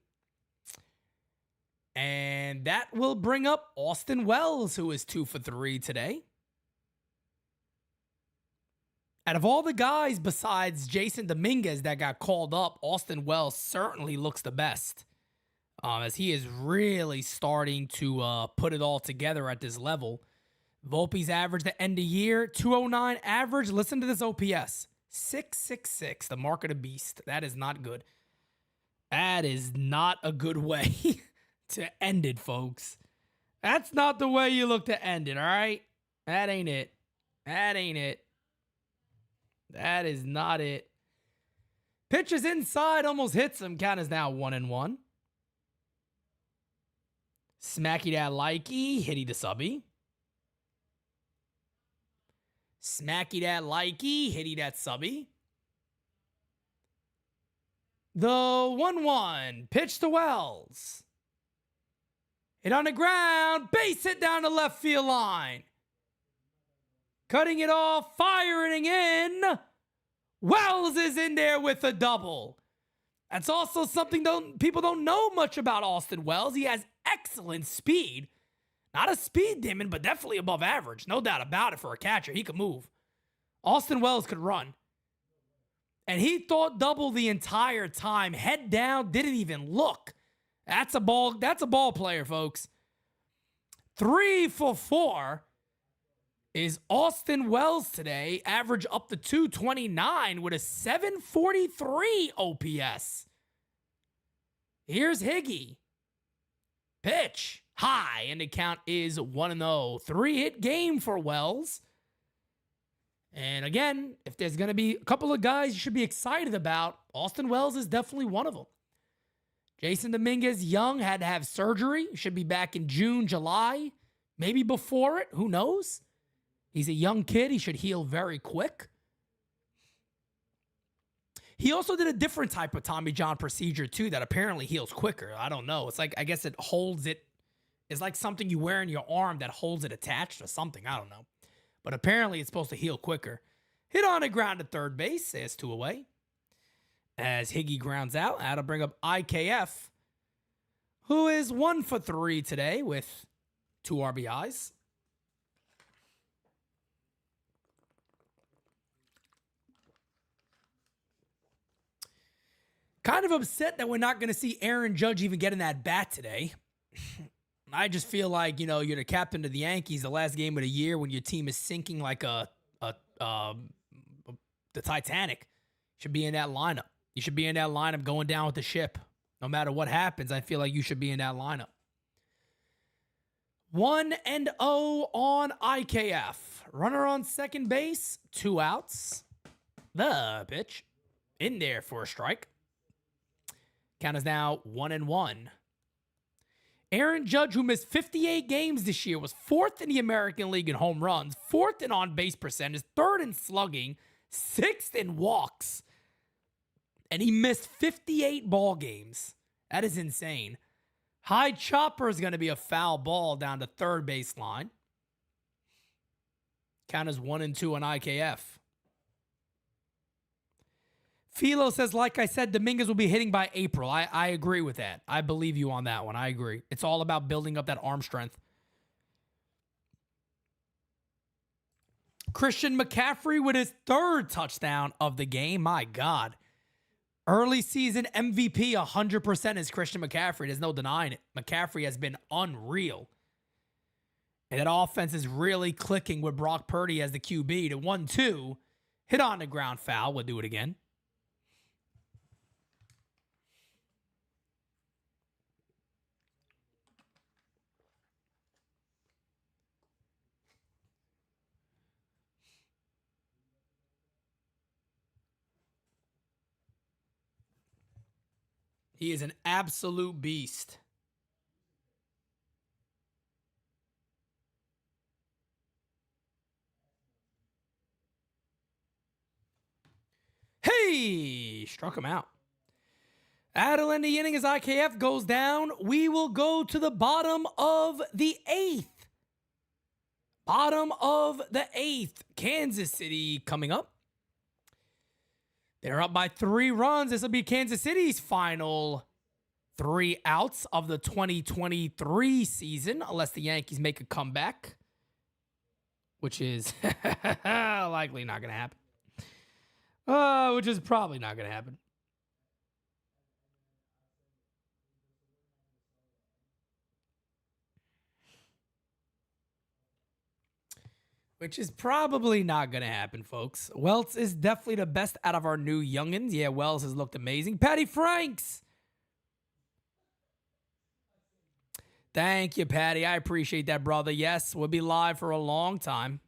And that will bring up Austin Wells, who is 2 for 3 today. Out of all the guys besides Jason Dominguez that got called up, Austin Wells certainly looks the best. As he is really starting to put it all together at this level. Volpe's average to end the year, 209 average. Listen to this OPS, 666, the mark of the beast. That is not good. That is not a good way to end it, folks. That's not the way you look to end it, all right? That ain't it. That ain't it. That is not it. Pitches inside, almost hits him. Count is now 1-1. Smacky that likey, hitty the subby. Smacky that likey, hitty that subby. The 1-1, pitch to Wells. Hit on the ground, base hit down the left field line. Cutting it off, firing in. Wells is in there with a double. That's also something people don't know much about Austin Wells. He has excellent speed. Not a speed demon, but definitely above average. No doubt about it for a catcher. He could move. Austin Wells could run. And he thought double the entire time. Head down, didn't even look. That's a ball player, folks. 3 for 4 is Austin Wells today. Average up to 229 with a 743 OPS. Here's Higgy. Pitch high, and the count is 1-0. 3-hit game for Wells. And again, if there's going to be a couple of guys you should be excited about, Austin Wells is definitely one of them. Jason Dominguez, young, had to have surgery. Should be back in June, July, maybe before it. Who knows? He's a young kid. He should heal very quick. He also did a different type of Tommy John procedure, too, that apparently heals quicker. I don't know. It's like, I guess it holds it. It's like something you wear in your arm that holds it attached or something. I don't know. But apparently it's supposed to heal quicker. Hit on a ground to third base. Says 2 away. As Higgy grounds out, that'll bring up IKF, who is 1 for 3 today with 2 RBIs. Kind of upset that we're not going to see Aaron Judge even get in that bat today. I just feel like, you're the captain of the Yankees, the last game of the year when your team is sinking like the Titanic. Should be in that lineup. You should be in that lineup going down with the ship. No matter what happens, I feel like you should be in that lineup. 1-0 on IKF. Runner on second base, 2 outs. The pitch in there for a strike. Count is now 1-1. Aaron Judge, who missed 58 games this year, was 4th in the American League in home runs, 4th in on-base percentage, 3rd in slugging, 6th in walks. And he missed 58 ball games. That is insane. High chopper is going to be a foul ball down to third baseline. Count is 1-2 on IKF. Philo says, like I said, Dominguez will be hitting by April. I agree with that. I believe you on that one. I agree. It's all about building up that arm strength. Christian McCaffrey with his 3rd touchdown of the game. My God. Early season MVP 100% is Christian McCaffrey. There's no denying it. McCaffrey has been unreal. And that offense is really clicking with Brock Purdy as the QB to 1-2. Hit on the ground foul. We'll do it again. He is an absolute beast. Hey! Struck him out. That'll end the inning as IKF goes down. We will go to the bottom of the 8th. Bottom of the 8th. Kansas City coming up. They're up by 3 runs. This will be Kansas City's final 3 outs of the 2023 season, unless the Yankees make a comeback, which is likely not going to happen. Which is probably not going to happen. Which is probably not going to happen, folks. Wells is definitely the best out of our new youngins. Yeah, Wells has looked amazing. Patty Franks. Thank you, Patty. I appreciate that, brother. Yes, we'll be live for a long time.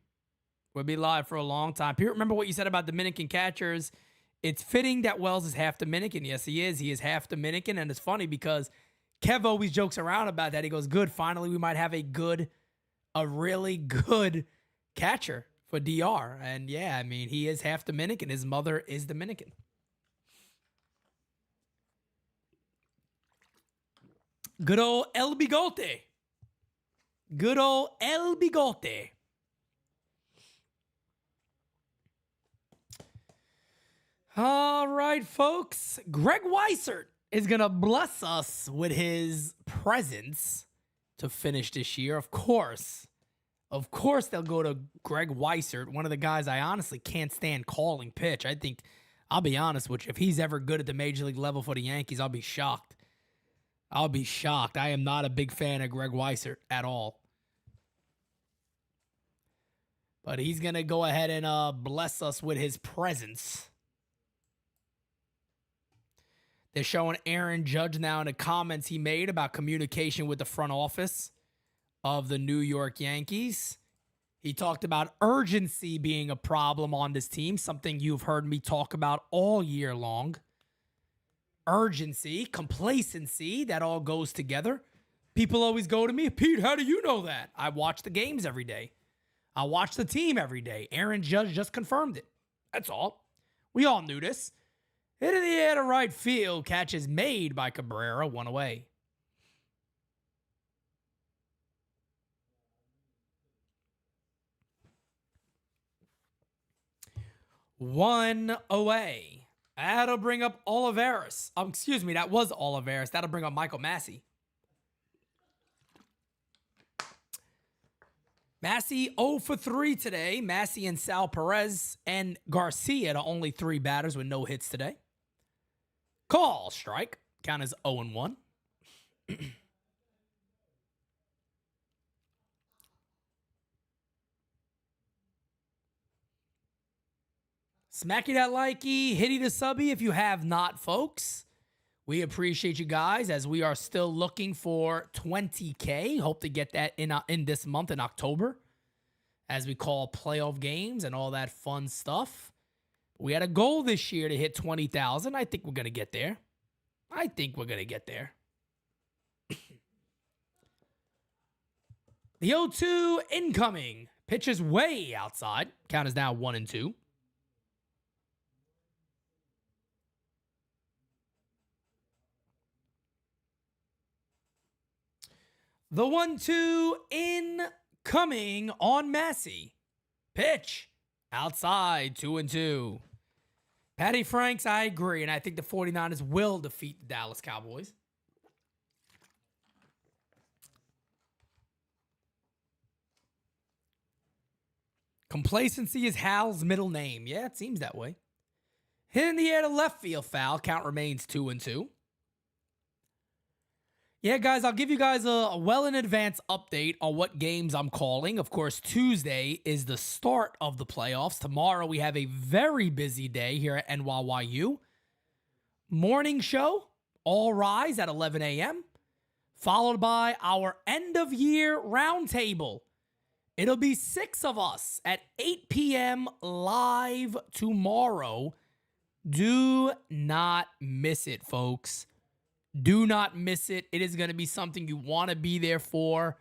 People remember what you said about Dominican catchers. It's fitting that Wells is half Dominican. Yes, he is. He is half Dominican. And it's funny because Kev always jokes around about that. He goes, good. Finally, we might have a really good catcher for DR. And yeah, I mean, he is half Dominican. His mother is Dominican. Good old El Bigote. Good old El Bigote. All right, folks. Greg Weissert is going to bless us with his presence to finish this year. Of course, they'll go to Greg Weissert, one of the guys I honestly can't stand calling pitch. I think, I'll be honest with you, if he's ever good at the major league level for the Yankees, I'll be shocked. I am not a big fan of Greg Weissert at all. But he's going to go ahead and bless us with his presence. They're showing Aaron Judge now in the comments he made about communication with the front office of the New York Yankees. He talked about urgency being a problem on this team, something you've heard me talk about all year long. Urgency, complacency, that all goes together. People always go to me, Pete, how do you know that? I watch the games every day. I watch the team every day. Aaron Judge just confirmed it. That's all. We all knew this. Hit in the air to right field. Catch is made by Cabrera. One away. One away. That'll bring up Olivares. Excuse me, that was Olivares. That'll bring up Michael Massey. Massey 0 for 3 today. Massey and Sal Perez and Garcia, the only 3 batters with no hits today. Call strike. Count as 0-1. Smacky that likey, hitty the subby if you have not, folks. We appreciate you guys as we are still looking for 20K. Hope to get that in this month in October as we call playoff games and all that fun stuff. We had a goal this year to hit 20,000. I think we're going to get there. The 0-2 incoming. Pitch is way outside. Count is now 1-2. The 1-2 incoming on Massey. Pitch outside, 2-2. Patty Franks, I agree, and I think the 49ers will defeat the Dallas Cowboys. Complacency is Hal's middle name. Yeah, it seems that way. Hit in the air to left field foul. Count remains 2-2. Yeah, guys, I'll give you guys a well in advance update on what games I'm calling. Of course, Tuesday is the start of the playoffs. Tomorrow, we have a very busy day here at NYYU. Morning show, All Rise at 11 a.m., followed by our end-of-year roundtable. It'll be 6 of us at 8 p.m. live tomorrow. Do not miss it, folks. Do not miss it. It is going to be something you want to be there for.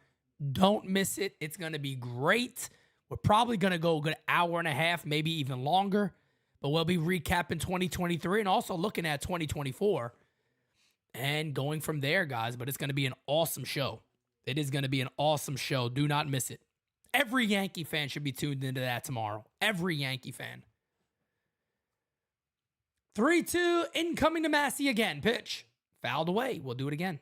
Don't miss it. It's going to be great. We're probably going to go a good hour and a half, maybe even longer. But we'll be recapping 2023 and also looking at 2024 and going from there, guys. But it's going to be an awesome show. It is going to be an awesome show. Do not miss it. Every Yankee fan should be tuned into that tomorrow. Every Yankee fan. 3-2 incoming to Massey again. Pitch. Fouled away. We'll do it again.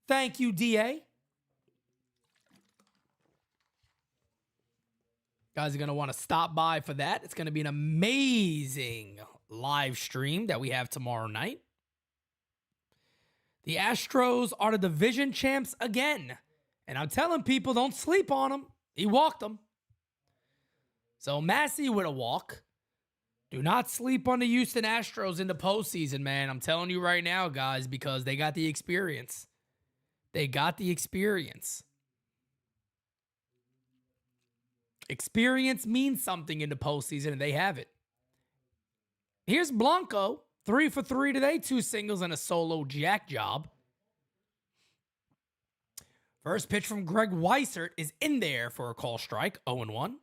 Thank you, DA. Guys are going to want to stop by for that. It's going to be an amazing live stream that we have tomorrow night. The Astros are the division champs again. And I'm telling people, don't sleep on them. He walked them. So Massey with a walk. Do not sleep on the Houston Astros in the postseason, man. I'm telling you right now, guys, because they got the experience. They got the experience. Experience means something in the postseason, and they have it. Here's Blanco, 3 for 3 today, 2 singles and a solo jack job. First pitch from Greg Weissert is in there for a call strike, 0-1.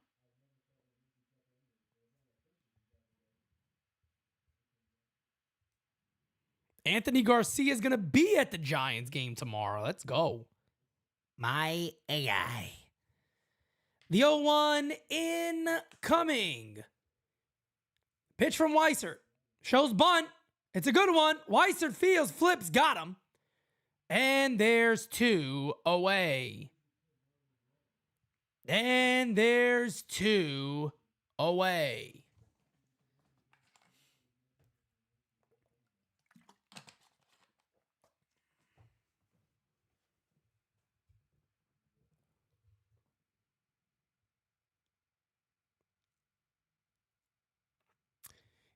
Anthony Garcia is going to be at the Giants game tomorrow. Let's go. My AI. The 0-1 incoming. Pitch from Weissert. Shows bunt. It's a good one. Weissert fields, flips, got him. And there's 2 away. And there's 2 away.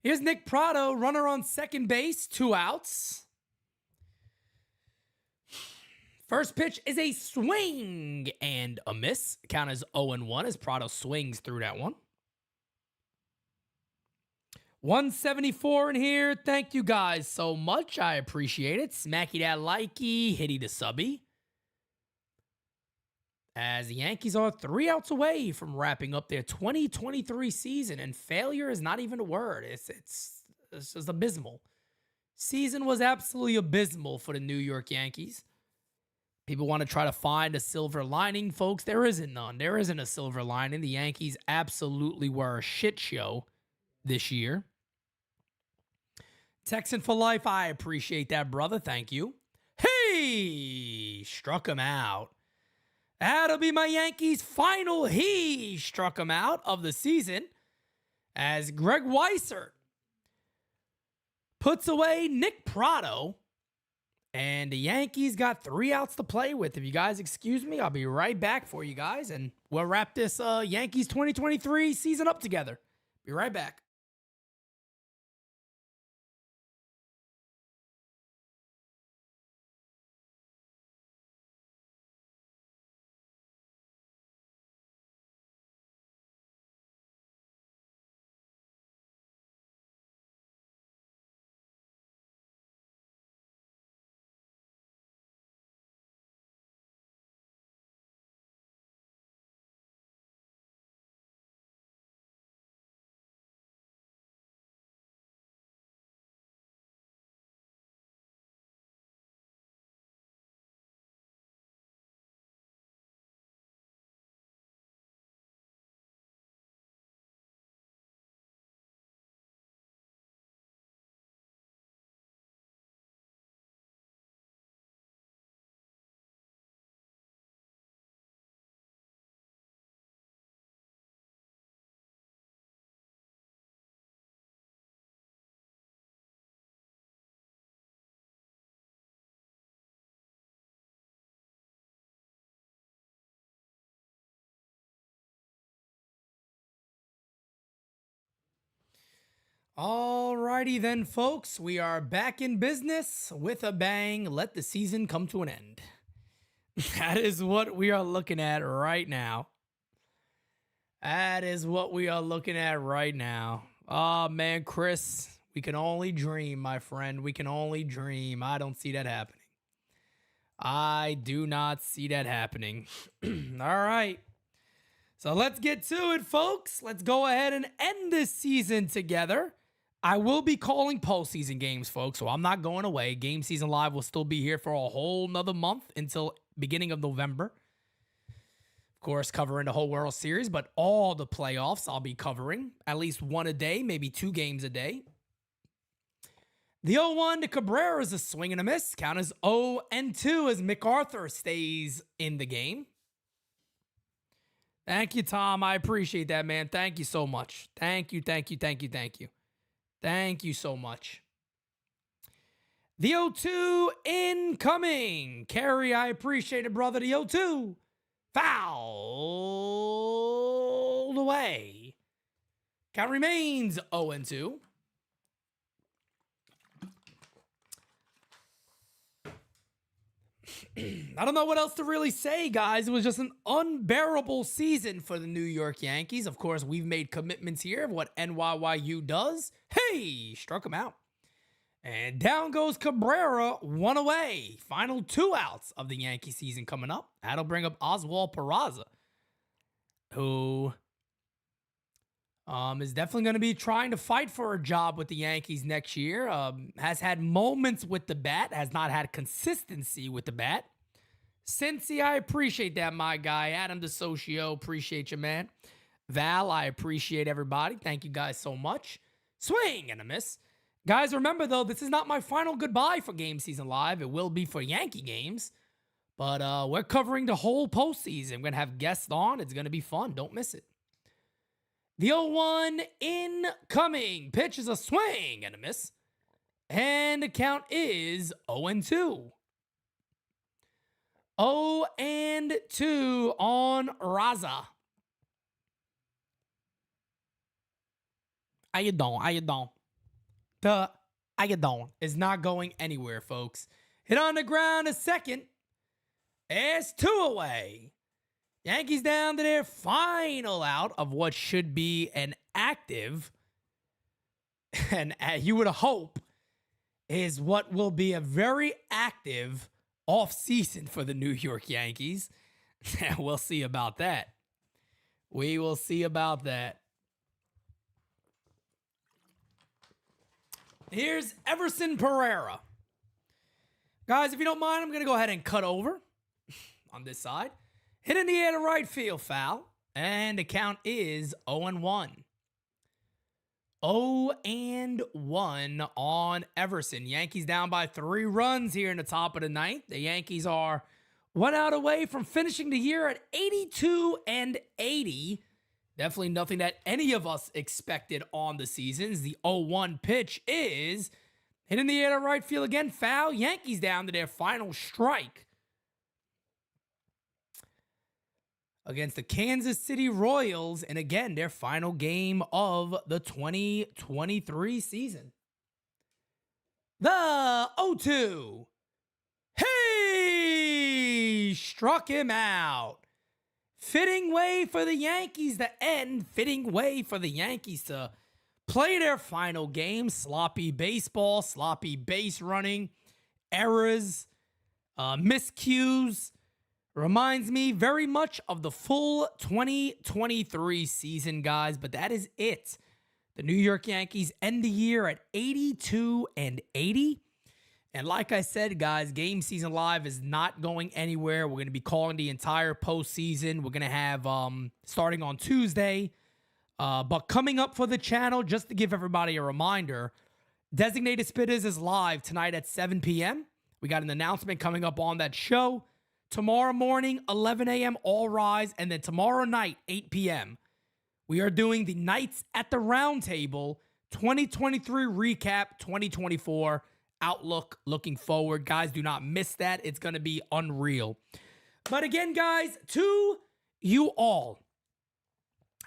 Here's Nick Prado, runner on second base, 2 outs. First pitch is a swing and a miss. Count as 0-1 as Prado swings through that one. 174 in here. Thank you guys so much. I appreciate it. Smacky that likey, hitty the subby. As the Yankees are 3 outs away from wrapping up their 2023 season, and failure is not even a word. It's just abysmal. Season was absolutely abysmal for the New York Yankees. People want to try to find a silver lining, folks. There isn't none. There isn't a silver lining. The Yankees absolutely were a shit show this year. Texan for life, I appreciate that, brother. Thank you. He struck him out. That'll be my Yankees' final he struck him out of the season as Greg Weissert puts away Nick Prado. And the Yankees got 3 outs to play with. If you guys excuse me, I'll be right back for you guys. And we'll wrap this Yankees 2023 season up together. Be right back. Alrighty then, folks. We are back in business with a bang. Let the season come to an end. That is what we are looking at right now. That is what we are looking at right now. Oh, man, Chris, we can only dream, my friend. We can only dream. I don't see that happening. I do not see that happening. All right. So let's get to it, folks. Let's go ahead and end this season together. I will be calling postseason games, folks, so I'm not going away. GameSZN Live will still be here for a whole nother month until beginning of November. Of course, covering the whole World Series, but all the playoffs I'll be covering. At least one a day, maybe 2 games a day. The 0-1 to Cabrera is a swing and a miss. Count as 0-2 as MacArthur stays in the game. Thank you, Tom. I appreciate that, man. Thank you so much. Thank you, thank you, thank you, thank you. Thank you so much. The 0-2 incoming. Kerry, I appreciate it, brother. The 0-2. Fouled away. Count remains 0-2. I don't know what else to really say, guys. It was just an unbearable season for the New York Yankees. Of course, we've made commitments here of what NYYU does. Hey, struck him out. And down goes Cabrera, 1 away. Final 2 outs of the Yankee season coming up. That'll bring up Oswald Peraza, who is definitely going to be trying to fight for a job with the Yankees next year. Has had moments with the bat, has not had consistency with the bat. Cincy, I appreciate that, my guy. Adam DeSocio, appreciate you, man. Val, I appreciate everybody. Thank you guys so much. Swing and a miss. Guys, remember, though, this is not my final goodbye for GameSZN Live. It will be for Yankee games. But we're covering the whole postseason. We're going to have guests on. It's going to be fun. Don't miss it. The 0-1 incoming. Pitch is a swing and a miss. And the count is 0-2. 0-2 on Raza. How you doing? How you doing? How you doing? Is not going anywhere, folks. Hit on the ground a second. It's 2 away. Yankees down to their final out of what should be an active, and you would hope is what will be a very active offseason for the New York Yankees. We'll see about that. We will see about that. Here's Everson Pereira. Guys, if you don't mind, I'm going to go ahead and cut over on this side. Hit in the air to right field, foul. And the count is 0-1. 0-1 on Everson. Yankees down by 3 runs here in the top of the ninth. The Yankees are 1 out away from finishing the year at 82-80. Definitely nothing that any of us expected on the seasons. The 0-1 pitch is hit in the air to right field again. Foul. Yankees down to their final strike against the Kansas City Royals. And again, their final game of the 2023 season. The 0-2. He struck him out. Fitting way for the Yankees to end. Fitting way for the Yankees to play their final game. Sloppy baseball, sloppy base running, errors, miscues. Reminds me very much of the full 2023 season, guys. But that is it. The New York Yankees end the year at 82-80. And like I said, guys, GameSZN Live is not going anywhere. We're going to be calling the entire postseason. We're going to have, starting on Tuesday. But coming up for the channel, just to give everybody a reminder, Designated Spitters is live tonight at 7 p.m. We got an announcement coming up on that show. Tomorrow morning, 11 a.m., All Rise. And then tomorrow night, 8 p.m., we are doing the Nights at the Round Table 2023 recap 2024 outlook, looking forward. Guys, do not miss that. It's going to be unreal. But again, guys, to you all,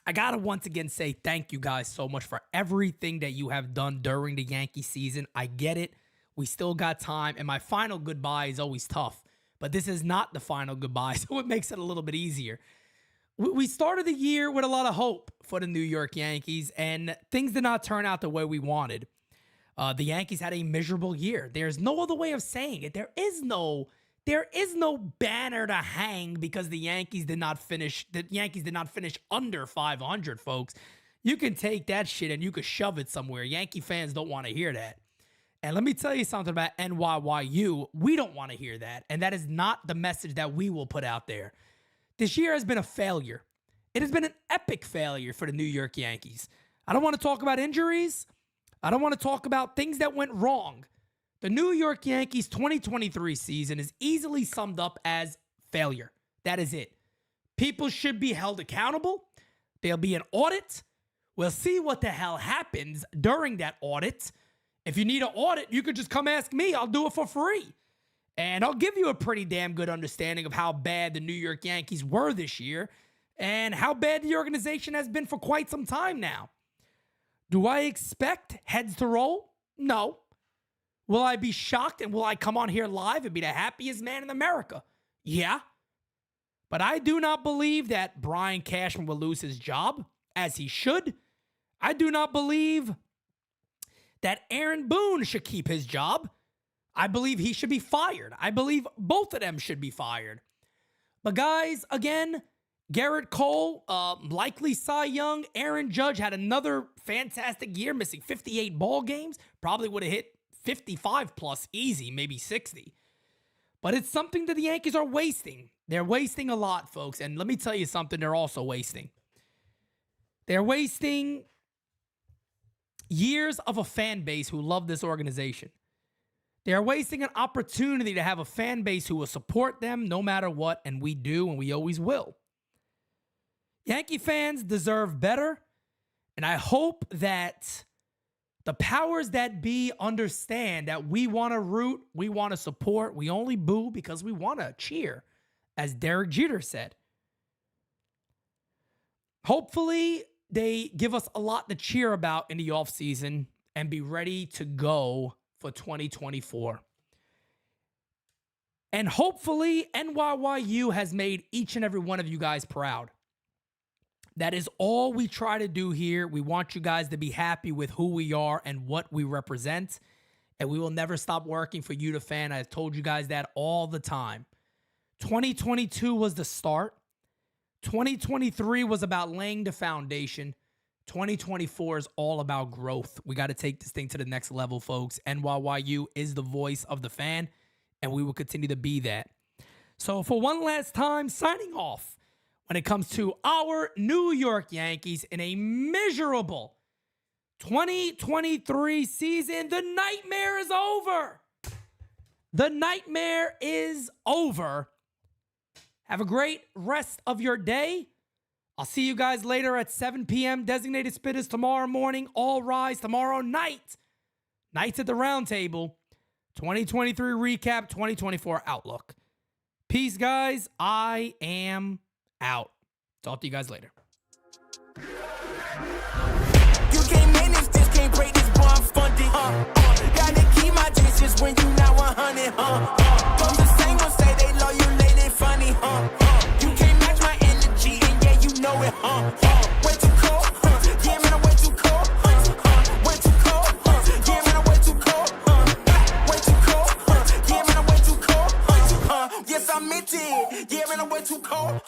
I got to once again say thank you guys so much for everything that you have done during the Yankee season. I get it. We still got time, and my final goodbye is always tough. But this is not the final goodbye, so it makes it a little bit easier. We started the year with a lot of hope for the New York Yankees, and things did not turn out the way we wanted. The Yankees had a miserable year. There's no other way of saying it. There is no banner to hang because the Yankees did not finish. The Yankees did not finish under 500, folks. You can take that shit and you can shove it somewhere. Yankee fans don't want to hear that. And let me tell you something about NYYU. We don't want to hear that. And that is not the message that we will put out there. This year has been a failure. It has been an epic failure for the New York Yankees. I don't want to talk about injuries. I don't want to talk about things that went wrong. The New York Yankees 2023 season is easily summed up as failure. That is it. People should be held accountable. There'll be an audit. We'll see what the hell happens during that audit. If you need an audit, you could just come ask me. I'll do it for free. And I'll give you a pretty damn good understanding of how bad the New York Yankees were this year and how bad the organization has been for quite some time now. Do I expect heads to roll? No. Will I be shocked and will I come on here live and be the happiest man in America? Yeah. But I do not believe that Brian Cashman will lose his job, as he should. I do not believe that Aaron Boone should keep his job. I believe he should be fired. I believe both of them should be fired. But guys, again, Garrett Cole, likely Cy Young. Aaron Judge had another fantastic year, missing 58 ball games. Probably would have hit 55 plus easy, maybe 60. But it's something that the Yankees are wasting. They're wasting a lot, folks. And let me tell you something they're also wasting. They're wasting years of a fan base who love this organization. They're wasting an opportunity to have a fan base who will support them no matter what, and we do, and we always will. Yankee fans deserve better, and I hope that the powers that be understand that we want to root, we want to support, we only boo because we want to cheer, as Derek Jeter said. Hopefully, they give us a lot to cheer about in the offseason and be ready to go for 2024. And hopefully NYYU has made each and every one of you guys proud. That is all we try to do here. We want you guys to be happy with who we are and what we represent. And we will never stop working for you, the fan. I've told you guys that all the time. 2022 was the start. 2023 was about laying the foundation. 2024 is all about growth. We got to take this thing to the next level, folks. NYYU is the voice of the fan, and we will continue to be that. So for one last time, signing off when it comes to our New York Yankees in a miserable 2023 season. The nightmare is over. The nightmare is over. Have a great rest of your day. I'll see you guys later at 7 p.m. Designated Spitters tomorrow morning. All rise tomorrow night. Nights at the Round Table. 2023 recap, 2024 outlook. Peace, guys. I am out. Talk to you guys later. You can't manage this, can't break this bar funded. Gotta keep my distance when you not 100. From the same ones say they love you, lady funny. You can't match my energy, and yeah, you know it. Way too cold, yeah, man, I'm way too cold. Way too cold, yeah, man, I'm way too cold. Way too cold, yeah, man, I'm way too cold. Yes, I meant it, yeah, man, I'm way too cold.